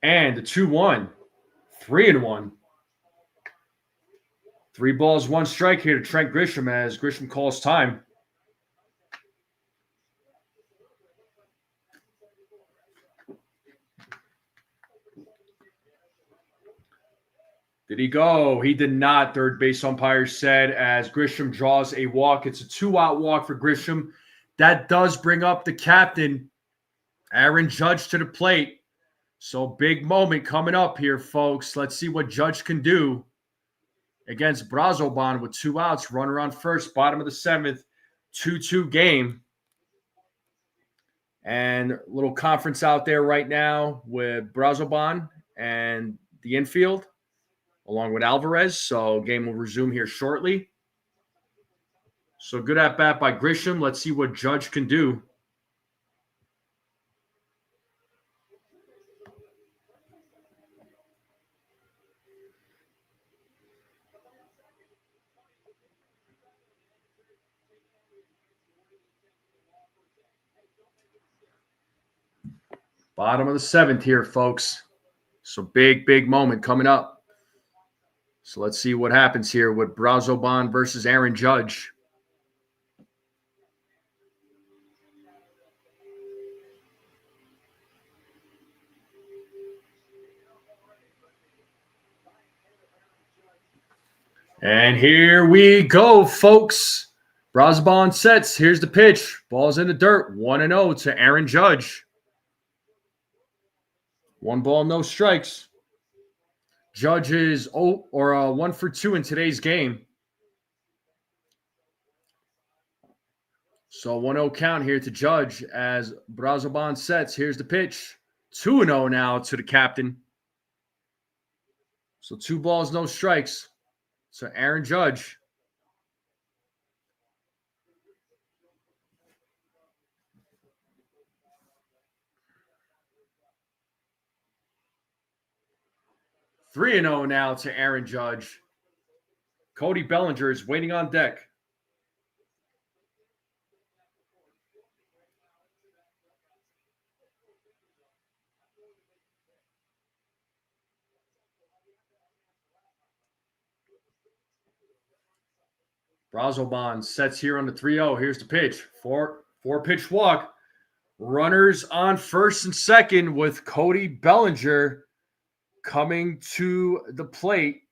And the 2-1. 3-1. 3 balls, 1 strike here to Trent Grisham as Grisham calls time. Did he go? He did not, third base umpire said, as Grisham draws a walk. It's a 2-out walk for Grisham. That does bring up the captain, Aaron Judge, to the plate. So big moment coming up here, folks. Let's see what Judge can do against Brazoban with 2 outs. Runner on first, bottom of the 7th, 2-2 game. And a little conference out there right now with Brazoban and the infield, along with Alvarez. So game will resume here shortly. So good at bat by Grisham. Let's see what Judge can do. Bottom of the 7th here, folks. So big moment coming up. So let's see what happens here with Brazoban versus Aaron Judge. And here we go, folks. Brazoban sets. Here's the pitch. Ball's in the dirt. 1-0 to Aaron Judge. 1 ball, no strikes. Judge is 1 for 2 in today's game. So 1-0 count here to Judge as Brazoban sets. Here's the pitch. 2-0 now to the captain. So 2 balls, no strikes. So Aaron Judge. Three and 0 now to Aaron Judge. Cody Bellinger is waiting on deck. Brazoban sets here on the 3-0. Here's the pitch. Four pitch walk. Runners on first and second with Cody Bellinger coming to the plate.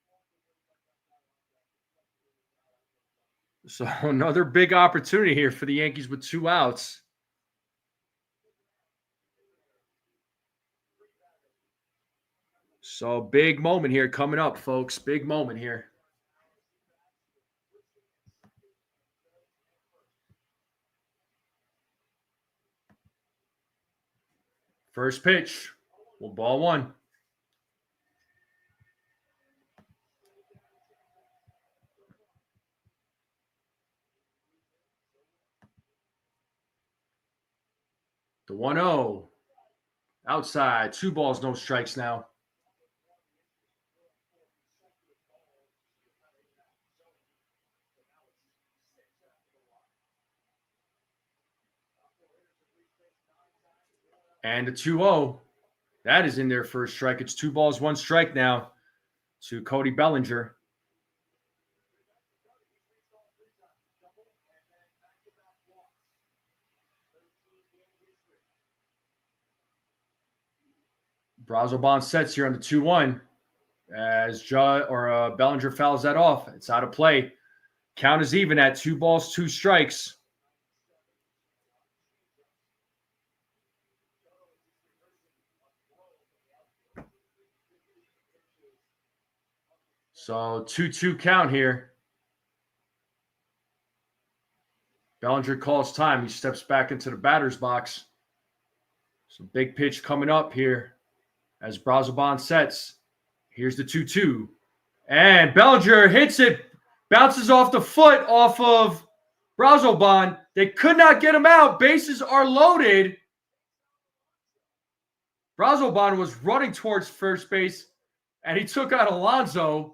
So another big opportunity here for the Yankees with 2 outs. So big moment here coming up, folks. Big moment here. First pitch. Well, ball 1. The 1-0. Outside. 2 balls, no strikes now. And the 2-0. That is in there for a strike. It's 2 balls, 1 strike now to Cody Bellinger. Braun sets here on the 2-1 as Bellinger fouls that off. It's out of play. Count is even at 2 balls, 2 strikes. So 2-2 count here. Bellinger calls time. He steps back into the batter's box. Some big pitch coming up here as Braun sets. Here's the 2-2. And Bellinger hits it. Bounces off the foot off of Braun. They could not get him out. Bases are loaded. Braun was running towards first base, and he took out Alonso.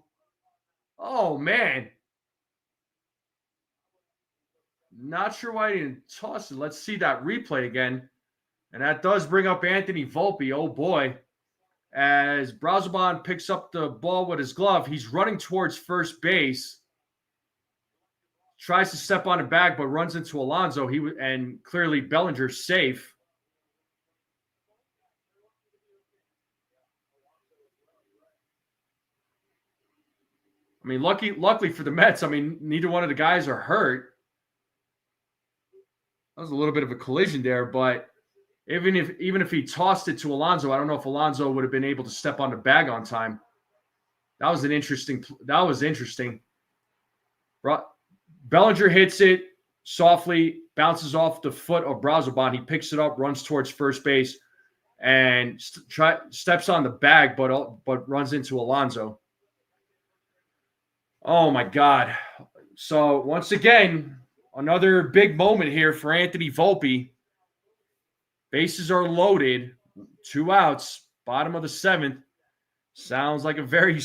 Oh, man. Not sure why he didn't toss it. Let's see that replay again. And that does bring up Anthony Volpe. Oh, boy. As Braun picks up the ball with his glove, he's running towards first base. Tries to step on the bag, but runs into Alonso. And clearly Bellinger's safe. I mean, luckily for the Mets, I mean, neither one of the guys are hurt. That was a little bit of a collision there, but even if he tossed it to Alonso, I don't know if Alonso would have been able to step on the bag on time. That was interesting. Bellinger hits it softly, bounces off the foot of Braun. He picks it up, runs towards first base, and steps on the bag, but runs into Alonso. Oh, my God. So, once again, another big moment here for Anthony Volpe. Bases are loaded. 2 outs. Bottom of the 7th. Sounds like a very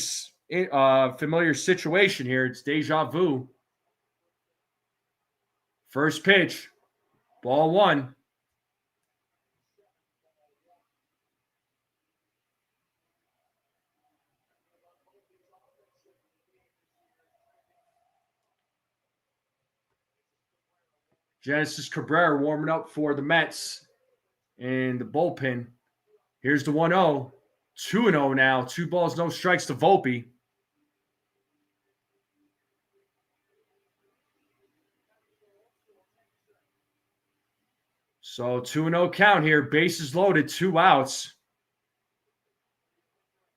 familiar situation here. It's deja vu. First pitch. Ball 1. Genesis Cabrera warming up for the Mets in the bullpen. Here's the 1-0. 2-0 now. 2 balls, no strikes to Volpe. So 2-0 count here. Bases loaded. 2 outs.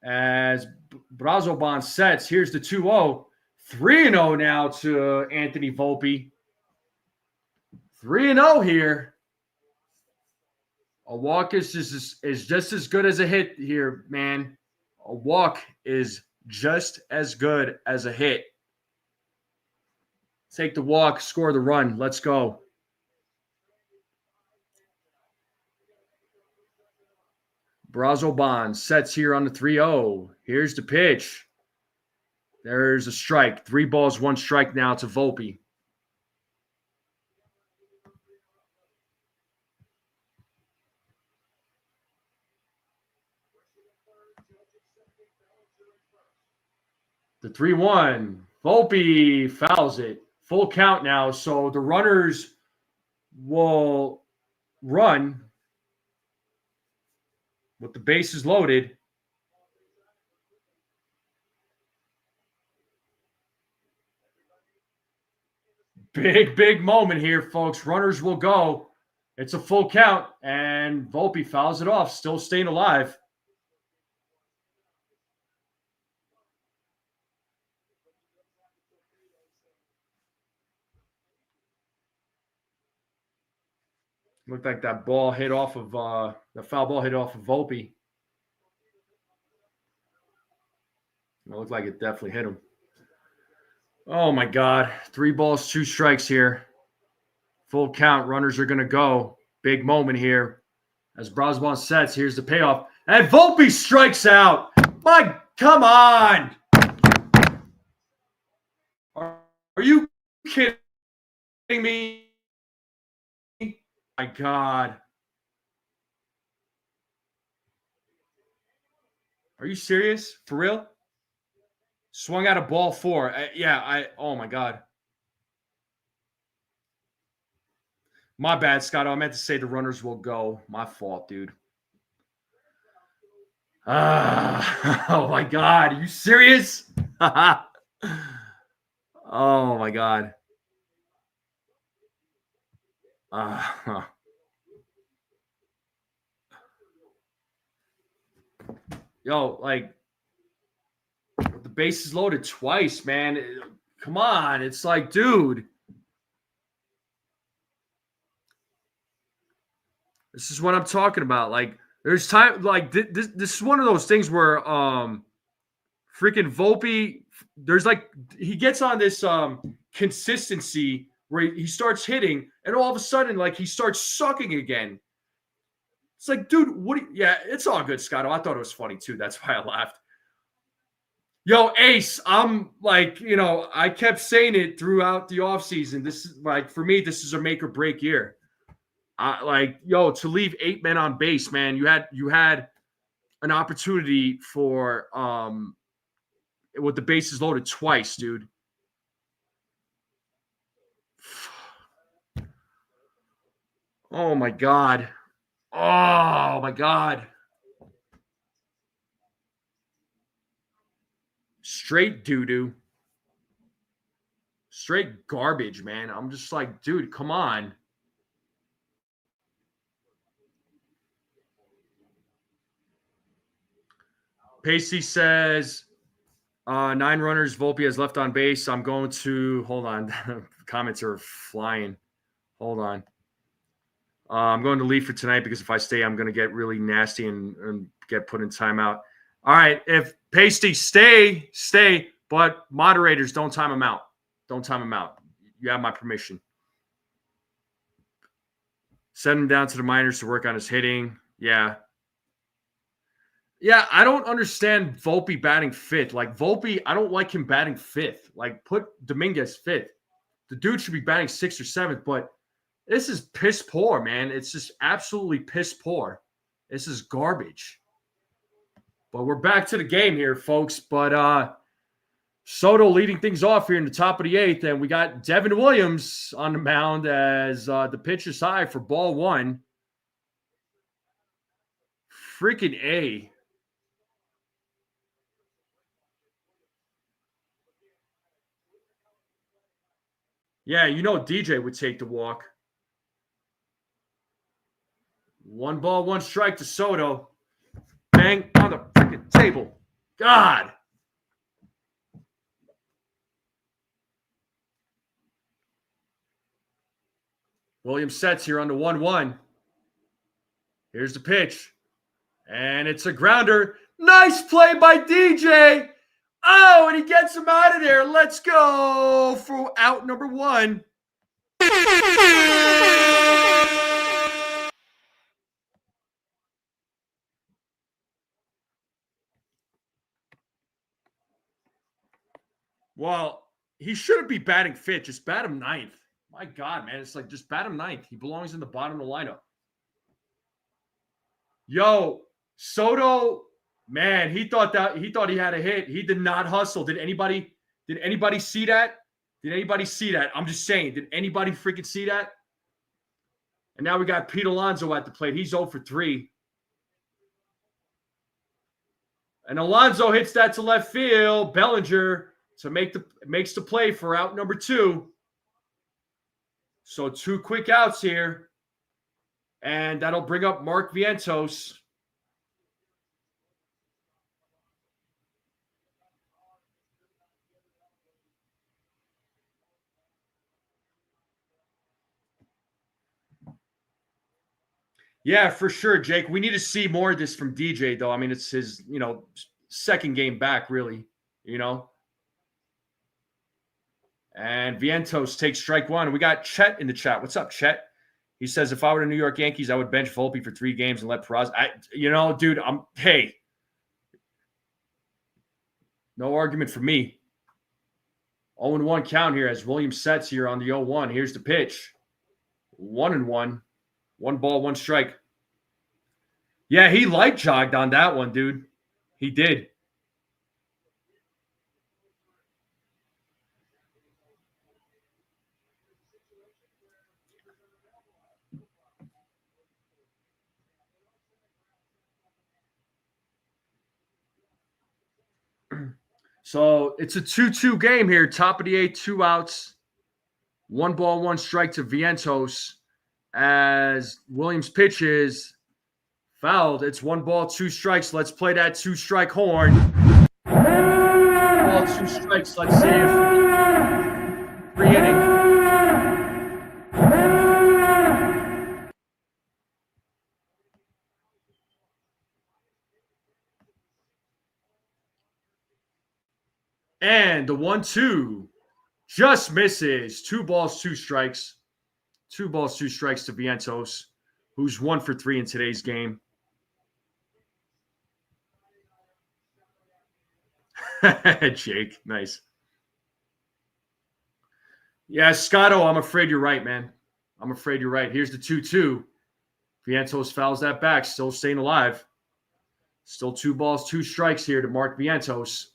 As Braun sets. Here's the 2-0. 3-0 now to Anthony Volpe. 3-0 here. A walk is just as good as a hit here, man. A walk is just as good as a hit. Take the walk, score the run. Let's go. Braun sets here on the 3-0. Here's the pitch. There's a strike. 3 balls, 1 strike now to Volpe. The 3-1. Volpe fouls it. Full count now. So the runners will run with the bases loaded. Big moment here, folks. Runners will go. It's a full count, and Volpe fouls it off, still staying alive. Looked like that ball hit off of the foul ball hit off of Volpe. It looked like it definitely hit him. Oh my God. 3 balls, 2 strikes here. Full count. Runners are going to go. Big moment here. As Broswell sets, here's the payoff. And Volpe strikes out. Come on. Are you kidding me? My God. Are you serious? For real? Swung out a ball 4. Oh my God. My bad, Scotto. I meant to say the runners will go. My fault, dude. Oh my God. Are you serious? Oh my God. Yo, like, the base is loaded twice, man. Come on. It's like, dude. This is what I'm talking about. Like, there's time, like, this is one of those things where freaking Volpe, there's like, he gets on this consistency where he starts hitting, and all of a sudden, like, he starts sucking again. It's like, dude, yeah, it's all good, Scotto. I thought it was funny too. That's why I laughed. Yo, Ace, I'm like, I kept saying it throughout the offseason. This is like, for me, this is a make or break year. To leave 8 men on base, man, you had an opportunity for with the bases loaded twice, dude. Oh my God. Oh my God. Straight doo-doo. Straight garbage, man. I'm just like, dude, come on. Pacey says 9 runners Volpe has left on base. I'm going to hold on. Comments are flying. Hold on. I'm going to leave for tonight because if I stay, I'm going to get really nasty and get put in timeout. All right. If Pasty, stay, but moderators, don't time him out. Don't time him out. You have my permission. Send him down to the minors to work on his hitting. Yeah. Yeah, I don't understand Volpe batting 5th. Like, Volpe, I don't like him batting 5th. Like, put Dominguez 5th. The dude should be batting 6th or 7th, but this is piss poor, man. It's just absolutely piss poor. This is garbage. But we're back to the game here, folks. But Soto leading things off here in the top of the 8th, and we got Devin Williams on the mound as the pitch is high for ball 1. Freaking A. Yeah, DJ would take the walk. 1 ball, 1 strike to Soto. Bang on the freaking table. God. Williams sets here on the 1-1. Here's the pitch. And it's a grounder. Nice play by DJ. Oh, and he gets him out of there. Let's go for out number 1. Well, he shouldn't be batting 5th. Just bat him 9th. My God, man. It's like, just bat him 9th. He belongs in the bottom of the lineup. Yo, Soto, man, he thought he had a hit. He did not hustle. Did anybody see that? Did anybody see that? I'm just saying, did anybody freaking see that? And now we got Pete Alonso at the plate. He's 0 for 3. And Alonso hits that to left field. Bellinger makes the play for out number 2. So 2 quick outs here. And that'll bring up Mark Vientos. Yeah, for sure, Jake. We need to see more of this from DJ, though. I mean, it's his, second game back, really, And Vientos takes strike 1. We got Chet in the chat. What's up, Chet? He says, if I were the New York Yankees, I would bench Volpe for 3 games and let Peraza. Dude, hey, no argument for me. 0-1 count here as Williams sets here on the 0-1. Here's the pitch. 1-1. 1 ball, 1 strike. Yeah, he light jogged on that one, dude. He did. So it's a 2-2 game here. Top of the 8th, 2 outs. 1 ball, 1 strike to Vientos as Williams pitches. Fouled. It's 1 ball, 2 strikes. Let's play that 2-strike horn. 1 ball, 2 strikes. Let's see if 3 inning. And the 1-2 just misses. 2 balls, 2 strikes. 2 balls, 2 strikes to Vientos, who's 1 for 3 in today's game. Jake, nice. Yeah, Scotto, I'm afraid you're right, man. I'm afraid you're right. Here's the 2-2. Vientos fouls that back, still staying alive. Still 2 balls, 2 strikes here to Mark Vientos.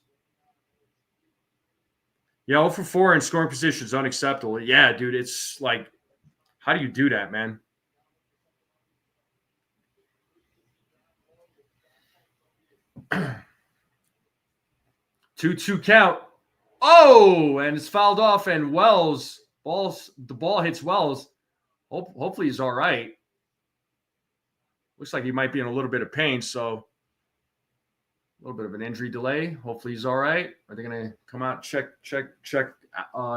Yeah, 0 for 4 in scoring position is unacceptable. Yeah, dude, it's like, how do you do that, man? Two count. Oh, and it's fouled off, and the ball hits Wells. Hopefully he's all right. Looks like he might be in a little bit of pain, so a little bit of an injury delay. Hopefully he's all right. Are they going to come out and check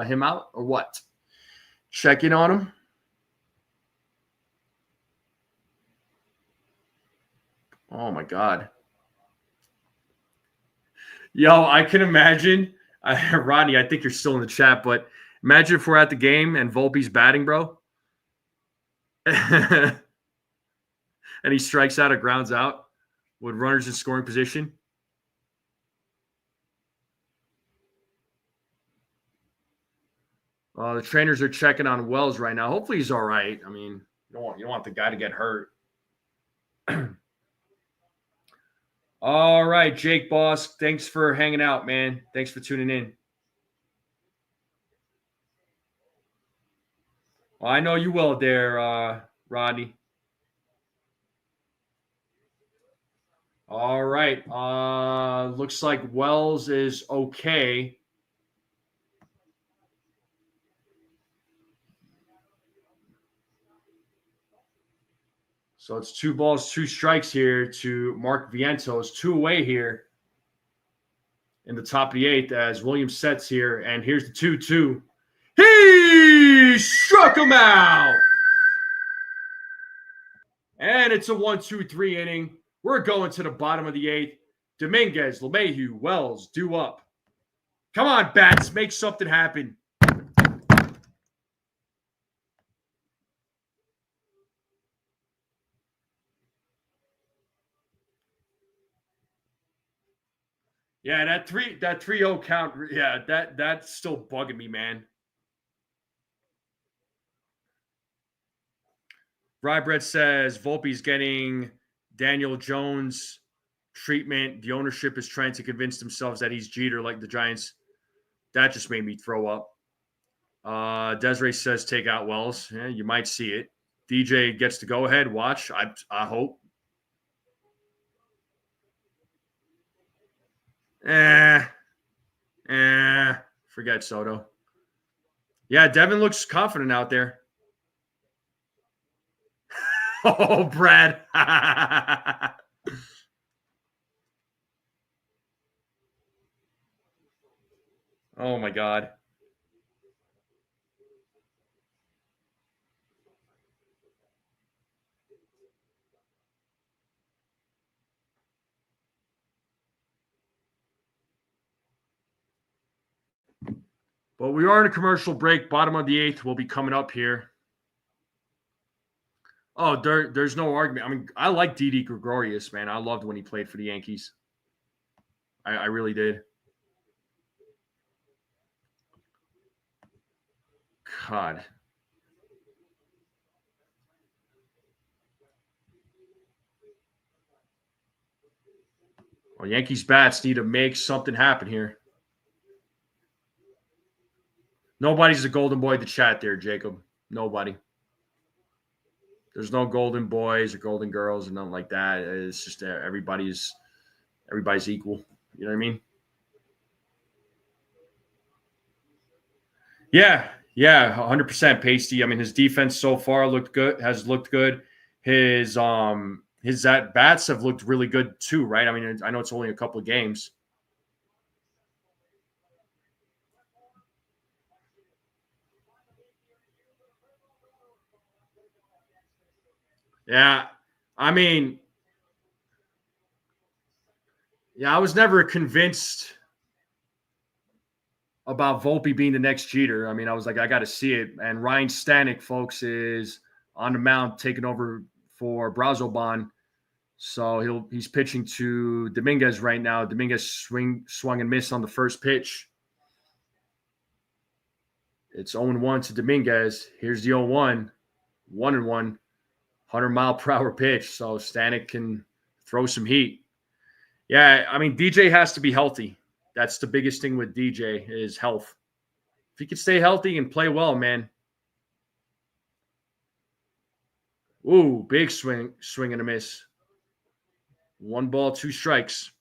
him out or what? Check in on him? Oh, my God. Yo, I can imagine. Rodney, I think you're still in the chat, but imagine if we're at the game and Volpe's batting, bro. And he strikes out or grounds out with runners in scoring position. The trainers are checking on Wells right now. Hopefully he's all right. I mean, you don't want the guy to get hurt. All right, Jake Boss. Thanks for hanging out, man. Thanks for tuning in. Well, I know you will there, Rodney. All right. Looks like Wells is okay. So it's 2 balls, 2 strikes here to Mark Vientos. 2 away here in the top of the 8th as Williams sets here. And here's the 2-2. He struck him out. And it's a 1-2-3 inning. We're going to the bottom of the 8th. Dominguez, LeMahieu, Wells, due up. Come on, bats. Make something happen. Yeah, that 3-0 count. Yeah, that's still bugging me, man. Rybread says Volpe's getting Daniel Jones treatment. The ownership is trying to convince themselves that he's Jeter like the Giants. That just made me throw up. Desiree says take out Wells. Yeah, you might see it. DJ gets to go ahead. Watch. I hope. Forget Soto. Yeah, Devin looks confident out there. Oh, Brad. Oh, my God. But we are in a commercial break. Bottom of the 8th will be coming up here. Oh, there's no argument. I mean, I like Didi Gregorius, man. I loved when he played for the Yankees. I really did. God. Well, Yankees bats need to make something happen here. Nobody's a golden boy to chat there, Jacob. Nobody. There's no golden boys or golden girls and nothing like that. It's just everybody's equal. You know what I mean? Yeah, 100% Pasty. I mean, his defense so far has looked good. His at bats have looked really good too, right? I mean, I know it's only a couple of games. Yeah, I mean, yeah, I was never convinced about Volpe being the next Jeter. I mean, I was like, I got to see it. And Ryan Stanek, folks, is on the mound taking over for Brazoban. So he's pitching to Dominguez right now. Dominguez swung and missed on the first pitch. It's 0-1 to Dominguez. Here's the 0-1, 1-1, 100-mile-per-hour pitch. So Stanek can throw some heat. Yeah, I mean, DJ has to be healthy. That's the biggest thing with DJ is health. If he can stay healthy and play well, man. Ooh, big swing and a miss. 1 ball, 2 strikes.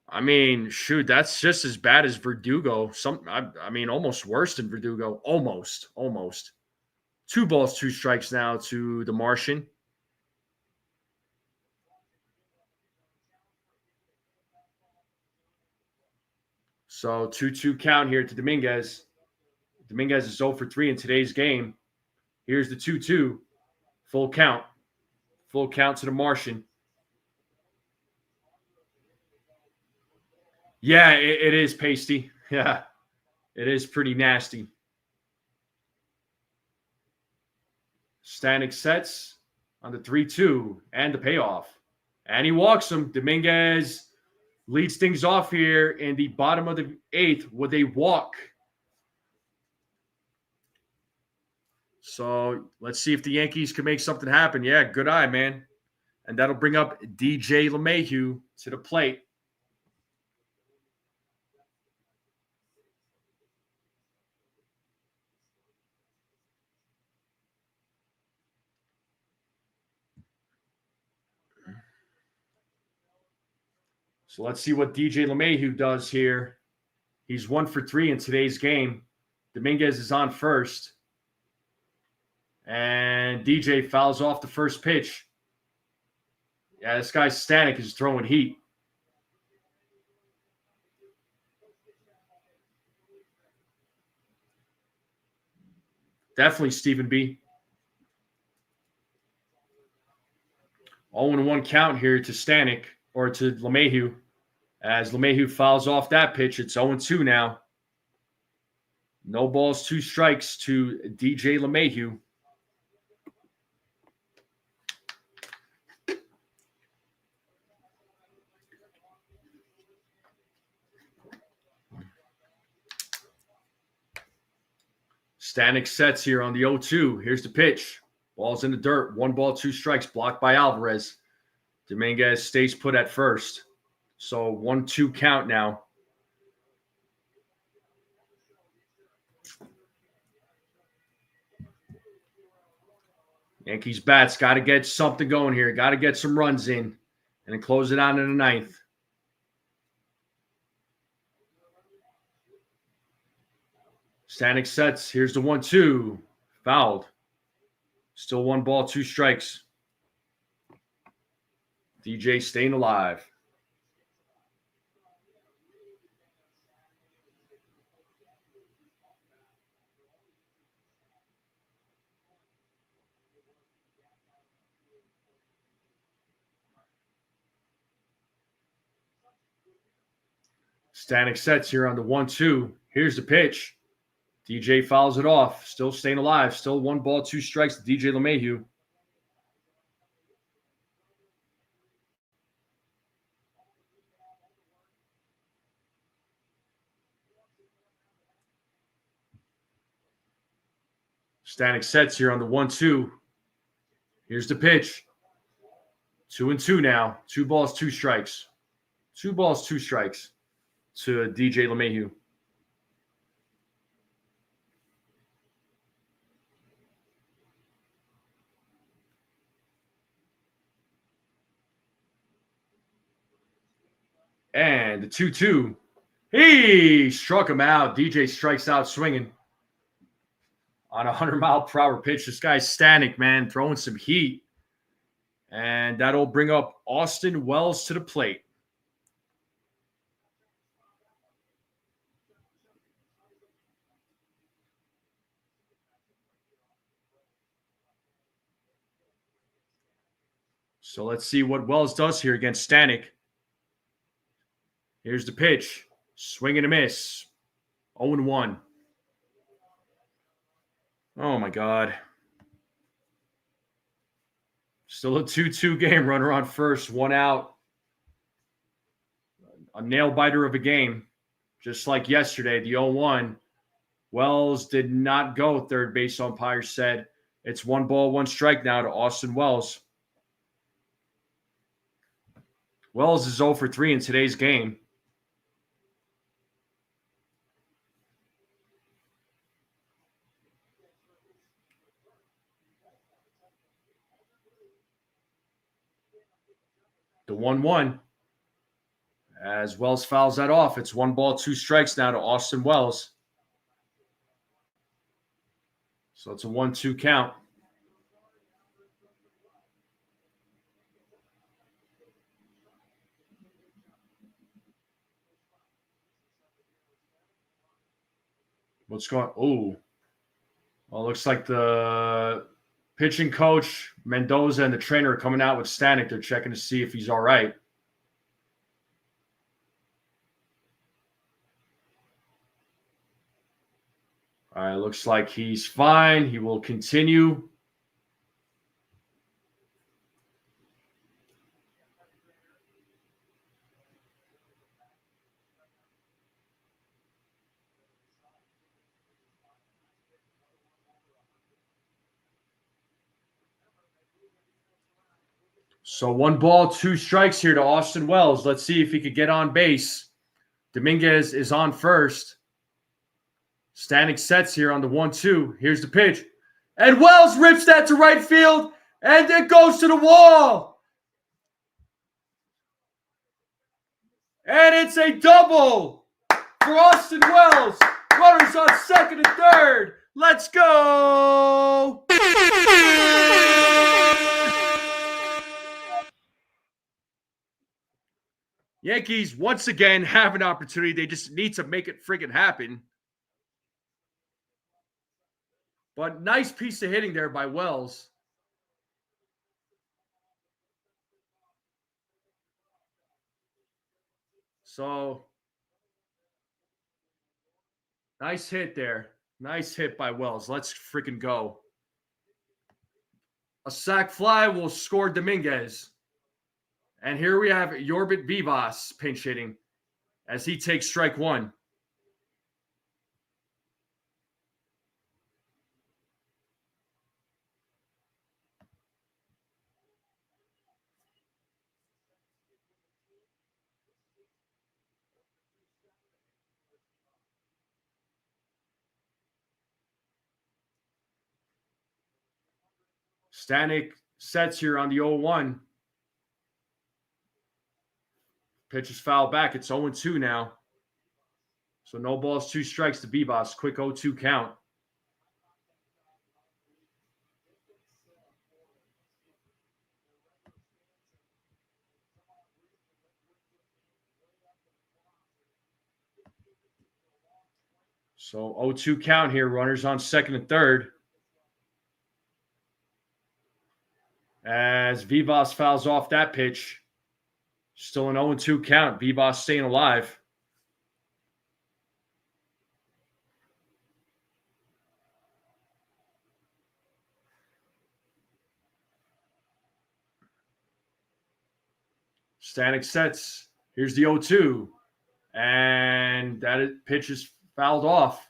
I mean, shoot, that's just as bad as Verdugo. I mean, almost worse than Verdugo. Almost. 2 balls, 2 strikes now to the Martian. So 2-2 count here to Dominguez. Dominguez is 0 for 3 in today's game. Here's the 2-2. Full count. Full count to the Martian. Yeah, it is pasty. Yeah, it is pretty nasty. Stanek sets on the 3-2 and the payoff. And he walks him. Dominguez leads things off here in the bottom of the 8th with a walk. So let's see if the Yankees can make something happen. Yeah, good eye, man. And that'll bring up DJ LeMahieu to the plate. So let's see what DJ LeMahieu does here. He's 1 for 3 in today's game. Dominguez is on first. And DJ fouls off the first pitch. Yeah, this guy Stanek is throwing heat. Definitely Stephen B. 0-1 count here to Stanek or to LeMahieu. As LeMahieu fouls off that pitch, it's 0-2 now. No balls, 2 strikes to DJ LeMahieu. Stanek sets here on the 0-2. Here's the pitch. Ball's in the dirt. 1 ball, 2 strikes. Blocked by Alvarez. Dominguez stays put at first. So 1-2 count now. Yankees bats got to get something going here. Got to get some runs in and then close it out in the 9th. Stanek sets. Here's the 1-2. Fouled. Still 1 ball, 2 strikes. DJ staying alive. Stanek sets here on the 1-2. Here's the pitch. DJ fouls it off. Still staying alive. Still 1 ball, 2 strikes to DJ LeMahieu. Stanek sets here on the 1-2. Here's the pitch. 2-2 now. 2 balls, 2 strikes. 2 balls, 2 strikes to DJ LeMahieu. And the 2-2. He struck him out. DJ strikes out swinging on a 100-mile-per-hour pitch. This guy's Stanek, man, throwing some heat. And that'll bring up Austin Wells to the plate. So let's see what Wells does here against Stanek. Here's the pitch. Swing and a miss. 0-1. Oh, my God. Still a 2-2 game. Runner on first. 1 out. A nail-biter of a game. Just like yesterday, the 0-1. Wells did not go. Third base umpire said it's 1 ball, 1 strike now to Austin Wells. Wells is 0 for 3 in today's game. The 1-1. As Wells fouls that off, it's 1 ball, 2 strikes now to Austin Wells. So it's a 1-2 count. What's going on? Oh. Well, looks like the pitching coach, Mendoza, and the trainer are coming out with Stanek. They're checking to see if he's all right. All right, looks like he's fine. He will continue. So 1 ball, 2 strikes here to Austin Wells. Let's see if he could get on base. Dominguez is on first. Stanek sets here on the 1-2. Here's the pitch. And Wells rips that to right field, and it goes to the wall. And it's a double for Austin Wells. Runners on second and third. Let's go. Yankees once again have an opportunity. They just need to make it friggin' happen. But nice piece of hitting there by Wells. So, nice hit there. Nice hit by Wells. Let's freaking go. A sac fly will score Dominguez. And here we have Yorbit Vivas pinch hitting as he takes strike 1. Stanek sets here on the 0-1. Pitch is fouled back. It's 0-2 now. So no balls, 2 strikes to Vivas. Quick 0-2 count. So 0-2 count here. Runners on second and third. As Vivas fouls off that pitch. Still an 0-2 count. Vivas staying alive. Stanek sets. Here's the 0-2. And that pitch is fouled off.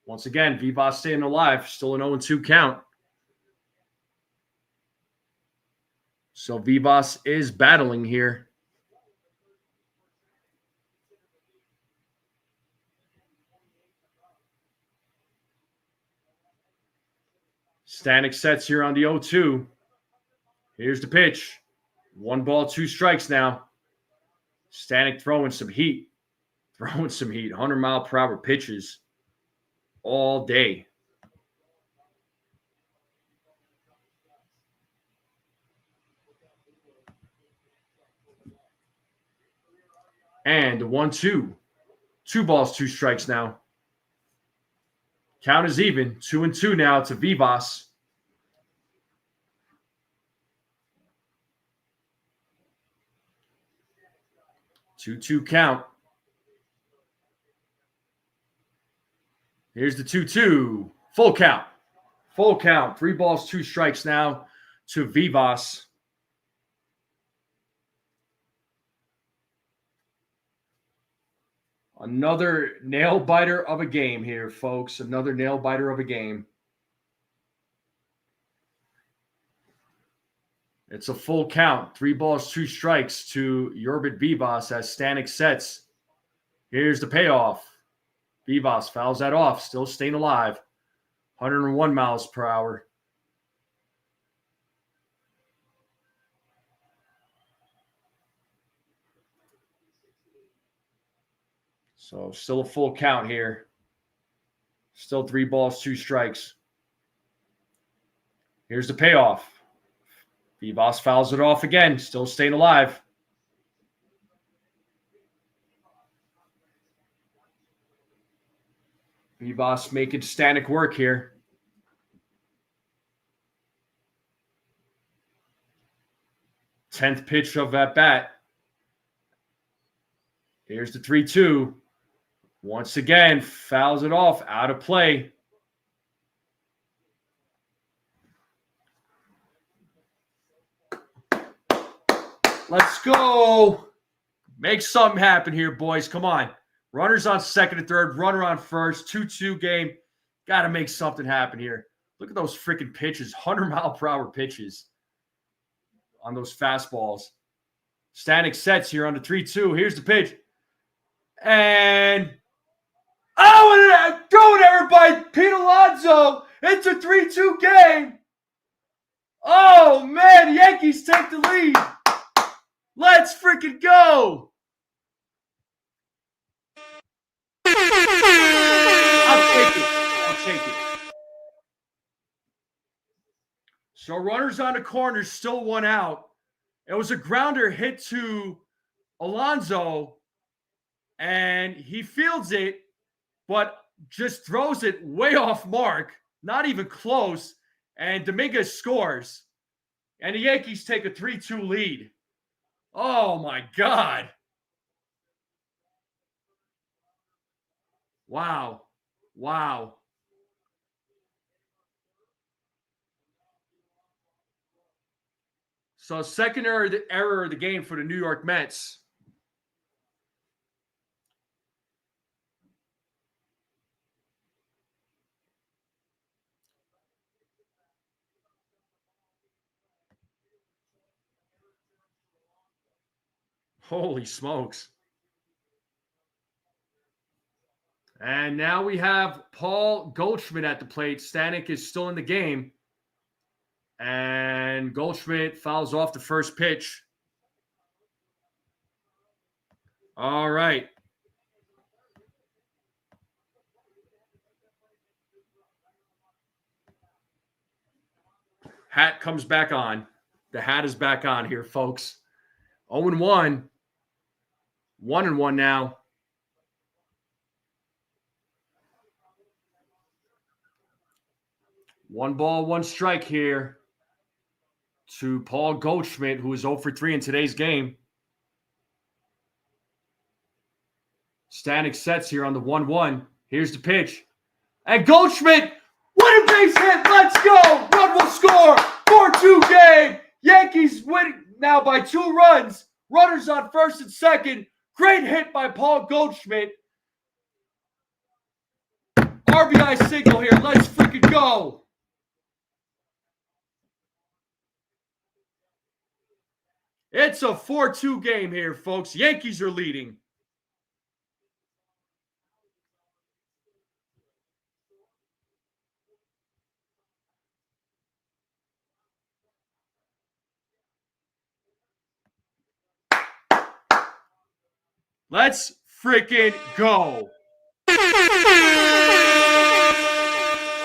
Once again, Vivas staying alive. Still an 0-2 count. So Vivas is battling here. Stanek sets here on the 0-2. Here's the pitch. 1 ball, 2 strikes now. Stanek throwing some heat. 100-mile-per-hour pitches all day. And 1-2. 2 balls, 2 strikes now. Count is even. 2-2 now to Vivas. Two count. Here's the 2-2. Full count. 3 balls, 2 strikes now to Vivas. Another nail biter of a game here, folks. Another nail biter of a game. It's a full count. 3 balls, 2 strikes to York Vivas as Stanek sets. Here's the payoff. Vivas fouls that off. Still staying alive. 101 miles per hour. So still a full count here. Still 3 balls, 2 strikes. Here's the payoff. Vivas fouls it off again. Still staying alive. Vivas making Stanek work here. Tenth pitch of that bat. Here's the 3-2. Once again, fouls it off. Out of play. Let's go. Make something happen here, boys. Come on. Runners on second and third. Runner on first. 2-2 game. Got to make something happen here. Look at those freaking pitches. 100-mile-per-hour pitches on those fastballs. Stanek sets here on the 3-2. Here's the pitch. And going everybody. Pete Alonso. It's a 3-2 game. Oh, man. The Yankees take the lead. Let's freaking go. I'll take it. So runners on the corner, still 1 out. It was a grounder hit to Alonso, and he fields it, but just throws it way off mark, not even close, and Dominguez scores. And the Yankees take a 3-2 lead. Oh, my God. Wow. So second error of the game for the New York Mets. Holy smokes. And now we have Paul Goldschmidt at the plate. Stanek is still in the game. And Goldschmidt fouls off the first pitch. All right. Hat comes back on. The hat is back on here, folks. 0-1. 1-1 now. One ball, 1 strike here to Paul Goldschmidt, who is 0 for 3 in today's game. Stanek sets here on the 1-1. Here's the pitch. And Goldschmidt, what a base hit. Let's go. Run will score. 4-2 game. Yankees win now by 2 runs. Runners on first and second. Great hit by Paul Goldschmidt. RBI single here. Let's freaking go. It's a 4-2 game here, folks. Yankees are leading. Let's freaking go.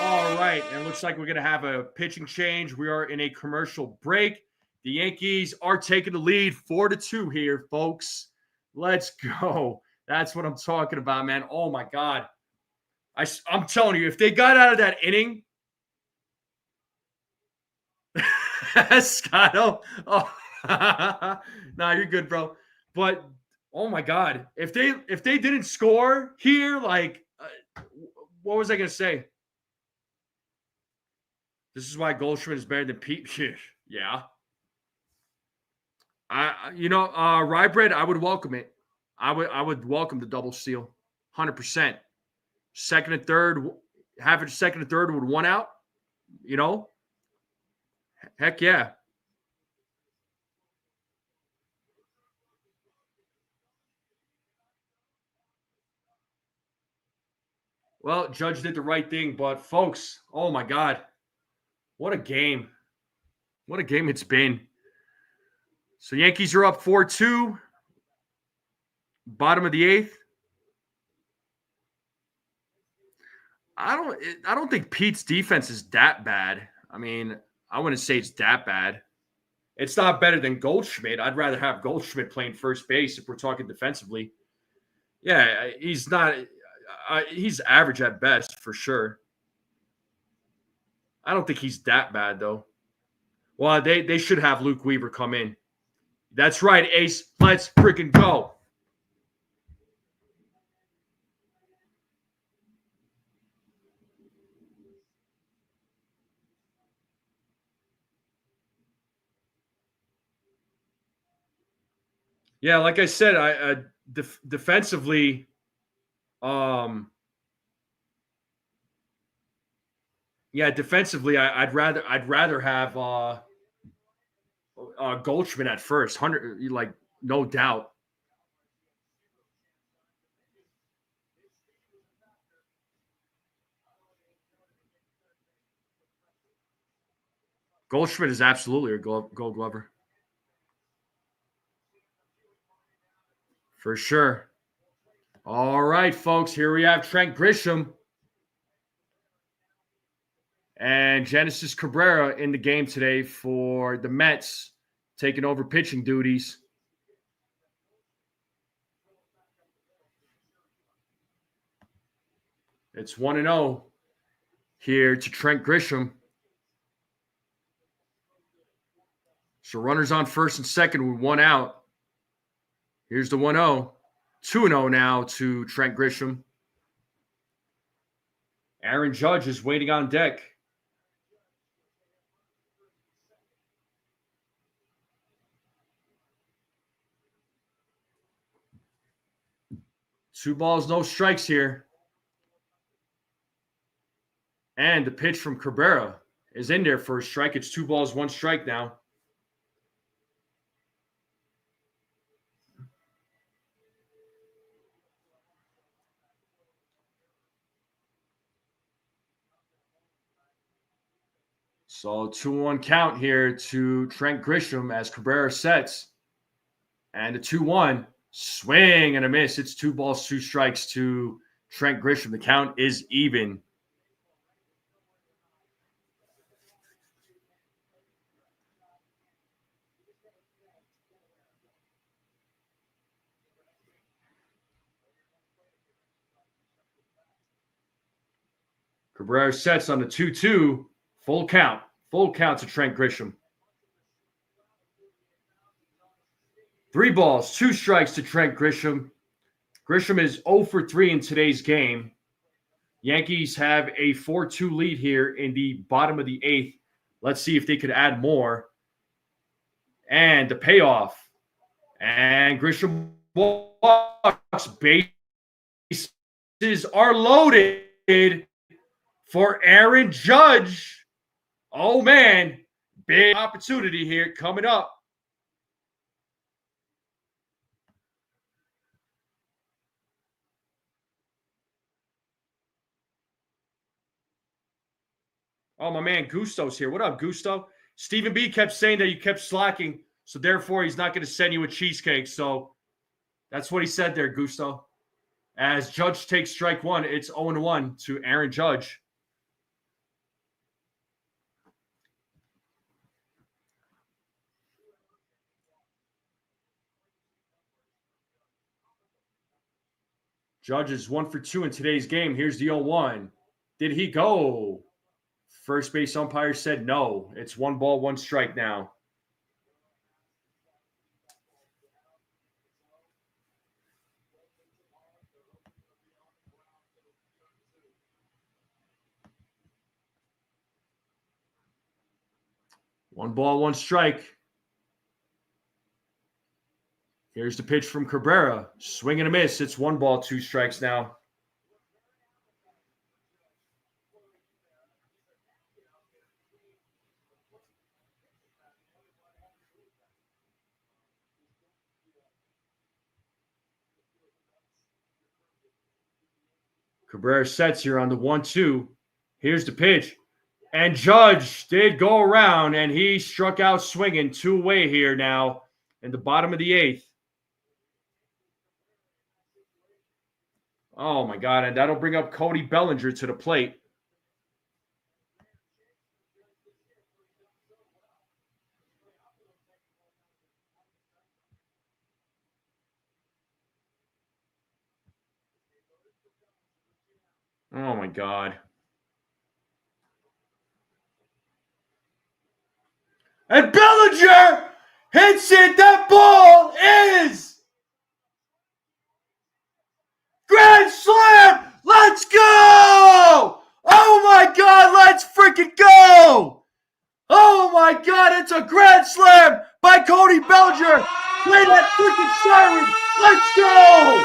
All right, and it looks like we're going to have a pitching change. We are in a commercial break. The Yankees are taking the lead 4-2 here, folks. Let's go. That's what I'm talking about, man. Oh, my God. I'm telling you, if they got out of that inning, Scotto. Oh, nah, you're good, bro. But oh my God, if they didn't score here, like, what was I gonna say? This is why Goldschmidt is better than Pete. Yeah. Rye bread, I would welcome it. I would welcome the double steal, 100%. Second and third, have it second and third with one out. You know, heck yeah. Well, Judge did the right thing, but folks, oh my God, what a game. What a game it's been. So Yankees are up 4-2, bottom of the eighth. I don't think Pete's defense is that bad. I mean, I wouldn't say it's that bad. It's not better than Goldschmidt. I'd rather have Goldschmidt playing first base if we're talking defensively. Yeah, he's not he's average at best for sure. I don't think he's that bad though. Well, they should have Luke Weaver come in. That's right, Ace. Let's freaking go. Yeah, like I said, defensively, defensively, I'd rather have Goldschmidt at first, 100, like no doubt. Goldschmidt is absolutely a Gold Glover. For sure. All right, folks. Here we have Trent Grisham and Genesis Cabrera in the game today for the Mets, taking over pitching duties. It's 1-0 here to Trent Grisham. So runners on first and second with one out. Here's the 1-0. 2-0 now to Trent Grisham. Aaron Judge is waiting on deck. Two balls, no strikes here. And the pitch from Cabrera is in there for a strike. It's 2 balls, 1 strike now. So 2-1 count here to Trent Grisham as Cabrera sets. And a 2-1 swing and a miss. It's 2 balls, 2 strikes to Trent Grisham. The count is even. Cabrera sets on the 2-2. Full count. Full count to Trent Grisham. 3 balls, 2 strikes to Trent Grisham. Grisham is 0 for 3 in today's game. Yankees have a 4-2 lead here in the bottom of the 8th. Let's see if they could add more. And the payoff. And Grisham walks. Bases are loaded for Aaron Judge. Oh, man. Big opportunity here coming up. Oh, my man Gusto's here. What up, Gusto? Stephen B kept saying that you kept slacking, so therefore he's not going to send you a cheesecake. So that's what he said there, Gusto. As Judge takes strike one, it's 0-1 to Aaron Judge. Judge is 1 for 2 in today's game. Here's the 0-1. Did he go? First base umpire said no. It's 1 ball, 1 strike now. One ball, 1 strike. Here's the pitch from Cabrera. Swing and a miss. It's 1 ball, 2 strikes now. Cabrera sets here on the 1-2. Here's the pitch. And Judge did go around, and he struck out swinging 2 away here now in the bottom of the 8th. Oh, my God. And that'll bring up Cody Bellinger to the plate. Oh, my God. And Bellinger hits it. That ball is grand slam. Let's go. Oh, my God. Let's freaking go. Oh, my God. It's a grand slam by Cody Bellinger. Play that freaking siren. Let's go.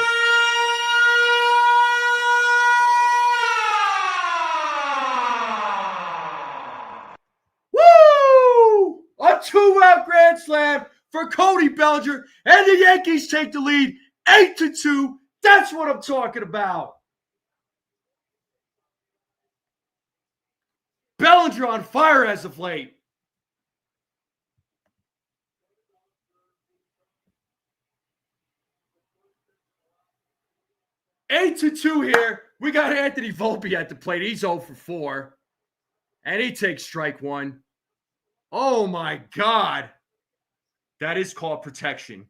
Woo! A 2-out grand slam for Cody Bellinger, and the Yankees take the lead 8-2. That's what I'm talking about. Bellinger on fire as of late. Eight to 2 here. We got Anthony Volpe at the plate. He's 0 for 4. And he takes strike 1. Oh, my God. That is called protection.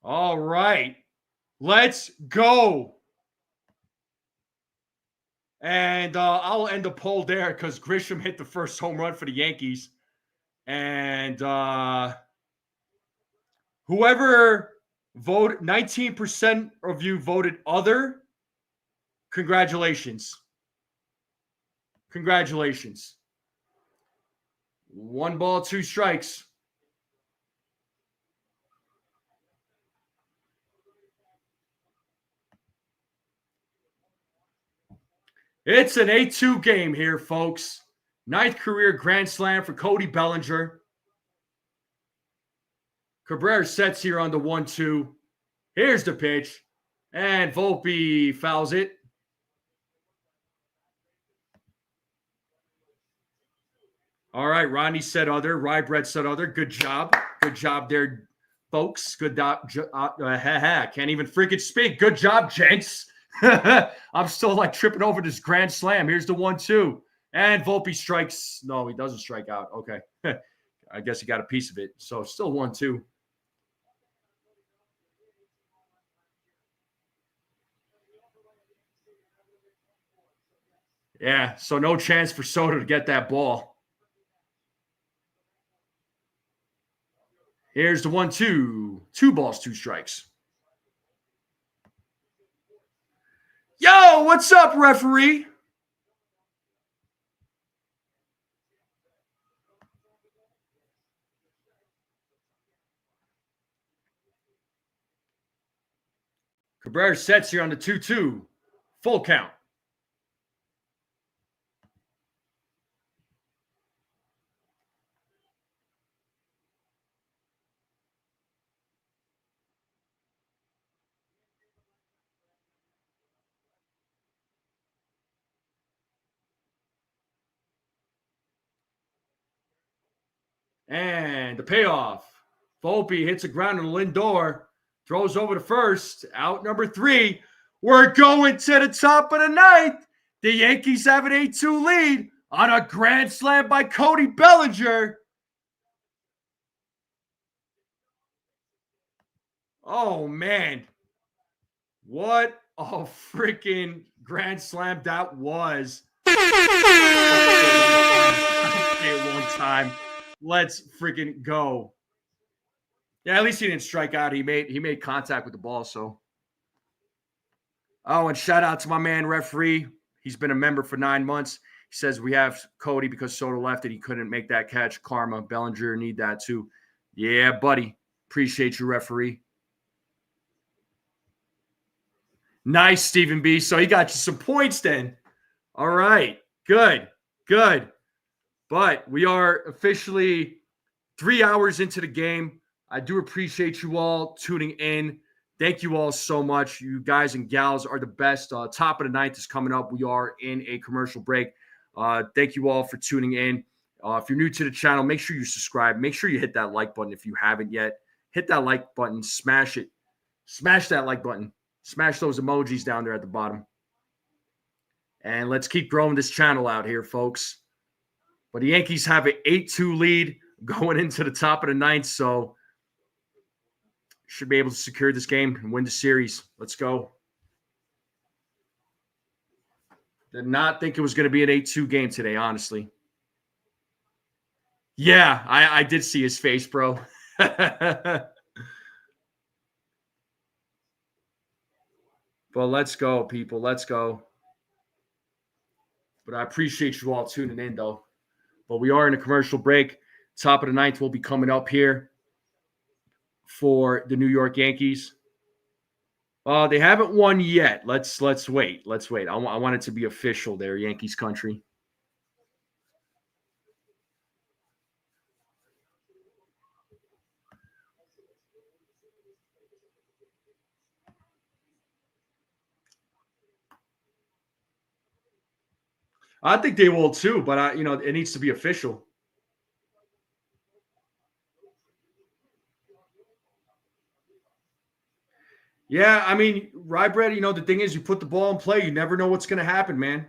All right. Let's go. And I'll end the poll there because Grisham hit the first home run for the Yankees. And whoever voted, 19% of you voted other. Congratulations. Congratulations. 1 ball, 2 strikes. It's an 8-2 game here, folks. 9th career grand slam for Cody Bellinger. Cabrera sets here on the 1-2. Here's the pitch. And Volpe fouls it. All right, Rodney said other. Rybread said other. Good job. Good job there, folks. Good job. Can't even freaking speak. Good job, gents. I'm still like tripping over this grand slam. Here's the 1-2. And Volpe strikes. No, he doesn't strike out. Okay. I guess he got a piece of it. So still 1-2. Yeah, so no chance for Soto to get that ball. Here's the 1-2. 2 balls, 2 strikes. Yo, what's up, referee? Cabrera sets here on the 2-2. Full count. And the payoff. Volpe hits the ground on Lindor. Throws over to first. Out number 3. We're going to the top of the 9th. The Yankees have an 8-2 lead on a grand slam by Cody Bellinger. Oh, man. What a freaking grand slam that was. One time. Let's freaking go. Yeah, at least he didn't strike out. He made contact with the ball, so. Oh, and shout out to my man referee. He's been a member for 9 months. He says we have Cody because Soto left and he couldn't make that catch. Karma, Bellinger need that too. Yeah, buddy. Appreciate you, referee. Nice, Stephen B. So he got you some points then. All right. Good. But we are officially 3 hours into the game. I do appreciate you all tuning in. Thank you all so much. You guys and gals are the best. Top of the 9th is coming up. We are in a commercial break. Thank you all for tuning in. If you're new to the channel, make sure you subscribe. Make sure you hit that like button if you haven't yet. Hit that like button. Smash it. Smash that like button. Smash those emojis down there at the bottom. And let's keep growing this channel out here, folks. But the Yankees have an 8-2 lead going into the top of the 9th, so should be able to secure this game and win the series. Let's go. Did not think it was going to be an 8-2 game today, honestly. Yeah, I did see his face, bro. But let's go, people. Let's go. But I appreciate you all tuning in, though. But we are in a commercial break. Top of the 9th will be coming up here for the New York Yankees. They haven't won yet. Let's wait. Let's wait. I want it to be official there, Yankees country. I think they will too, but it needs to be official. Yeah, I mean, rye bread, the thing is you put the ball in play, you never know what's going to happen, man.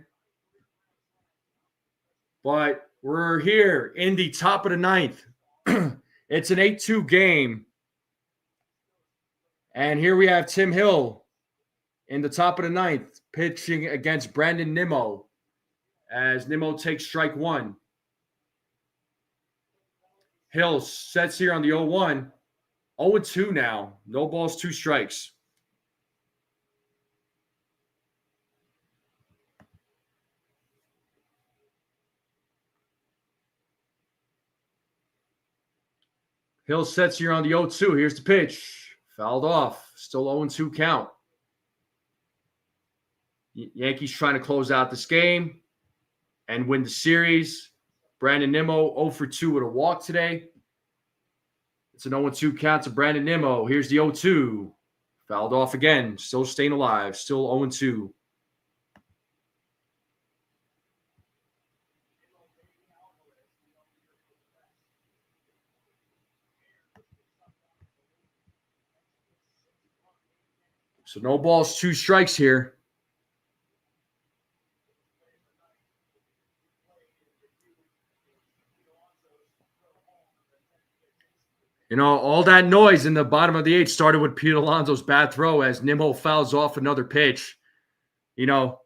But we're here in the top of the 9th. It's an 8-2 game. And here we have Tim Hill in the top of the 9th pitching against Brandon Nimmo as Nimmo takes strike 1. Hill sets here on the 0-1. 0-2 now. No balls, 2 strikes. Hill sets here on the 0-2. Here's the pitch. Fouled off. Still 0-2 count. Yankees trying to close out this game and win the series. Brandon Nimmo 0-2 with a walk today. It's an 0-2 count to Brandon Nimmo. Here's the 0-2. Fouled off again. Still staying alive. Still 0-2. So no balls, 2 strikes here. All that noise in the bottom of the 8th started with Pete Alonso's bad throw as Nimmo fouls off another pitch. For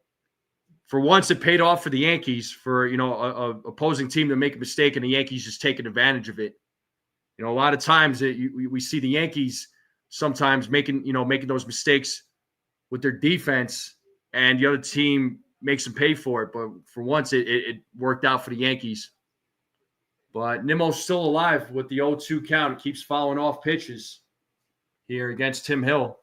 once it paid off for the Yankees for, a opposing team to make a mistake and the Yankees just taking advantage of it. A lot of times we see the Yankees sometimes making those mistakes with their defense and the other team makes them pay for it. But for once it worked out for the Yankees. But Nimmo's still alive with the 0-2 count. Keeps fouling off pitches here against Tim Hill.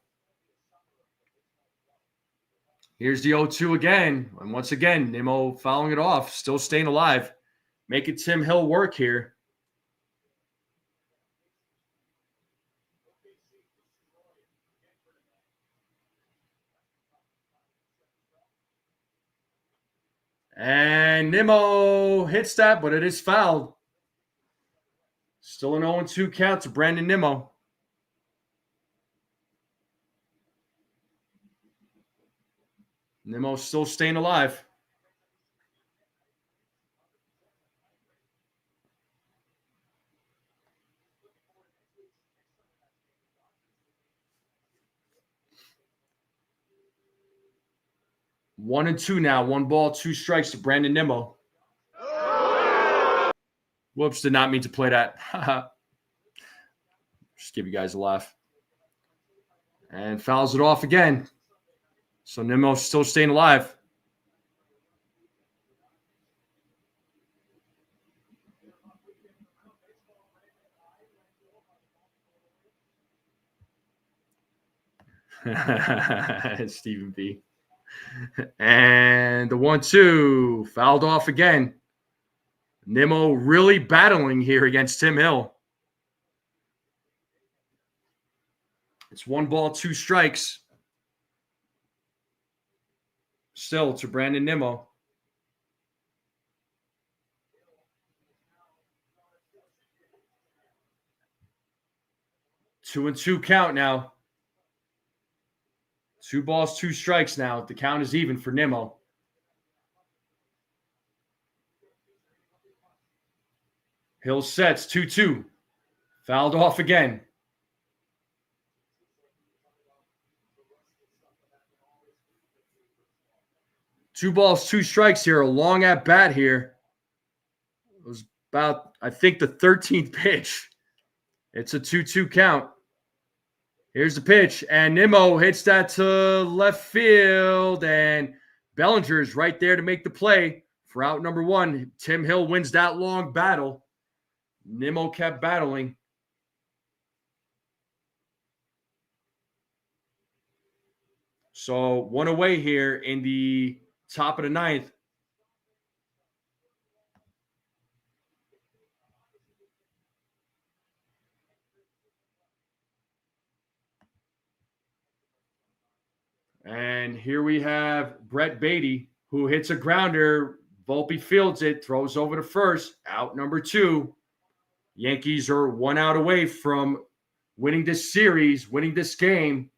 Here's the 0-2 again. And once again, Nimmo fouling it off, still staying alive. Making Tim Hill work here. And Nimmo hits that, but it is fouled. Still an 0-2 count to Brandon Nimmo. Nimmo still staying alive. One and two now. 1 ball, 2 strikes to Brandon Nimmo. Whoops, did not mean to play that. Just give you guys a laugh. And fouls it off again. So Nimmo's still staying alive. Stephen B. And the 1-2 fouled off again. Nimmo really battling here against Tim Hill. It's 1 ball, 2 strikes. Still to Brandon Nimmo. Two and 2 count now. 2 balls, 2 strikes now. The count is even for Nimmo. Hill sets 2-2. Fouled off again. Two balls, 2 strikes here. A long at bat here. It was about, I think, the 13th pitch. It's a 2-2 count. Here's the pitch, and Nimmo hits that to left field, and Bellinger is right there to make the play for out number 1. Tim Hill wins that long battle. Nimmo kept battling. So 1 away here in the top of the 9th. And here we have Brett Beatty, who hits a grounder. Volpe fields it, throws over to first. Out number 2. Yankees are 1 out away from winning this series, winning this game.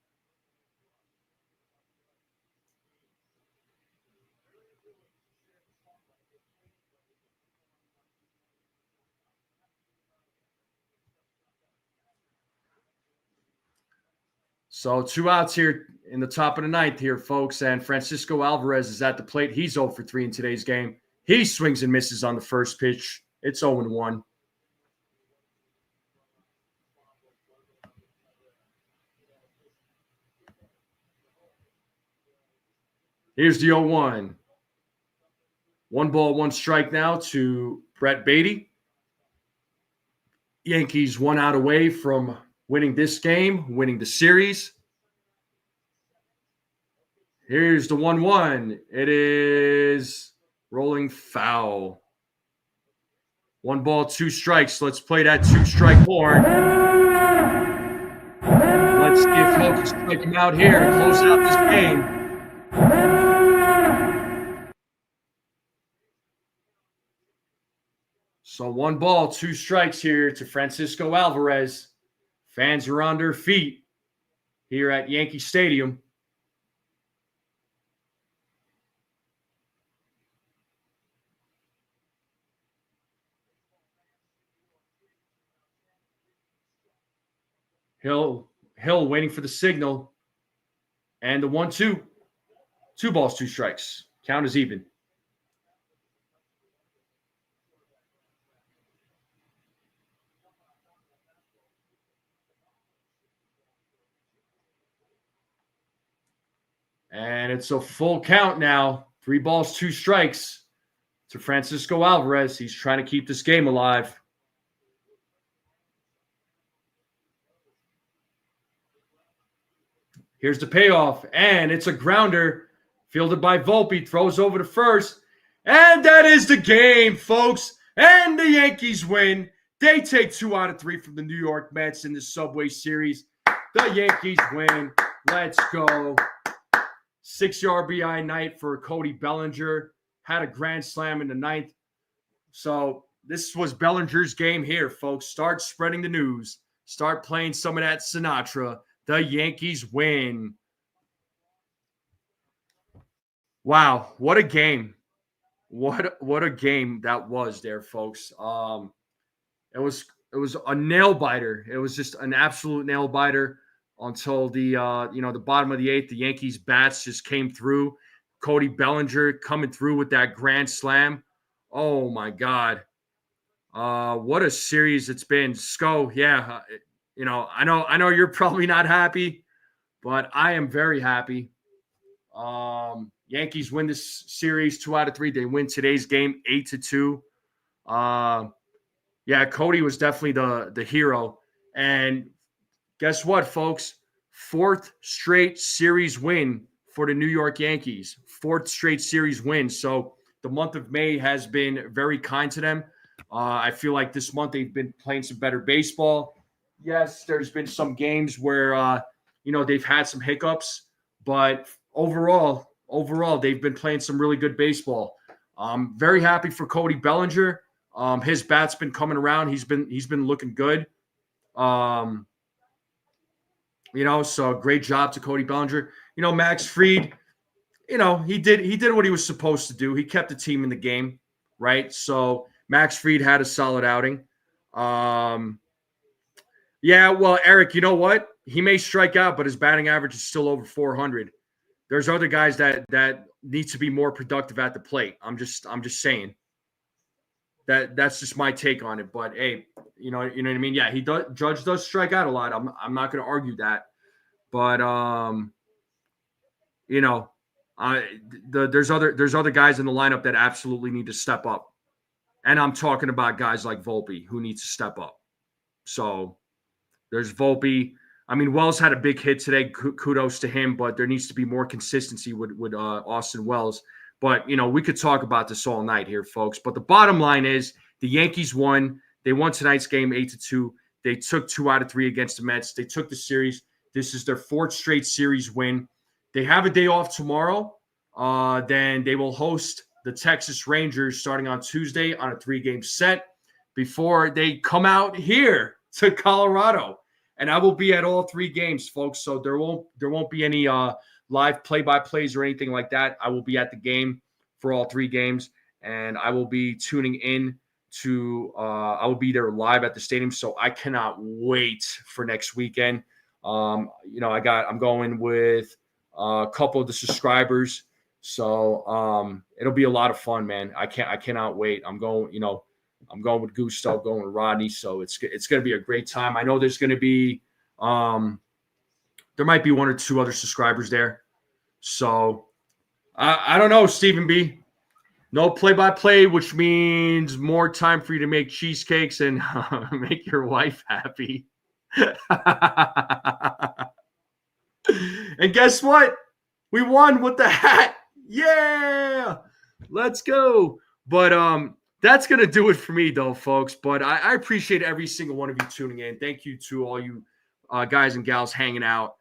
So 2 outs here in the top of the 9th here, folks. And Francisco Alvarez is at the plate. He's 0 for 3 in today's game. He swings and misses on the first pitch. It's 0-1. Here's the 0-1. 1 ball, 1 strike now to Brett Beatty. Yankees 1 out away from winning this game, winning the series. Here's the 1-1. It is rolling foul. 1 ball, 2 strikes. Let's play that 2-strike horn. Let's see if Hill can strike him out here to close out this game. So 1 ball, 2 strikes here to Francisco Alvarez. Fans are on their feet here at Yankee Stadium. Hill waiting for the signal. And the 1-2. 2 balls, 2 strikes. Count is even. And it's a full count now. 3 balls, 2 strikes to Francisco Alvarez. He's trying to keep this game alive. Here's the payoff, and it's a grounder. Fielded by Volpe, throws over to first. And that is the game, folks. And the Yankees win. They take 2 out of 3 from the New York Mets in the Subway Series. The Yankees win. Let's go. 6 RBI night for Cody Bellinger. Had a grand slam in the ninth. So this was Bellinger's game here, folks. Start spreading the news. Start playing some of that Sinatra. The Yankees win. Wow, what a game. What a game that was there, folks. It was a nail biter. It was just an absolute nail biter until the bottom of the eighth. The Yankees bats just came through. Cody Bellinger coming through with that grand slam. Oh my God. What a series it's been. Sco, yeah. I know you're probably not happy, but I am very happy. Yankees win this series 2 out of 3. They win today's game 8-2. Yeah, Cody was definitely the hero. And guess what, folks? 4th straight series win for the New York Yankees. 4th straight series win. So the month of May has been very kind to them. I feel like this month they've been playing some better baseball. Yes, there's been some games where they've had some hiccups, but overall, they've been playing some really good baseball. I'm very happy for Cody Bellinger. His bat's been coming around. He's been looking good. So great job to Cody Bellinger. Max Fried, he did what he was supposed to do. He kept the team in the game, right? So Max Fried had a solid outing. Yeah, well, Eric, you know what? He may strike out, but his batting average is still over 400. There's other guys that need to be more productive at the plate. I'm just saying. That's just my take on it. But hey, you know what I mean? Yeah, Judge does strike out a lot. I'm not going to argue that. But there's other guys in the lineup that absolutely need to step up. And I'm talking about guys like Volpe who need to step up. So there's Volpe. I mean, Wells had a big hit today. Kudos to him, but there needs to be more consistency with Austin Wells. But, we could talk about this all night here, folks. But the bottom line is the Yankees won. They won tonight's game 8-2. They took 2 out of 3 against the Mets. They took the series. This is their 4th straight series win. They have a day off tomorrow. Then they will host the Texas Rangers starting on Tuesday on a 3-game set before they come out here to Colorado. And I will be at all 3 games, folks. So there won't be any live play-by-plays or anything like that. I will be at the game for all 3 games, and I will be tuning in to. I will be there live at the stadium, so I cannot wait for next weekend. I'm going with a couple of the subscribers, so it'll be a lot of fun, man. I cannot wait. I'm going with Gusto, going with Rodney, so it's going to be a great time. I know there's going to be there might be 1 or 2 other subscribers there. So I don't know, Stephen B. No play-by-play, which means more time for you to make cheesecakes and make your wife happy. And guess what? We won with the hat. Yeah, let's go. But that's going to do it for me, though, folks. But I appreciate every single one of you tuning in. Thank you to all you guys and gals hanging out.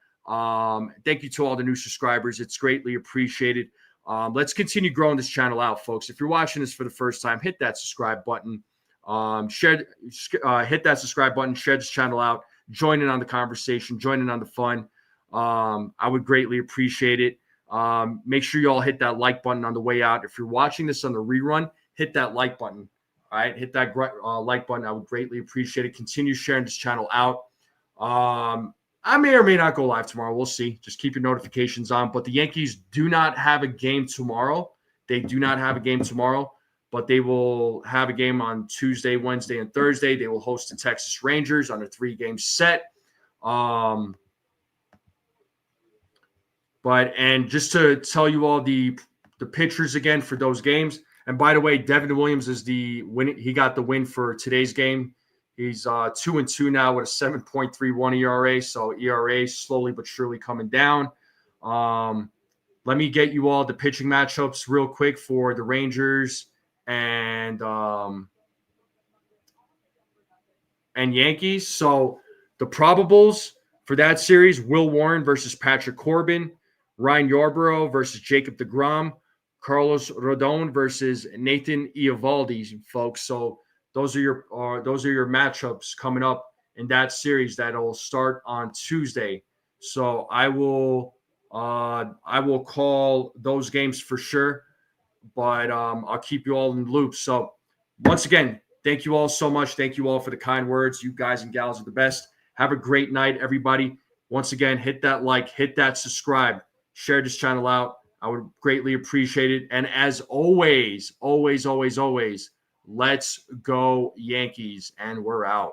Thank you to all the new subscribers. It's greatly appreciated. Let's continue growing this channel out, folks. If you're watching this for the first time, hit that subscribe button. Hit that subscribe button. Share this channel out. Join in on the conversation. Join in on the fun. I would greatly appreciate it. Make sure you all hit that like button on the way out. If you're watching this on the rerun, hit that like button. All right, hit that like button. I would greatly appreciate it. Continue sharing this channel out. I may or may not go live tomorrow. We'll see. Just keep your notifications on. But the Yankees do not have a game tomorrow. They do not have a game tomorrow, but they will have a game on Tuesday, Wednesday, and Thursday. They will host the Texas Rangers on a 3-game set. And just to tell you all the pitchers again for those games. And by the way, Devin Williams is the win. He got the win for today's game. He's 2-2 now with a 7.31 ERA. So ERA slowly but surely coming down. let me get you all the pitching matchups real quick for the Rangers and Yankees. So the probables for that series: Will Warren versus Patrick Corbin, Ryan Yarbrough versus Jacob deGrom, Carlos Rodon versus Nathan Eovaldi, folks. So those are your matchups coming up in that series that'll start on Tuesday. So I will call those games for sure, but I'll keep you all in the loop. So once again, thank you all so much. Thank you all for the kind words. You guys and gals are the best. Have a great night, everybody. Once again, hit that like, hit that subscribe, share this channel out. I would greatly appreciate it. And as always, always, always, always, let's go Yankees. And we're out.